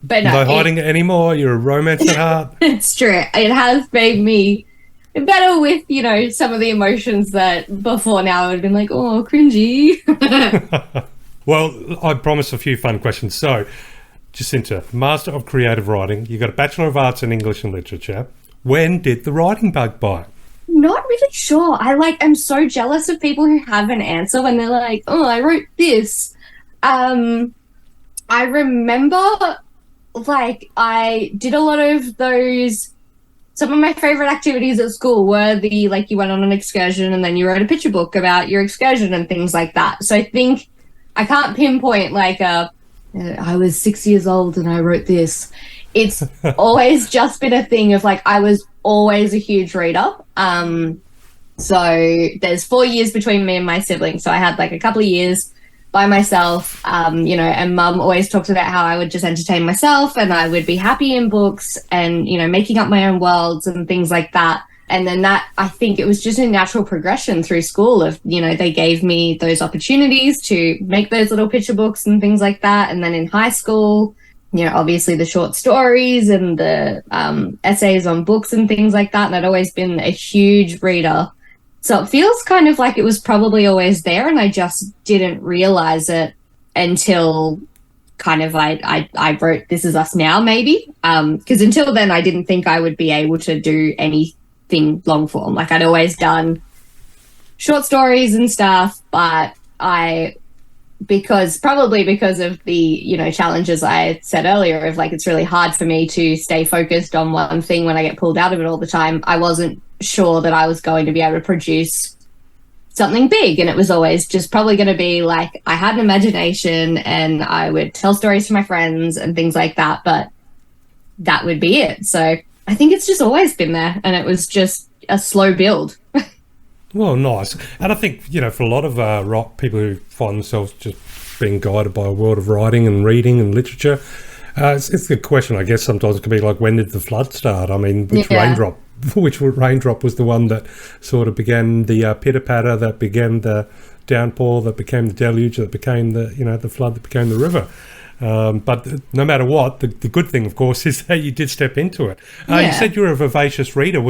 Not hiding it anymore, you're a romance at heart. It's true. It has made me better with, you know, some of the emotions that before now I would have been like, oh, cringy. Well, I promised a few fun questions. So, Jacinta, Master of Creative Writing, you got a Bachelor of Arts in English and Literature. When did the writing bug bite? Not really sure. I'm so jealous of people who have an answer when they're like, oh, I wrote this. I remember, like, I did a lot of those. Some of my favorite activities at school were the, like, you went on an excursion and then you wrote a picture book about your excursion and things like that. So I think I can't pinpoint, like, I was 6 years old and I wrote this. It's always just been a thing of, like, I was always a huge reader. So there's 4 years between me and my siblings. So I had, like, a couple of years by myself, you know, and Mum always talks about how I would just entertain myself and I would be happy in books and, you know, making up my own worlds and things like that. And then that, I think it was just a natural progression through school of, you know, they gave me those opportunities to make those little picture books and things like that. And then in high school, you know, obviously the short stories and the essays on books and things like that. And I'd always been a huge reader. So it feels kind of like it was probably always there and I just didn't realize it until kind of I wrote This Is Us Now, maybe. Because until then, I didn't think I would be able to do anything long form. Like, I'd always done short stories and stuff, but because of the, you know, challenges I said earlier of, like, it's really hard for me to stay focused on one thing when I get pulled out of it all the time. I wasn't sure that I was going to be able to produce something big, and it was always just probably going to be like I had an imagination and I would tell stories to my friends and things like that, but that would be it. So I think it's just always been there, and it was just a slow build. Well, nice. And I think, for a lot of people who find themselves just being guided by a world of writing and reading and literature, it's a question, I guess, sometimes it can be like, when did the flood start? I mean, which raindrop was the one that sort of began the pitter-patter, that began the downpour, that became the deluge, that became the flood, that became the river. But no matter what, the good thing, of course, is that you did step into it. You said you were a vivacious reader.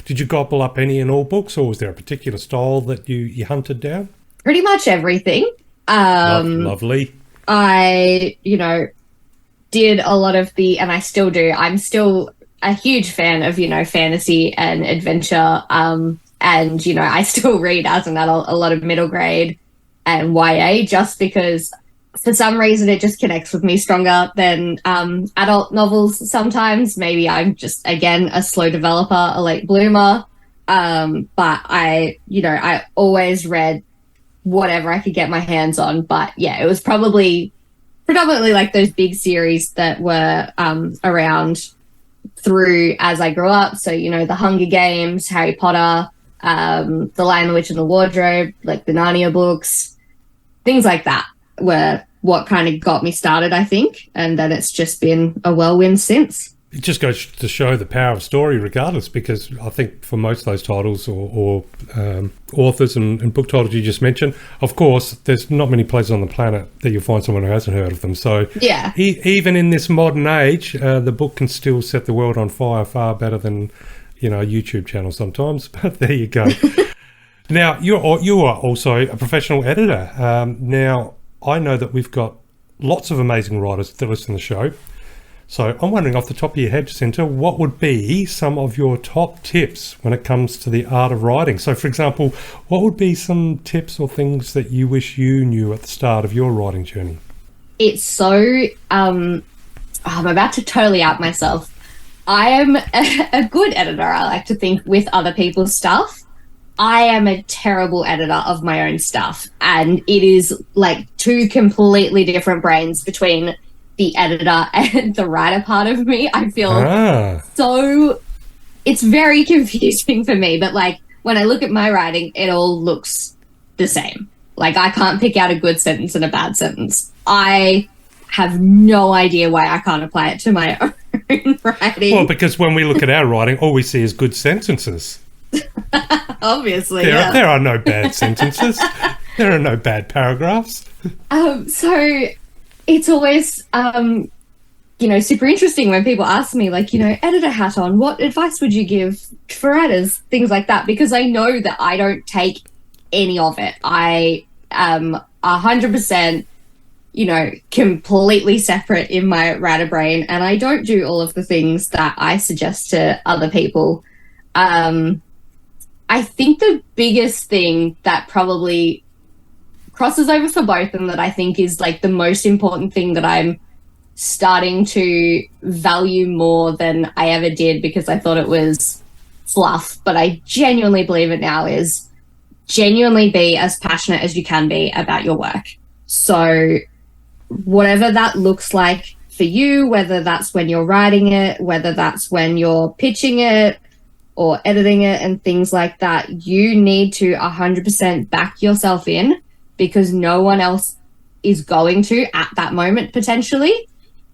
Did you gobble up any and all books, or was there a particular style that you hunted down? Pretty much everything. Lovely. I, did a lot of and I still do. I'm still a huge fan of, fantasy and adventure. And, I still read as an adult a lot of middle grade and YA, just because for some reason it just connects with me stronger than adult novels sometimes. Maybe I'm just, again, a slow developer, a late bloomer. But I always read whatever I could get my hands on. But yeah, it was probably predominantly like those big series that were around through as I grew up. So, The Hunger Games, Harry Potter, The Lion, the Witch and the Wardrobe, like the Narnia books, things like that were what kind of got me started, I think. And then it's just been a whirlwind since. It just goes to show the power of story regardless, because I think for most of those titles or authors and book titles you just mentioned, of course, there's not many places on the planet that you'll find someone who hasn't heard of them. So yeah, even in this modern age, the book can still set the world on fire far better than, a YouTube channel sometimes. But there you go. Now, you are also a professional editor. Now, I know that we've got lots of amazing writers that listen to the show. So I'm wondering, off the top of your head, Jacinta, what would be some of your top tips when it comes to the art of writing? So, for example, what would be some tips or things that you wish you knew at the start of your writing journey? It's so... I'm about to totally out myself. I am a good editor, I like to think, with other people's stuff. I am a terrible editor of my own stuff. And it is like two completely different brains between the editor and the writer part of me. I feel so... It's very confusing for me. But like when I look at my writing, it all looks the same. Like I can't pick out a good sentence and a bad sentence. I have no idea why I can't apply it to my own writing. Well, because when we look at our writing, all we see is good sentences. Obviously, there are no bad sentences. There are no bad paragraphs. So it's always, super interesting when people ask me, like, editor hat on, what advice would you give for writers? Things like that, because I know that I don't take any of it. I am 100%, completely separate in my writer brain, and I don't do all of the things that I suggest to other people. I think the biggest thing that probably crosses over for both, and that I think is like the most important thing that I'm starting to value more than I ever did, because I thought it was fluff, but I genuinely believe it now, is genuinely be as passionate as you can be about your work. So whatever that looks like for you, whether that's when you're writing it, whether that's when you're pitching it or editing it and things like that, you need to 100% back yourself in, because no one else is going to at that moment potentially.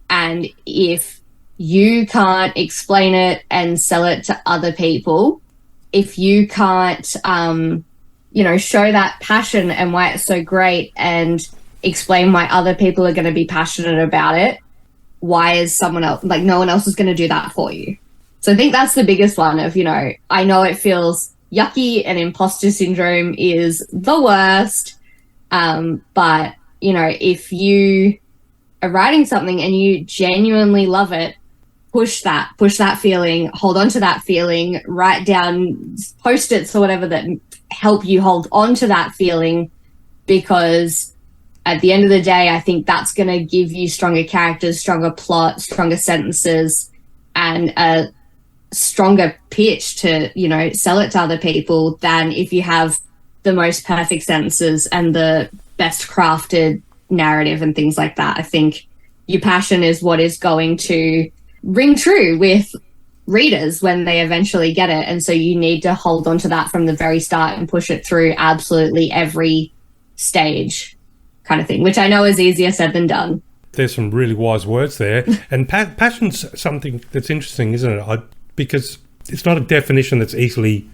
And if you can't explain it and sell it to other people, if you can't, show that passion and why it's so great and explain why other people are going to be passionate about it, why is someone else, like no one else is going to do that for you? So I think that's the biggest one of, I know it feels yucky and imposter syndrome is the worst. But, if you are writing something and you genuinely love it, push that feeling, hold on to that feeling, write down Post-its or whatever that help you hold on to that feeling, because at the end of the day, I think that's going to give you stronger characters, stronger plot, stronger sentences, and a stronger pitch to, sell it to other people than if you have the most perfect sentences and the best crafted narrative and things like that. I think your passion is what is going to ring true with readers when they eventually get it. And so you need to hold on to that from the very start and push it through absolutely every stage kind of thing, which I know is easier said than done. There's some really wise words there. And passion's something that's interesting, isn't it? Because it's not a definition that's easily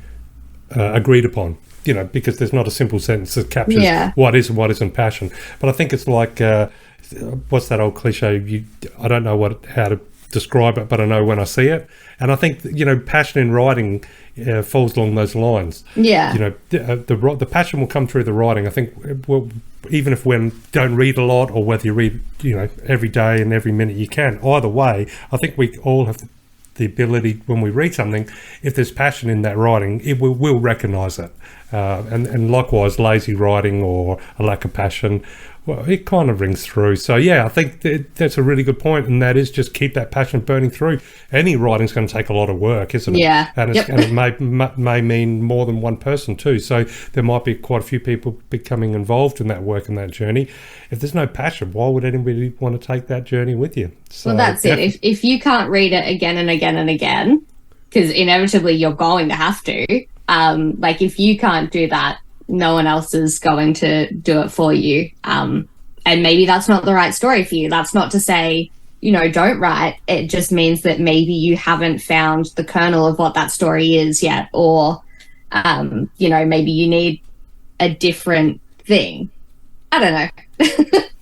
agreed upon, you know, because there's not a simple sentence that captures what is and what isn't passion. But I think it's like, what's that old cliche? I don't know how to describe it, but I know when I see it. And I think, you know, passion in writing falls along those lines. Yeah. You know, the passion will come through the writing. I think, well, even if we don't read a lot, or whether you read, you know, every day and every minute you can, either way, I think we all have the ability, when we read something, if there's passion in that writing, we'll recognise it. And likewise, lazy writing or a lack of passion, well, it kind of rings through. So, yeah, I think that's a really good point, and that is just keep that passion burning through. Any writing's going to take a lot of work, isn't it? Yeah. And it may mean more than one person too. So there might be quite a few people becoming involved in that work and that journey. If there's no passion, why would anybody want to take that journey with you? So, well, that's it. If you can't read it again and again and again, because inevitably you're going to have to, like if you can't do that, no one else is going to do it for you. And maybe that's not the right story for you. That's not to say, you know, don't write. It just means that maybe you haven't found the kernel of what that story is yet. Or, you know, maybe you need a different thing. I don't know.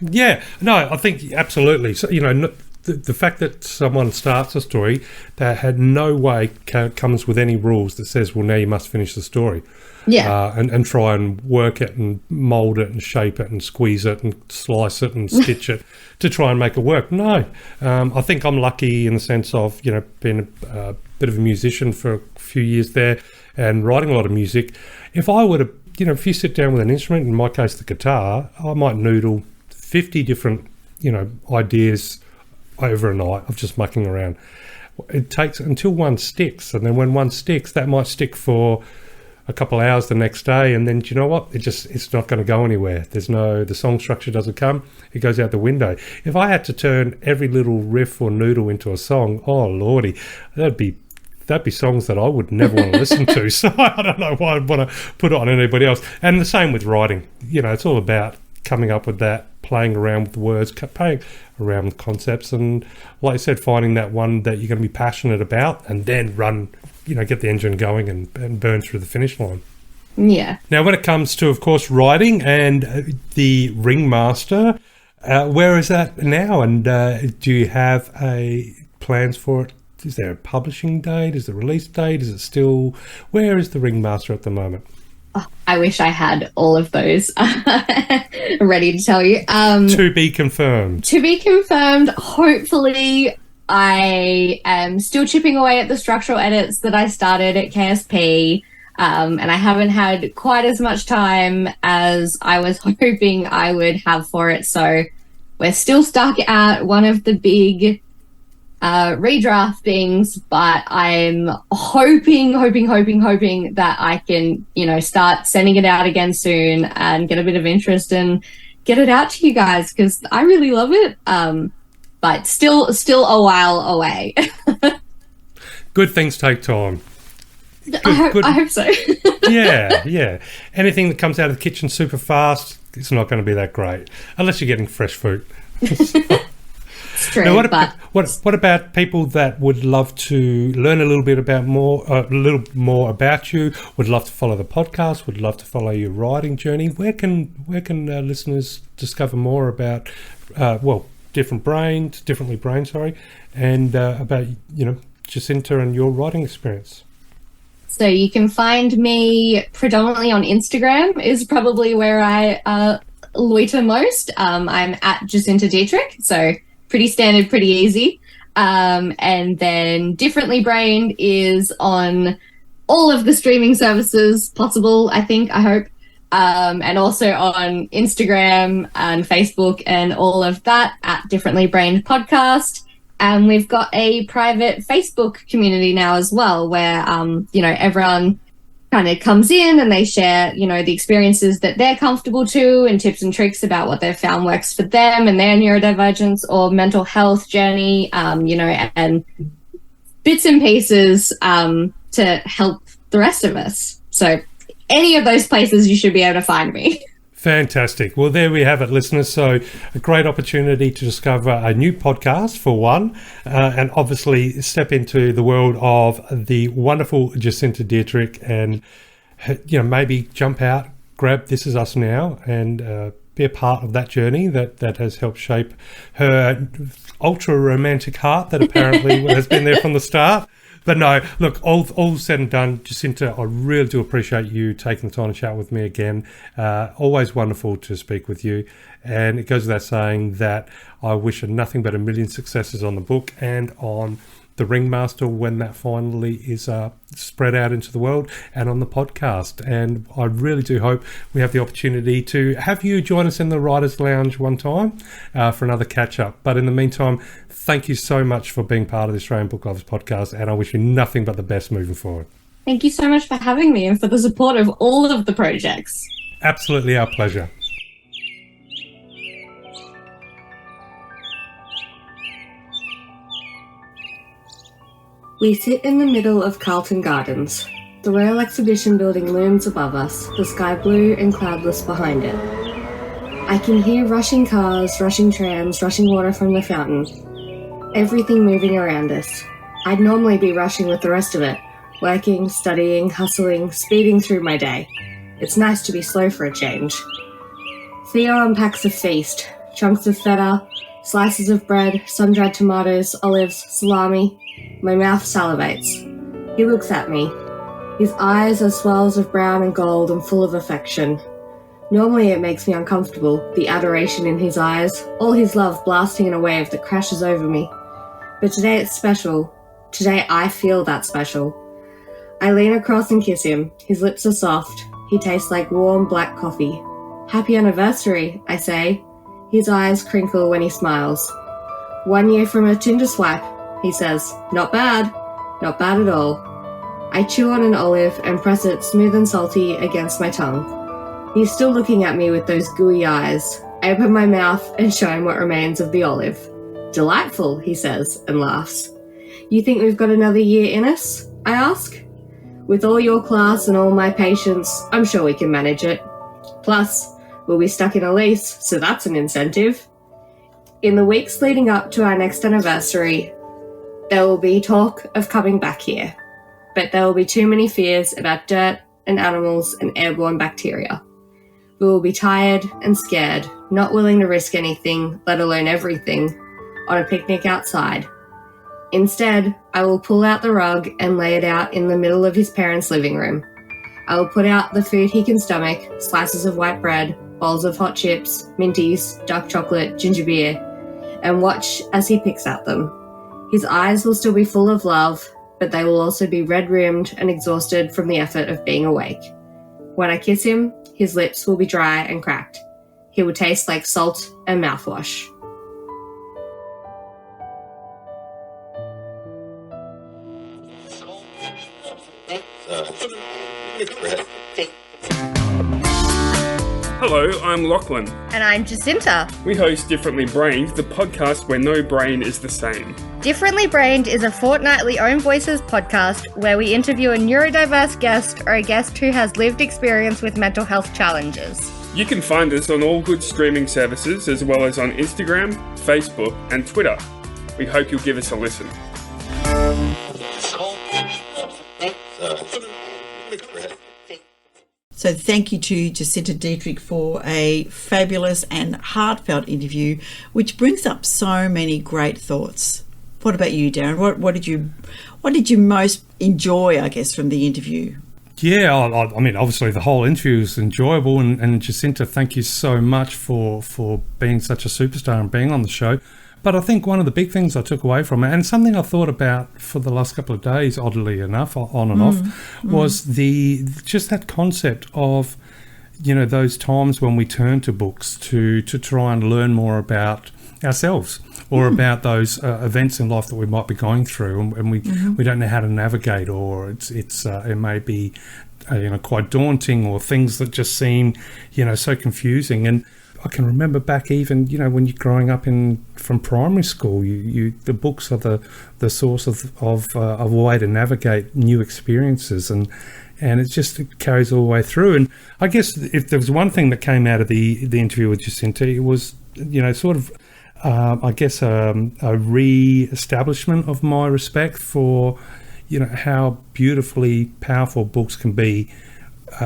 Yeah, no, I think absolutely. So, you know, the fact that someone starts a story that had no way comes with any rules that says, well, now you must finish the story. Yeah. And try and work it and mould it and shape it and squeeze it and slice it and stitch it to try and make it work. No. I think I'm lucky in the sense of, you know, being a bit of a musician for a few years there and writing a lot of music. If I were to, you know, if you sit down with an instrument, in my case the guitar, I might noodle 50 different, you know, ideas over a night of just mucking around. It takes until one sticks, and then when one sticks, that might stick for a couple of hours the next day, and then do you know what? It's not going to go anywhere. The song structure doesn't come. It goes out the window. If I had to turn every little riff or noodle into a song, oh lordy, that'd be songs that I would never want to listen to. So I don't know why I'd want to put it on anybody else. And the same with writing. You know, it's all about coming up with that, playing around with the words, playing around with concepts, and like I said, finding that one that you're going to be passionate about, and then get the engine going and burn through the finish line. Yeah. Now, when it comes to, of course, writing and the Ringmaster, where is that now? And do you have plans for it? Is there a publishing date? Is there a release date? Is it still... Where is the Ringmaster at the moment? Oh, I wish I had all of those ready to tell you. To be confirmed. To be confirmed. Hopefully, I am still chipping away at the structural edits that I started at KSP, and I haven't had quite as much time as I was hoping I would have for it. So we're still stuck at one of the big redraft things, but I'm hoping that I can, start sending it out again soon and get a bit of interest and get it out to you guys, because I really love it. But still a while away. Good things take time. I hope so. Yeah. Anything that comes out of the kitchen super fast, it's not going to be that great, unless you're getting fresh fruit. It's true. Now, what about people that would love to learn a little more about you, would love to follow the podcast, would love to follow your writing journey? Where can listeners discover more about differently brained, and about Jacinta and your writing experience? So you can find me predominantly on Instagram, is probably where I loiter most. I'm at Jacinta Dietrich, so pretty standard, pretty easy. And then Differently Brained is on all of the streaming services possible, I hope. And also on Instagram and Facebook and all of that at Differently Brained Podcast. And we've got a private Facebook community now as well, where, everyone kind of comes in and they share, the experiences that they're comfortable to and tips and tricks about what they've found works for them and their neurodivergence or mental health journey, and bits and pieces to help the rest of us. So any of those places you should be able to find me. Fantastic. Well, there we have it, listeners. So a great opportunity to discover a new podcast for one, and obviously step into the world of the wonderful Jacinta Dietrich and, maybe jump out, grab This Is Us Now and be a part of that journey that has helped shape her ultra romantic heart that apparently has been there from the start. But no, look, all said and done, Jacinta, I really do appreciate you taking the time to chat with me again. Always wonderful to speak with you. And it goes without saying that I wish her nothing but a million successes on the book and on the Ringmaster when that finally is spread out into the world and on the podcast. And I really do hope we have the opportunity to have you join us in the Writers' Lounge one time for another catch-up. But in the meantime, thank you so much for being part of the Australian Book Lovers podcast, and I wish you nothing but the best moving forward. Thank you so much for having me and for the support of all of the projects. Absolutely our pleasure. We sit in the middle of Carlton Gardens. The Royal Exhibition Building looms above us, the sky blue and cloudless behind it. I can hear rushing cars, rushing trams, rushing water from the fountain. Everything moving around us. I'd normally be rushing with the rest of it, working, studying, hustling, speeding through my day. It's nice to be slow for a change. Theo unpacks a feast, chunks of feta, slices of bread, sun-dried tomatoes, olives, salami. My mouth salivates. He looks at me. His eyes are swirls of brown and gold and full of affection. Normally it makes me uncomfortable, the adoration in his eyes, all his love blasting in a wave that crashes over me. But today it's special. Today I feel that special. I lean across and kiss him. His lips are soft. He tastes like warm black coffee. Happy anniversary, I say. His eyes crinkle when he smiles. 1 year from a Tinder swipe, he says. Not bad. Not bad at all. I chew on an olive and press it smooth and salty against my tongue. He's still looking at me with those gooey eyes. I open my mouth and show him what remains of the olive. Delightful, he says and laughs. You think we've got another year in us? I ask. With all your class and all my patience, I'm sure we can manage it. Plus, we'll be stuck in a lease, so that's an incentive. In the weeks leading up to our next anniversary, there will be talk of coming back here, but there will be too many fears about dirt and animals and airborne bacteria. We will be tired and scared, not willing to risk anything, let alone everything, on a picnic outside. Instead, I will pull out the rug and lay it out in the middle of his parents' living room. I will put out the food he can stomach, slices of white bread, bowls of hot chips, minties, dark chocolate, ginger beer, and watch as he picks at them. His eyes will still be full of love, but they will also be red-rimmed and exhausted from the effort of being awake. When I kiss him, his lips will be dry and cracked. He will taste like salt and mouthwash. Hello, I'm Lachlan. And I'm Jacinta. We host Differently Brained, the podcast where no brain is the same. Differently Brained is a fortnightly Own Voices podcast where we interview a neurodiverse guest or a guest who has lived experience with mental health challenges. You can find us on all good streaming services as well as on Instagram, Facebook and Twitter. We hope you'll give us a listen. So thank you to Jacinta Dietrich for a fabulous and heartfelt interview, which brings up so many great thoughts. What about you, Darren? What did you most enjoy, I guess, from the interview? Yeah, I mean, obviously the whole interview was enjoyable, and Jacinta, thank you so much for being such a superstar and being on the show. But I think one of the big things I took away from it, and something I thought about for the last couple of days, oddly enough, on and off, was just that concept of, those times when we turn to books to try and learn more about ourselves, or about those events in life that we might be going through, and we don't know how to navigate, or it may be quite daunting, or things that just seem so confusing. And I can remember back even when you're growing up from primary school, the books are the source of a way to navigate new experiences, and it carries all the way through. And I guess if there was one thing that came out of the interview with Jacinta, it was sort of a re-establishment of my respect for how beautifully powerful books can be,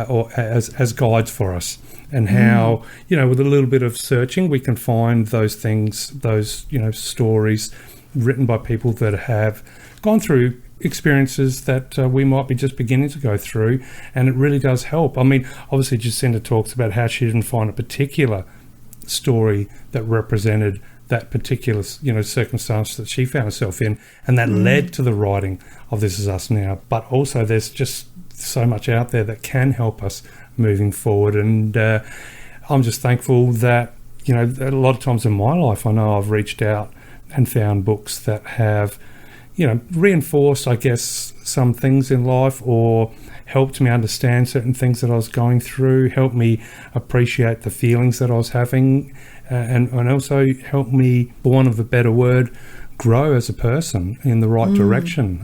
or as guides for us, and how with a little bit of searching we can find those things, those stories written by people that have gone through experiences that we might be just beginning to go through, and it really does help. I mean, obviously Jacinta talks about how she didn't find a particular story that represented that particular circumstance that she found herself in, and that led to the writing of This Is Us Now. But also there's just so much out there that can help us moving forward, and I'm just thankful that a lot of times in my life I know I've reached out and found books that have reinforced, I guess, some things in life, or helped me understand certain things that I was going through, helped me appreciate the feelings that I was having, and also helped me, for want of a better word, grow as a person in the right direction.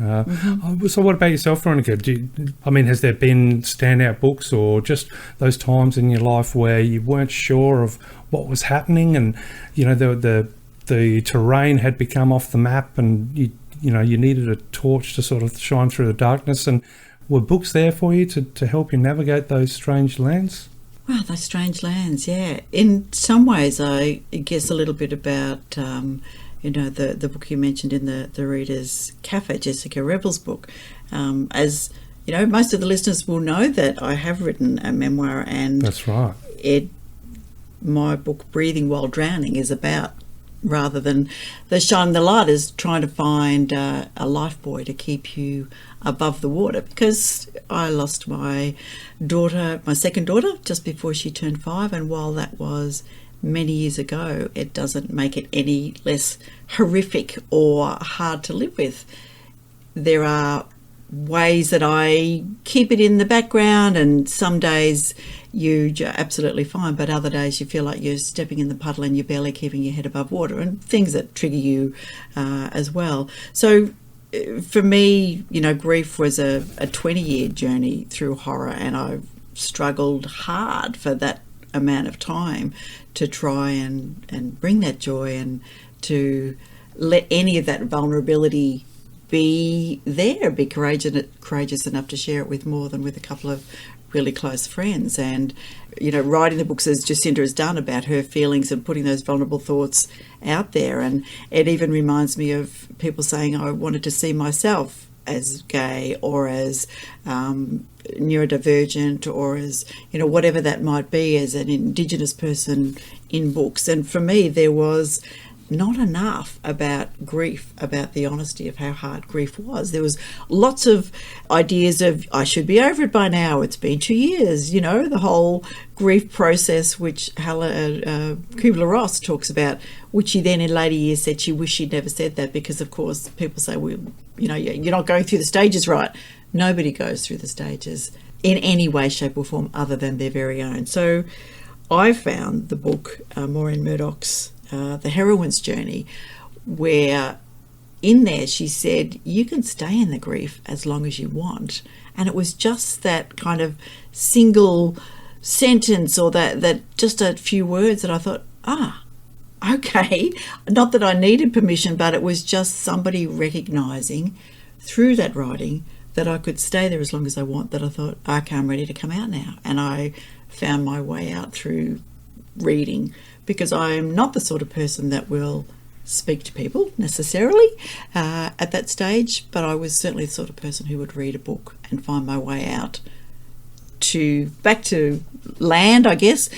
So what about yourself, Veronica? Has there been standout books, or just those times in your life where you weren't sure of what was happening, and the terrain had become off the map, and you needed a torch to sort of shine through the darkness, and were books there for you to help you navigate those strange lands? Wow, those strange lands, yeah. In some ways, I guess a little bit about, the book you mentioned in the Reader's Café, Jessica Rebel's book. As most of the listeners will know that I have written a memoir, and that's right. My book, Breathing While Drowning, is about, rather than the shine the light, is trying to find a life buoy to keep you above the water, because I lost my second daughter, just before she turned 5, and while that was many years ago, it doesn't make it any less horrific or hard to live with. There are ways that I keep it in the background, and some days you're absolutely fine, but other days you feel like you're stepping in the puddle and you're barely keeping your head above water, and things that trigger you as well. So for me, grief was a 20-year journey through horror, and I struggled hard for that amount of time to try and bring that joy, and to let any of that vulnerability be there, be courageous enough to share it with more than with a couple of really close friends. And writing the books, as Jacinta has done, about her feelings and putting those vulnerable thoughts out there, and it even reminds me of people saying, I wanted to see myself as gay, or as neurodivergent, or as whatever that might be, as an Indigenous person in books. And for me, there was not enough about grief, about the honesty of how hard grief was. There was lots of ideas of, I should be over it by now, it's been 2 years, the whole grief process, which Kubler-Ross talks about, which she then in later years said she wished she'd never said that, because of course people say, well, you're not going through the stages right. Nobody goes through the stages in any way, shape or form other than their very own. So I found the book, Maureen Murdoch's The Heroine's Journey, where in there she said, you can stay in the grief as long as you want. And it was just that kind of single sentence, or that just a few words, that I thought, okay. Not that I needed permission, but it was just somebody recognising through that writing that I could stay there as long as I want, that I thought, okay, I'm ready to come out now. And I found my way out through reading, because I'm not the sort of person that will speak to people necessarily at that stage, but I was certainly the sort of person who would read a book and find my way out back to land, I guess,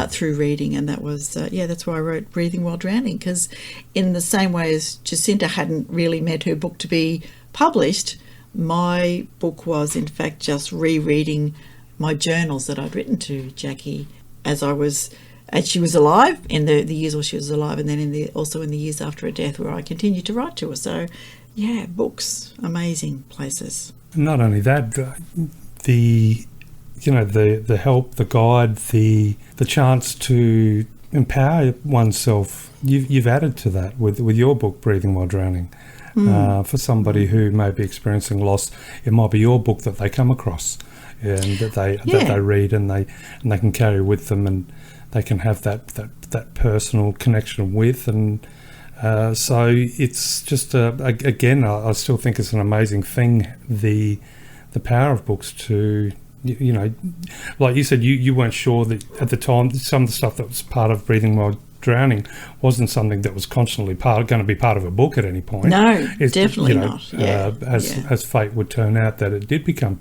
through reading. And that was that's why I wrote Breathing While Drowning, because in the same way as Jacinta hadn't really meant her book to be published, my book was in fact just rereading my journals that I'd written to Jackie as I was and she was alive in the years while she was alive, and then also in the years after her death, where I continued to write to her. So, yeah, books, amazing places. Not only that, the help, the guide, the chance to empower oneself. You've added to that with your book, Breathing While Drowning. For somebody who may be experiencing loss, it might be your book that they come across, and that they read and they can carry with them, and they can have that personal connection with. And so it's just again, I still think it's an amazing thing, the power of books to, you know, like you said, you weren't sure that at the time some of the stuff that was part of Breathing While Drowning wasn't something that was constantly going to be part of a book at any point. No, it's definitely not. As fate would turn out, that it did become,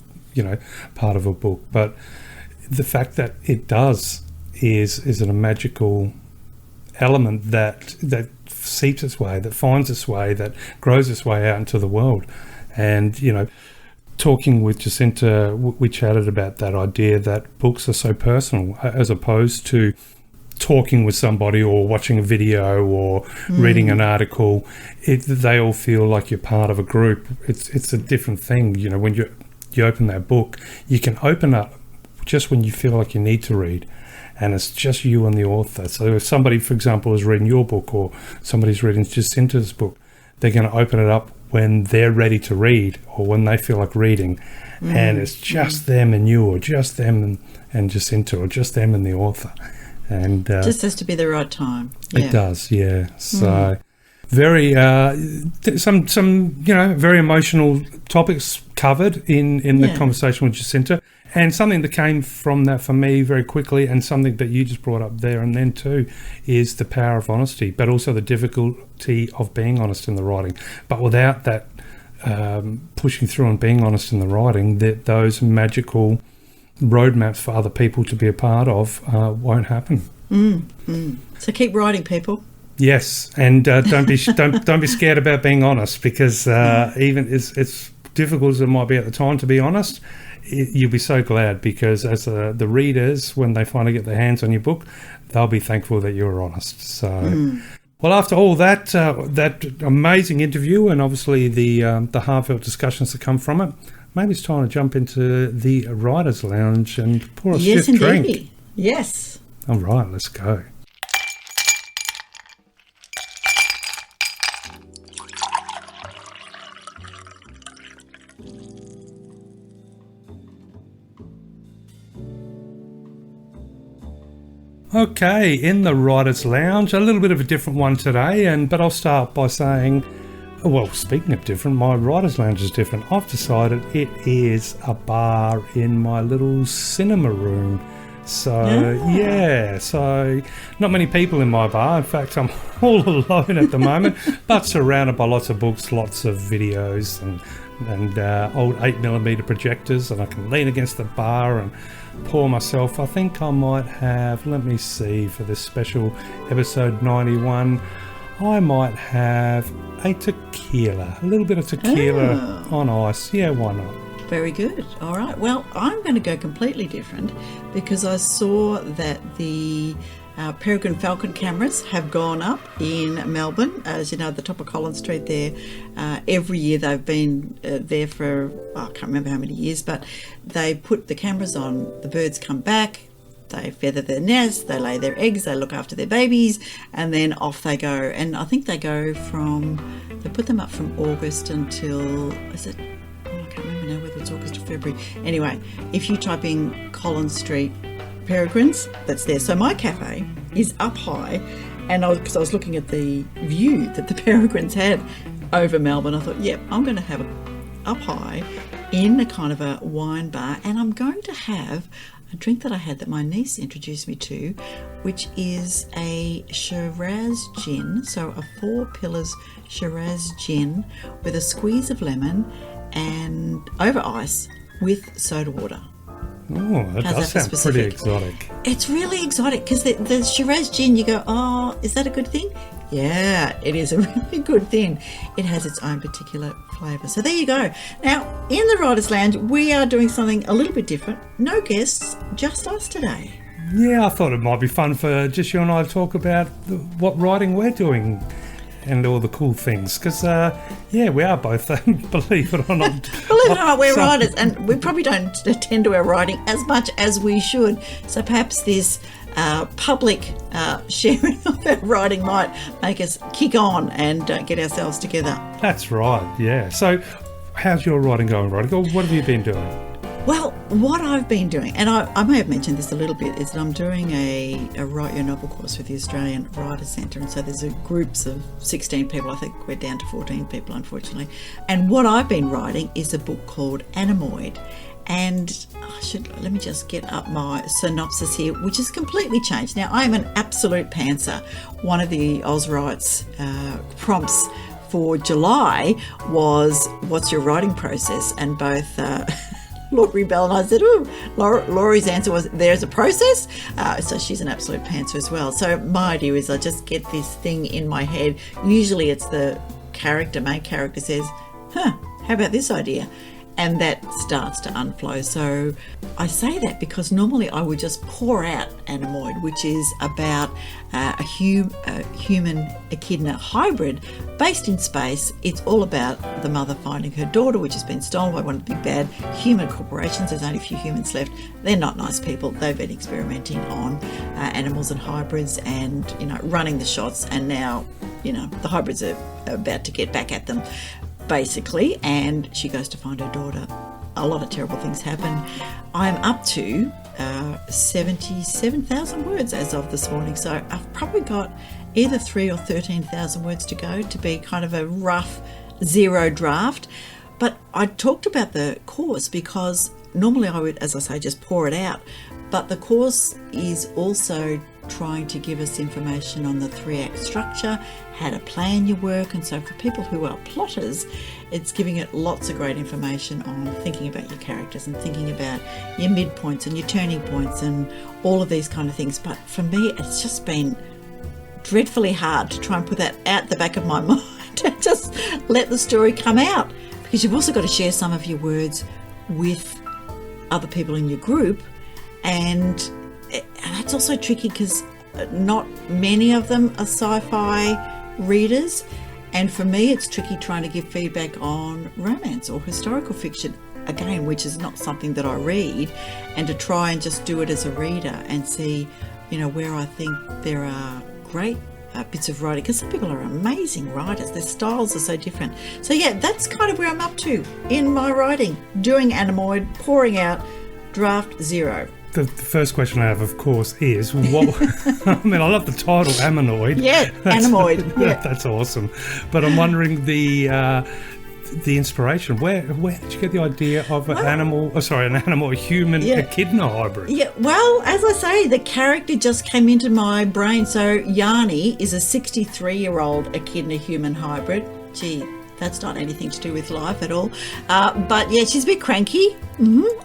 part of a book. But the fact that it does is a magical element that seeps its way, that finds its way, that grows its way out into the world. And, talking with Jacinta, we chatted about that idea that books are so personal, as opposed to talking with somebody or watching a video or reading an article. They all feel like you're part of a group. It's a different thing. When you open that book, you can open up just when you feel like you need to read, and it's just you and the author. So if somebody, for example, is reading your book, or somebody's reading Jacinta's book, they're going to open it up when they're ready to read, or when they feel like reading, and it's just them and you, or just them and Jacinta, or just them and the author. And just has to be the right time. It does, yeah. So very some very emotional topics covered in the conversation with Jacinta, and something that came from that for me very quickly, and something that you just brought up there and then too, is the power of honesty, but also the difficulty of being honest in the writing. But without that pushing through and being honest in the writing, those magical roadmaps for other people to be a part of won't happen. So keep writing, people. Yes, and don't be scared about being honest, because even it's difficult as it might be at the time to be honest, you'll be so glad, because as the readers, when they finally get their hands on your book, they'll be thankful that you're honest. So, well, after all that amazing interview, and obviously the heartfelt discussions that come from it, maybe it's time to jump into the Writers' Lounge and pour a stiff drink. Yes. All right, let's go. Okay, in the Writers' Lounge, a little bit of a different one today, but I'll start by saying, well, speaking of different, my Writers' Lounge is different. I've decided it is a bar in my little cinema room. So, so not many people in my bar. In fact, I'm all alone at the moment, but surrounded by lots of books, lots of videos, and old 8mm projectors, and I can lean against the bar and pour myself. I think I might have, let me see, for this special episode 91, I might have a tequila, a little bit of tequila on ice. Yeah, why not? Very good. All right. Well, I'm going to go completely different, because I saw that the Peregrine Falcon cameras have gone up in Melbourne, as you know, at the top of Collins Street there. Every year they've been there for, I can't remember how many years, but they put the cameras on, the birds come back, they feather their nest, they lay their eggs, they look after their babies, and then off they go. And I think they put them up from August until, I can't remember now whether it's August or February. Anyway, if you type in Collins Street Peregrines, that's there. So my cafe is up high, and because I was looking at the view that the Peregrines had over Melbourne, I thought, I'm going to have it up high in a kind of a wine bar, and I'm going to have a drink that I had that my niece introduced me to, which is a Shiraz gin, so a 4 Pillars Shiraz gin with a squeeze of lemon and over ice with soda water. Oh, that does sound pretty exotic. It's really exotic, because the Shiraz gin, you go, oh, is that a good thing? Yeah, it is a really good thing. It has its own particular flavour. So there you go. Now, in the Writers' Lounge, we are doing something a little bit different. No guests, just us today. Yeah, I thought it might be fun for just you and I to talk about what writing we're doing and all the cool things. Because, we are both, believe it or not. Believe it or not, we're writers, and we probably don't attend to our writing as much as we should. So perhaps this public sharing of our writing might make us kick on and get ourselves together. That's right, yeah. So how's your writing going, Veronica? What have you been doing? Well, what I've been doing, and I may have mentioned this a little bit, is that I'm doing a Write Your Novel course with the Australian Writers Centre, and so there's groups of 16 people. I think we're down to 14 people, unfortunately. And what I've been writing is a book called Animoid. And let me just get up my synopsis here, which has completely changed. Now, I am an absolute pantser. One of the Auswrites prompts for July was, what's your writing process? And both Laurie Bell and I said, Laurie's answer was, there's a process. So she's an absolute pantser as well. So my idea is I just get this thing in my head. Usually it's the main character says, how about this idea? And that starts to unflow. So I say that because normally I would just pour out Animoid, which is about a human echidna hybrid based in space. It's all about the mother finding her daughter, which has been stolen by one of the big bad human corporations. There's only a few humans left. They're not nice people. They've been experimenting on animals and hybrids and, running the shots. And now, the hybrids are about to get back at them, basically, and she goes to find her daughter. A lot of terrible things happen. I'm up to 77,000 words as of this morning, so I've probably got either 3,000 or 13,000 words to go to be kind of a rough zero draft. But I talked about the course because normally I would, as I say, just pour it out, but the course is also trying to give us information on the 3-act structure, how to plan your work, and so for people who are plotters, it's giving it lots of great information on thinking about your characters and thinking about your midpoints and your turning points and all of these kind of things. But for me, it's just been dreadfully hard to try and put that out the back of my mind and just let the story come out, because you've also got to share some of your words with other people in your group, and that's also tricky because not many of them are sci-fi readers, and for me it's tricky trying to give feedback on romance or historical fiction, again, which is not something that I read, and to try and just do it as a reader and see, where I think there are great bits of writing, because some people are amazing writers, their styles are so different. So yeah, that's kind of where I'm up to in my writing, doing Animoid, pouring out draft 0. The first question I have, of course, is what? I love the title, Aminoid. Yeah, Animoid. Yeah. That's awesome. But I'm wondering the inspiration. Where did you get the idea of a human echidna hybrid? Yeah, well, as I say, the character just came into my brain. So Yanni is a 63-year-old echidna human hybrid. Gee, that's not anything to do with life at all. But yeah, she's a bit cranky.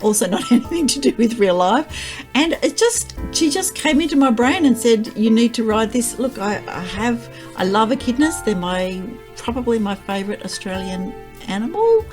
Also not anything to do with real life. And she just came into my brain and said, you need to write this. Look, I love echidnas. They're probably my favourite Australian animal.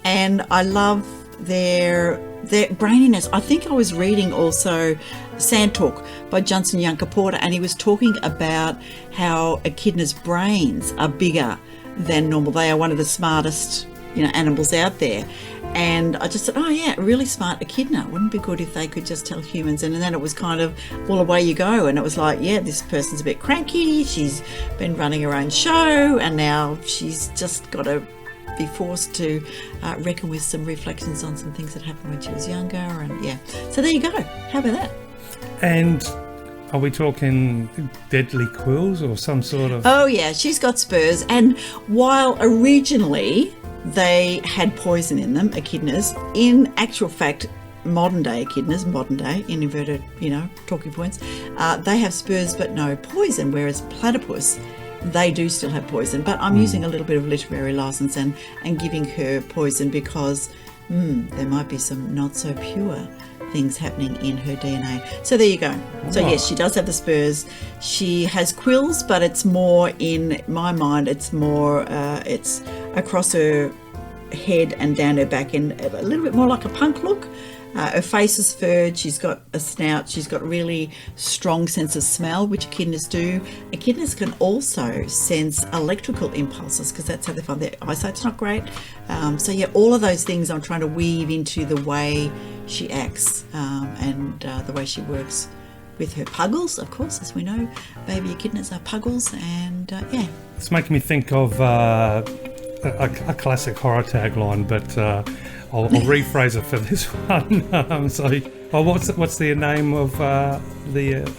And I love their braininess. I think I was reading also Sand Talk by Johnson Yunker Porter, and he was talking about how echidnas' brains are bigger than normal. They are one of the smartest, animals out there. And I just said, oh yeah, a really smart echidna. Wouldn't it be good if they could just tell humans? And then it was kind of, well, away you go. And it was like, yeah, this person's a bit cranky. She's been running her own show, and now she's just got to be forced to reckon with some reflections on some things that happened when she was younger. And yeah, so there you go. How about that? And are we talking deadly quills or some sort of... Oh yeah, she's got spurs. And while originally they had poison in them, echidnas, in actual fact, modern day echidnas, in inverted, talking points, they have spurs but no poison, whereas platypus, they do still have poison. But I'm using a little bit of literary license and giving her poison because there might be some not so pure things happening in her DNA. So there you go. So yes, she does have the spurs. She has quills, but it's more, in my mind, it's more, it's across her head and down her back, and a little bit more like a punk look Her face is furred. She's got a snout. She's got really strong sense of smell, which echidnas do. Echidnas can also sense electrical impulses because that's how they find their eyesight's not great. So yeah, all of those things I'm trying to weave into the way she acts and the way she works with her puggles, of course, as we know. Baby echidnas are puggles, and yeah. It's making me think of a classic horror tagline, but I'll rephrase it for this one. What's the name of the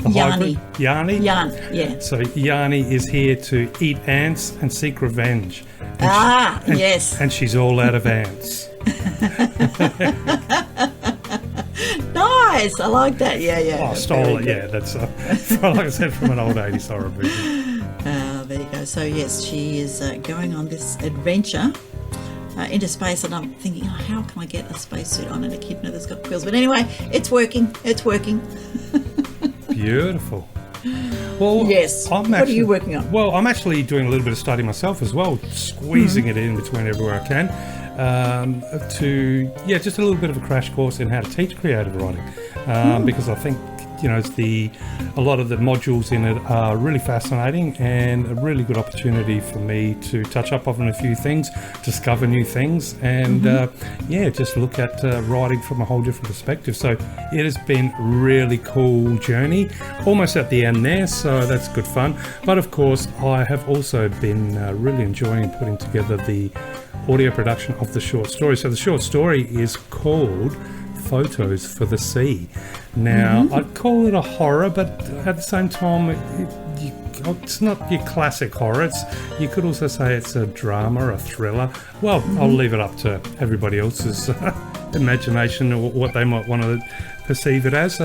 Yanni. hybrid? Yanni? Yarn, yeah. So Yanni is here to eat ants and seek revenge. Yes. And she's all out of ants. Nice, I like that. Yeah. Oh, stole it. Yeah, that's like I said, from an old 80s horror movie. There you go. So yes, she is going on this adventure into space, and I'm thinking, how can I get a spacesuit on an echidna that's got quills? But anyway, it's working. Beautiful. Well, yes. What are you working on? Well, I'm actually doing a little bit of study myself as well, squeezing it in between everywhere I can. Just a little bit of a crash course in how to teach creative writing, because I think a lot of the modules in it are really fascinating and a really good opportunity for me to touch up on a few things, discover new things, and just look at writing from a whole different perspective. So it has been a really cool journey, almost at the end there, so that's good fun. But of course, I have also been really enjoying putting together the audio production of the short story. So the short story is called Photos for the Sea. Now, I'd call it a horror, but at the same time, it's not your classic horror. You could also say it's a drama, a thriller. Well, I'll leave it up to everybody else's imagination or what they might want to perceive it as.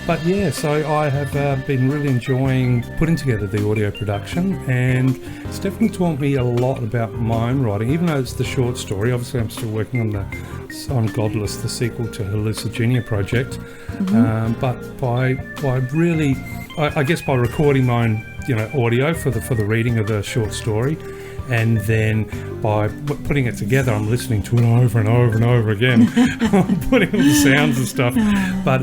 But yeah, so I have been really enjoying putting together the audio production, and it's definitely taught me a lot about my own writing, even though it's the short story. Obviously, I'm still working on Godless, the sequel to Hallucigenia project. But by really, I guess by recording my own, audio for the reading of the short story, and then by putting it together, I'm listening to it over and over and over again, putting all the sounds and stuff. But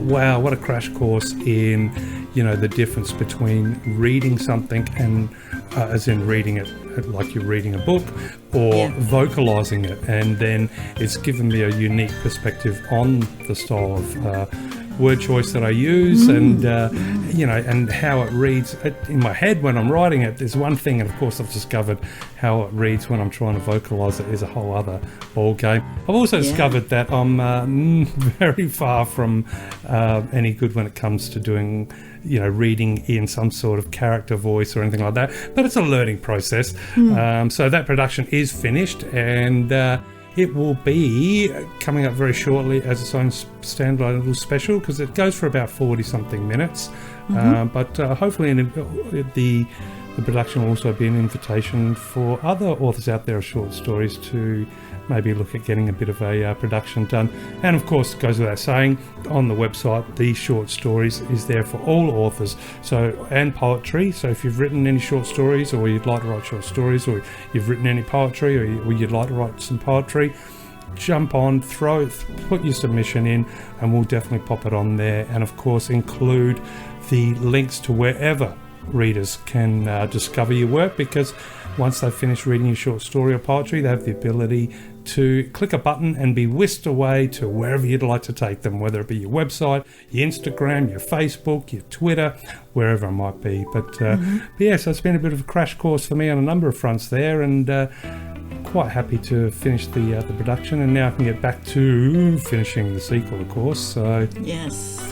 wow, what a crash course in the difference between reading something and as in reading it like you're reading a book, or vocalizing it, and then it's given me a unique perspective on the style of word choice that I use, and and how it reads in my head when I'm writing it is one thing, and of course I've discovered how it reads when I'm trying to vocalize it is a whole other ball game. I've also discovered that I'm very far from any good when it comes to doing reading in some sort of character voice or anything like that, but it's a learning process. So that production is finished, and it will be coming up very shortly as its own standalone little special, because it goes for about 40 something minutes. But hopefully the production will also be an invitation for other authors out there of short stories to maybe look at getting a bit of a production done. And of course, it goes without saying, on the website, the short stories is there for all authors, and poetry. So if you've written any short stories, or you'd like to write short stories, or you've written any poetry, or you'd like to write some poetry, jump on, put your submission in, and we'll definitely pop it on there. And of course, include the links to wherever readers can discover your work, because once they've finished reading your short story or poetry, they have the ability to click a button and be whisked away to wherever you'd like to take them, whether it be your website, your Instagram, your Facebook, your Twitter, wherever it might be. But so it's been a bit of a crash course for me on a number of fronts there, and quite happy to finish the production, and now I can get back to finishing the sequel, of course. So yes,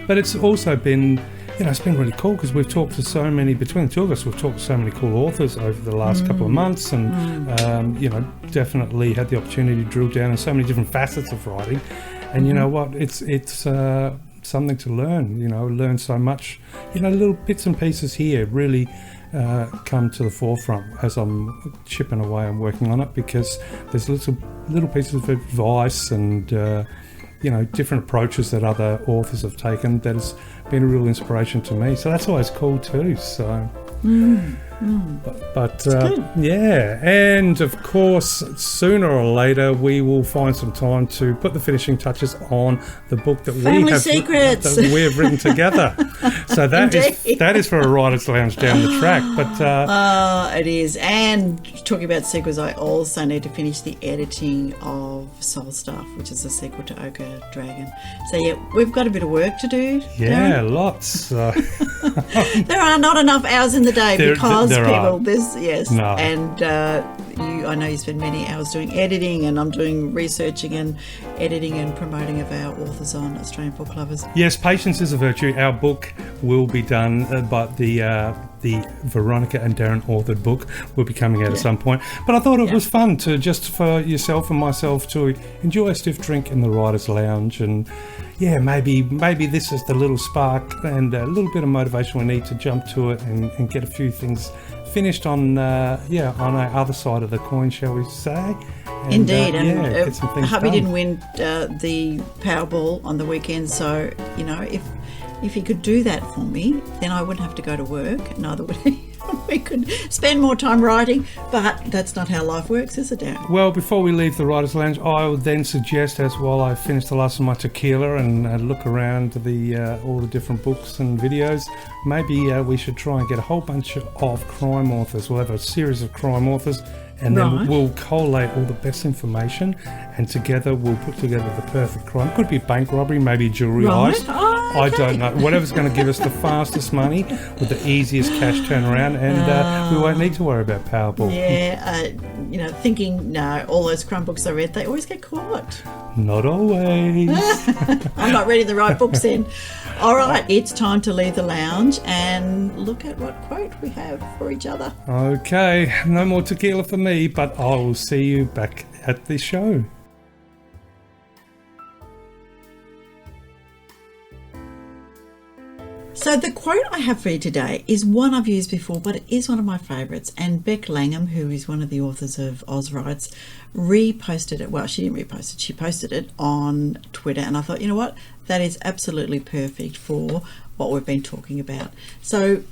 but it's also been, it's been really cool, because we've talked to between the two of us, we've talked to so many cool authors over the last couple of months, and definitely had the opportunity to drill down in so many different facets of writing. And you know what, it's something to learn, learn so much, little bits and pieces here really come to the forefront as I'm chipping away and working on it, because there's little pieces of advice and different approaches that other authors have taken that has been a real inspiration to me. So that's always cool too. So But yeah, and of course, sooner or later we will find some time to put the finishing touches on the book that we have written together. So that is for a writer's lounge down the track. But it is. And talking about sequels, I also need to finish the editing of Soul Stuff, which is a sequel to Ochre Dragon. So yeah, we've got a bit of work to do. Yeah, Darren. lots. There are not enough hours in the day because people. No. And I know you spend many hours doing editing, and I'm doing researching and editing and promoting of our authors on Australian Book Lovers. Yes, patience is a virtue. Our book will be done, but the Veronica and Darren authored book will be coming out at some point. But I thought it was fun to just for yourself and myself to enjoy a stiff drink in the writer's lounge, and yeah, maybe this is the little spark and a little bit of motivation we need to jump to it and get a few things finished on our other side of the coin, shall we say? And, Indeed, get some things Hubby done. didn't win the Powerball on the weekend, so if he could do that for me, then I wouldn't have to go to work. Neither would he. We could spend more time writing, but that's not how life works, is it, Darren? Well, before we leave the Writers' Lounge, I would then suggest, as while I finish the last of my tequila and look around all the different books and videos, maybe we should try and get a whole bunch of crime authors. We'll have a series of crime authors, and then we'll collate all the best information, and together we'll put together the perfect crime. Could be bank robbery, maybe jewellery heist. I don't know. Whatever's going to give us the fastest money with the easiest cash turnaround, and we won't need to worry about Powerball. Yeah, thinking, no, all those crime books I read, they always get caught. Not always. I'm not reading the right books then. All right, it's time to leave the lounge and look at what quote we have for each other. Okay, no more tequila for me, but I will see you back at the show. So the quote I have for you today is one I've used before, but it is one of my favourites. And Beck Langham, who is one of the authors of Oz Writes, reposted it. Well, she didn't repost it. She posted it on Twitter. And I thought, you know what? That is absolutely perfect for what we've been talking about. So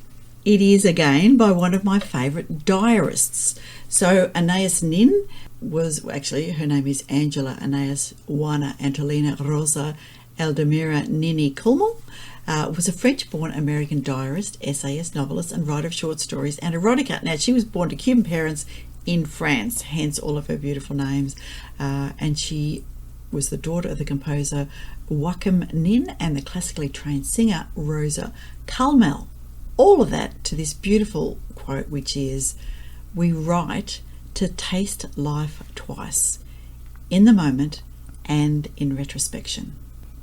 it is, again, by one of my favourite diarists. So Anais Nin was, actually, her name is Angela Anais Juana Antolina Rosa Eldemira Nini Kulmel. Was a French-born American diarist, essayist, novelist, and writer of short stories and erotica. Now, she was born to Cuban parents in France, hence all of her beautiful names. And she was the daughter of the composer Joachim Nin and the classically trained singer Rosa Culmel. All of that to this beautiful quote, which is, "We write to taste life twice, in the moment and in retrospection."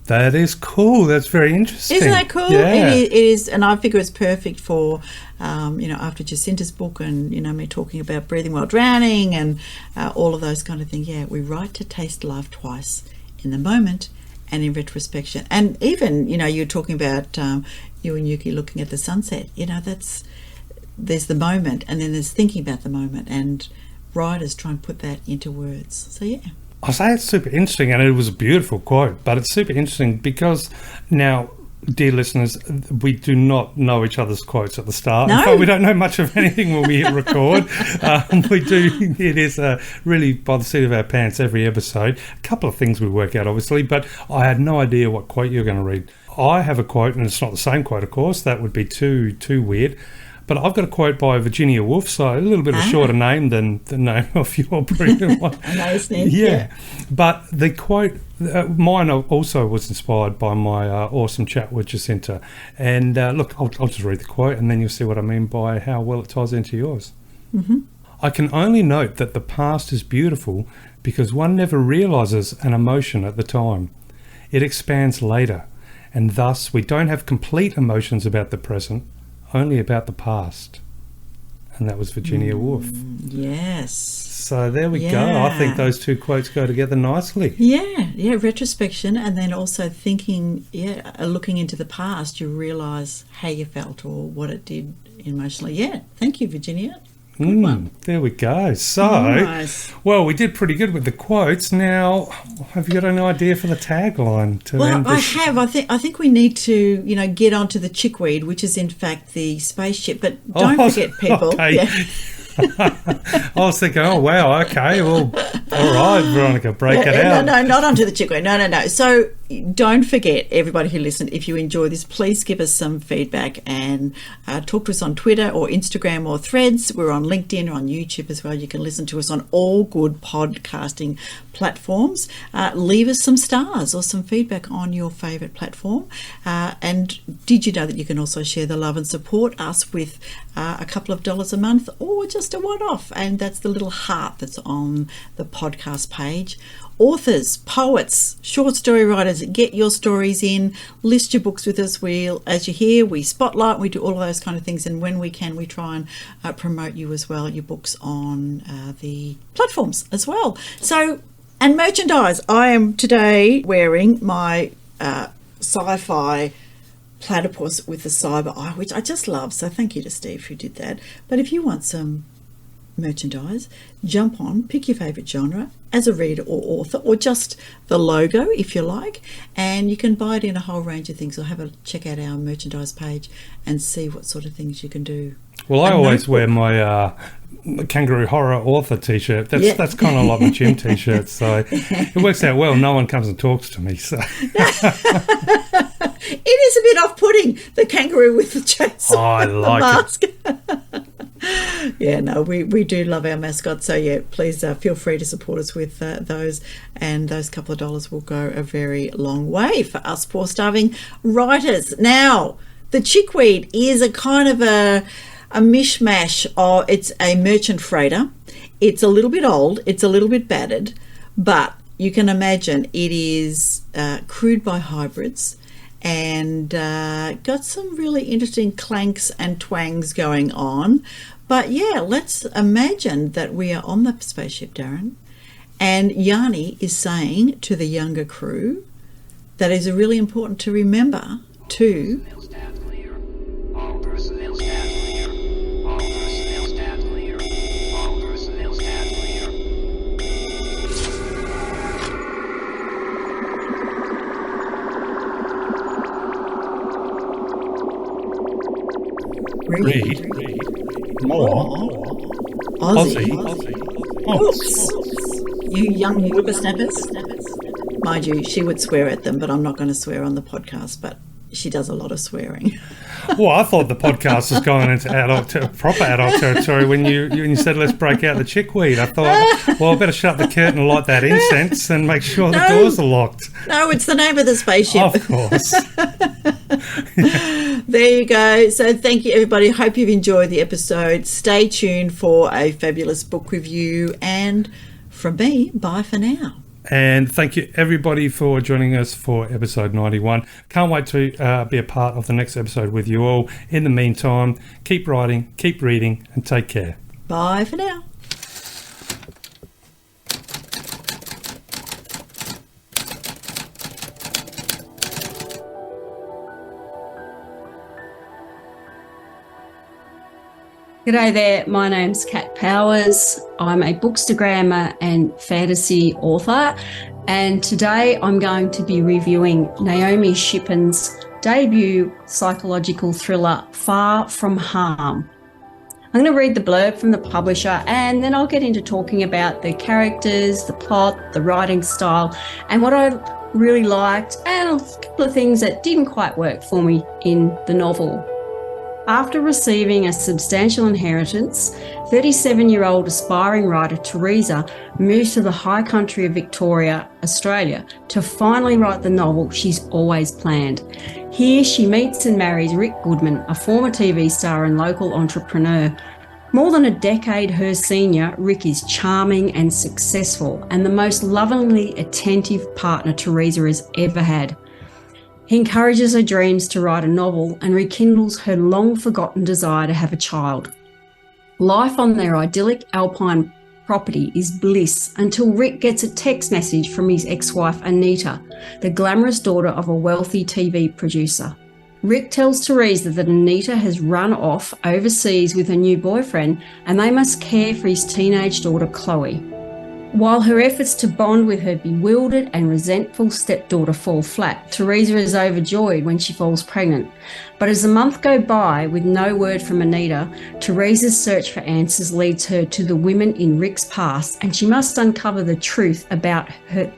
That is cool. That's very interesting. Isn't that cool? Yeah. It is, and I figure it's perfect for, after Jacinta's book and, me talking about breathing while drowning and all of those kind of things. Yeah, we write to taste life twice, in the moment and in retrospection. And even, you're talking about you and Yuki looking at the sunset. There's the moment, and then there's thinking about the moment, and writers try and put that into words. So, yeah. I say it's super interesting, and it was a beautiful quote, but it's super interesting because now, dear listeners, we do not know each other's quotes at the start. No. In fact, we don't know much of anything when we hit record. It is really by the seat of our pants every episode. A couple of things we work out, obviously, but I had no idea what quote you were going to read. I have a quote, and it's not the same quote, of course. That would be too weird. But I've got a quote by Virginia Woolf, so a little bit of a shorter name than the name of your brilliant one. Yeah. But the quote, mine also was inspired by my awesome chat with Jacinta. And look, I'll just read the quote, and then you'll see what I mean by how well it ties into yours. Mm-hmm. "I can only note that the past is beautiful because one never realises an emotion at the time. It expands later, and thus we don't have complete emotions about the present, only about the past." And that was Virginia Woolf. Yes. So there we go. I think those two quotes go together nicely. Yeah, retrospection, and then also thinking, looking into the past, you realise how you felt or what it did emotionally. Yeah, thank you, Virginia. There we go. So, Nice. well, we did pretty good with the quotes. Now, have you got an idea for the tagline to Well, end I this? have. I think we need to, get onto the chickweed, which is in fact the spaceship. But don't forget, people. Okay. Yeah. I was thinking, oh, wow, okay, well, all right, Veronica, break it out. No, not onto the chickweed. No. So don't forget, everybody who listened, if you enjoy this, please give us some feedback and talk to us on Twitter or Instagram or Threads. We're on LinkedIn or on YouTube as well. You can listen to us on all good podcasting platforms. Leave us some stars or some feedback on your favourite platform. And did you know that you can also share the love and support us with a couple of dollars a month or just a one-off? And that's the little heart that's on the podcast page. Authors, poets, short story writers, get your stories in, list your books with us. As you hear, we spotlight, we do all of those kind of things, and when we can, we try and promote you as well, your books on the platforms as well. So, and merchandise. I am today wearing my sci-fi platypus with the cyber eye, which I just love. So thank you to Steve who did that. But if you want some merchandise, jump on, pick your favourite genre as a reader or author, or just the logo if you like, and you can buy it in a whole range of things, or have a check out our merchandise page and see what sort of things you can do. Well, I always wear my kangaroo horror author t-shirt. That's kind of like my gym t-shirt, so it works out well. No one comes and talks to me, so It is a bit off-putting, the kangaroo with the chainsaw. I like mask. Yeah, no, we do love our mascot. So yeah, please feel free to support us with those, and those couple of dollars will go a very long way for us poor starving writers. Now, the chickweed is a kind of a mishmash of, it's a merchant freighter. It's a little bit old, it's a little bit battered, but you can imagine it is crewed by hybrids and got some really interesting clanks and twangs going on. But yeah, let's imagine that we are on the spaceship, Darren, and Yanni is saying to the younger crew that is really important to remember to read more Aussie books. You young whippersnappers. Mind you, she would swear at them, but I'm not going to swear on the podcast, but she does a lot of swearing. Well, I thought the podcast was going into proper adult territory when you said let's break out the chickweed. I thought, well, I better shut the curtain and light that incense and make sure the doors are locked. No, it's the name of the spaceship. Of course. There you go. So thank you, everybody. Hope you've enjoyed the episode. Stay tuned for a fabulous book review. And from me, bye for now. And thank you, everybody, for joining us for episode 91. Can't wait to be a part of the next episode with you all. In the meantime, keep writing, keep reading, and take care. Bye for now. G'day there, my name's Kat Powers. I'm a bookstagrammer and fantasy author, and today I'm going to be reviewing Naomi Shippen's debut psychological thriller, Far From Harm. I'm going to read the blurb from the publisher, and then I'll get into talking about the characters, the plot, the writing style, and what I really liked, and a couple of things that didn't quite work for me in the novel. After receiving a substantial inheritance, 37-year-old aspiring writer Teresa moves to the high country of Victoria, Australia, to finally write the novel she's always planned. Here she meets and marries Rick Goodman, a former TV star and local entrepreneur. More than a decade her senior, Rick is charming and successful, and the most lovingly attentive partner Teresa has ever had. He encourages her dreams to write a novel and rekindles her long-forgotten desire to have a child. Life on their idyllic alpine property is bliss until Rick gets a text message from his ex-wife Anita, the glamorous daughter of a wealthy TV producer. Rick tells Teresa that Anita has run off overseas with a new boyfriend and they must care for his teenage daughter, Chloe. While her efforts to bond with her bewildered and resentful stepdaughter fall flat, Teresa is overjoyed when she falls pregnant. But as the months go by with no word from Anita, Teresa's search for answers leads her to the women in Rick's past, and she must uncover the truth about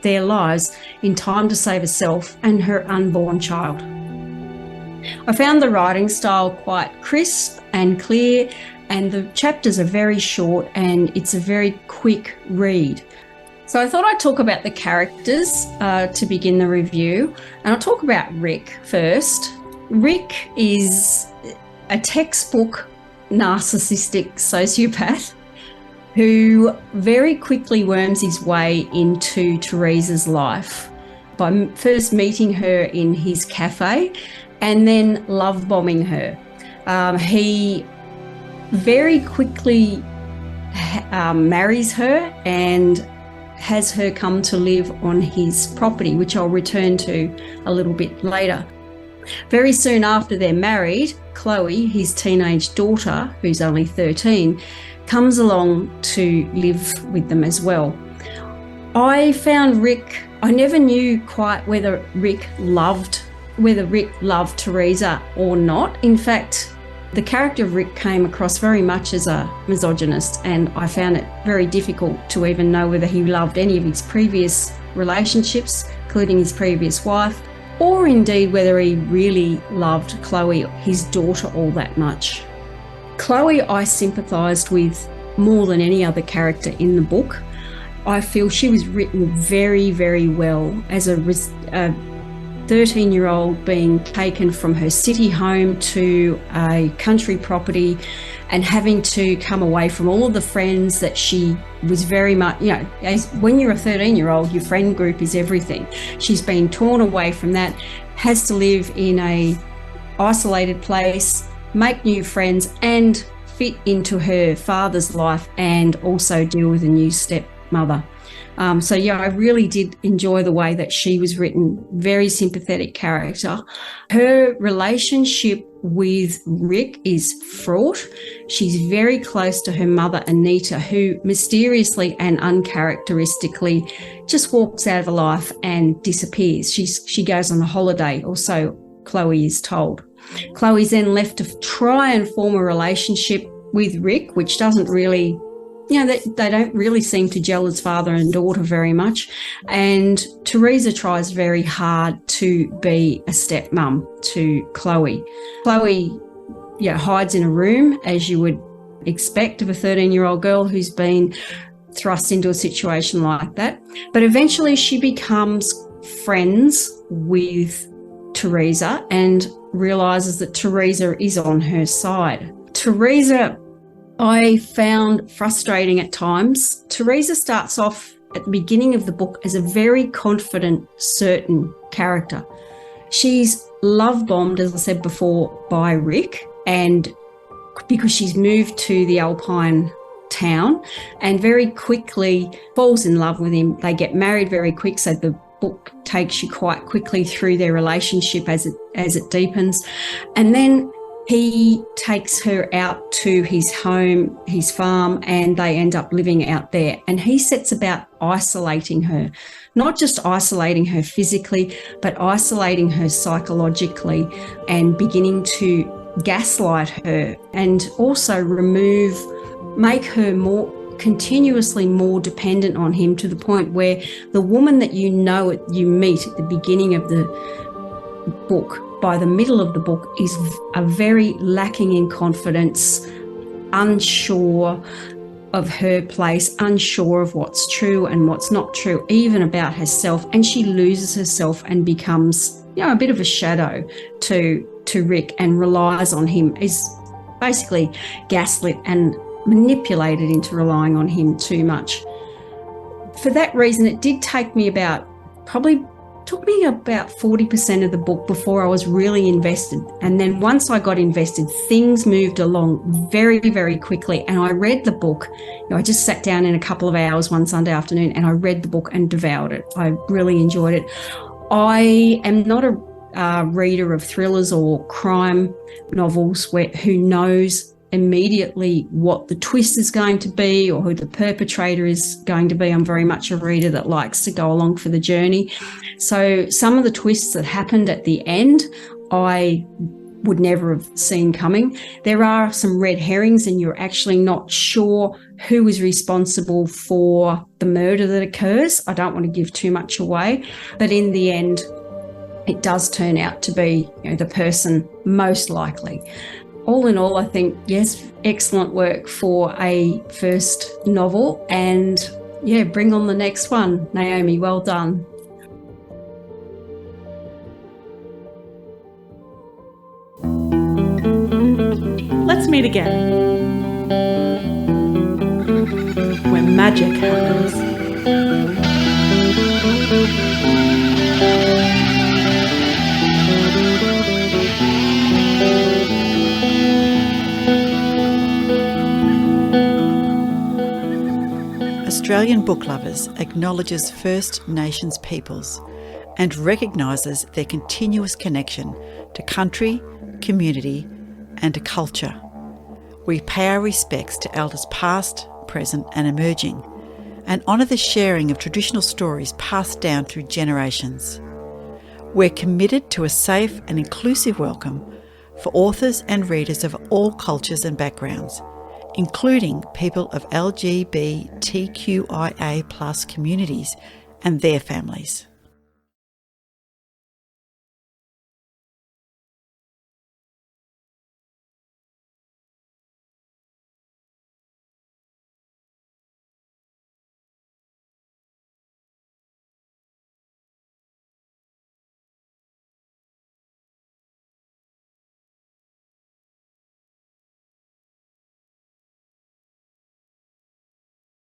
their lives in time to save herself and her unborn child. I found the writing style quite crisp and clear, and the chapters are very short and it's a very quick read. So I thought I'd talk about the characters to begin the review, and I'll talk about Rick first. Rick is a textbook narcissistic sociopath who very quickly worms his way into Teresa's life by first meeting her in his cafe and then love bombing her. He very quickly marries her and has her come to live on his property, which I'll return to a little bit later. Very soon after they're married, Chloe, his teenage daughter, who's only 13, comes along to live with them as well. I found Rick, I never knew quite whether Rick loved Teresa or not. In fact, the character of Rick came across very much as a misogynist, and I found it very difficult to even know whether he loved any of his previous relationships, including his previous wife, or indeed whether he really loved Chloe, his daughter, all that much. Chloe I sympathised with more than any other character in the book. I feel she was written very, very well as a 13-year-old being taken from her city home to a country property and having to come away from all of the friends that she was very much, as when you're a 13-year-old, your friend group is everything. She's been torn away from that, has to live in a isolated place, make new friends and fit into her father's life and also deal with a new stepmother. I really did enjoy the way that she was written. Very sympathetic character. Her relationship with Rick is fraught. She's very close to her mother, Anita, who mysteriously and uncharacteristically just walks out of her life and disappears. She goes on a holiday, or so Chloe is told. Chloe's then left to try and form a relationship with Rick, which doesn't really, they don't really seem to gel as father and daughter very much. And Teresa tries very hard to be a stepmom to Chloe. Chloe, hides in a room, as you would expect of a 13-year-old girl who's been thrust into a situation like that. But eventually she becomes friends with Teresa and realises that Teresa is on her side. Teresa, I found frustrating at times. Teresa starts off at the beginning of the book as a very confident, certain character. She's love bombed, as I said before, by Rick, and because she's moved to the Alpine town and very quickly falls in love with him. They get married very quick, so the book takes you quite quickly through their relationship as it deepens. And then he takes her out to his home, his farm, and they end up living out there. And he sets about isolating her, not just isolating her physically, but isolating her psychologically and beginning to gaslight her and also make her continuously more dependent on him, to the point where the woman that you meet at the beginning of the book, by the middle of the book, is a very lacking in confidence, unsure of her place, unsure of what's true and what's not true, even about herself. And she loses herself and becomes, a bit of a shadow to Rick and relies on him, is basically gaslit and manipulated into relying on him too much. For that reason, it did take me about 40% of the book before I was really invested. And then once I got invested, things moved along very, very quickly. And I read the book. I just sat down in a couple of hours one Sunday afternoon and I read the book and devoured it. I really enjoyed it. I am not reader of thrillers or crime novels who knows immediately what the twist is going to be or who the perpetrator is going to be. I'm very much a reader that likes to go along for the journey. So some of the twists that happened at the end, I would never have seen coming. There are some red herrings and you're actually not sure who is responsible for the murder that occurs. I don't want to give too much away, but in the end, it does turn out to be, the person most likely. All in all, I think, yes, excellent work for a first novel, and bring on the next one. Naomi, well done. Let's meet again. Where magic happens. Australian Book Lovers acknowledges First Nations peoples and recognises their continuous connection to country, community and to culture. We pay our respects to elders past, present and emerging, and honour the sharing of traditional stories passed down through generations. We're committed to a safe and inclusive welcome for authors and readers of all cultures and backgrounds, including people of LGBTQIA+ communities and their families.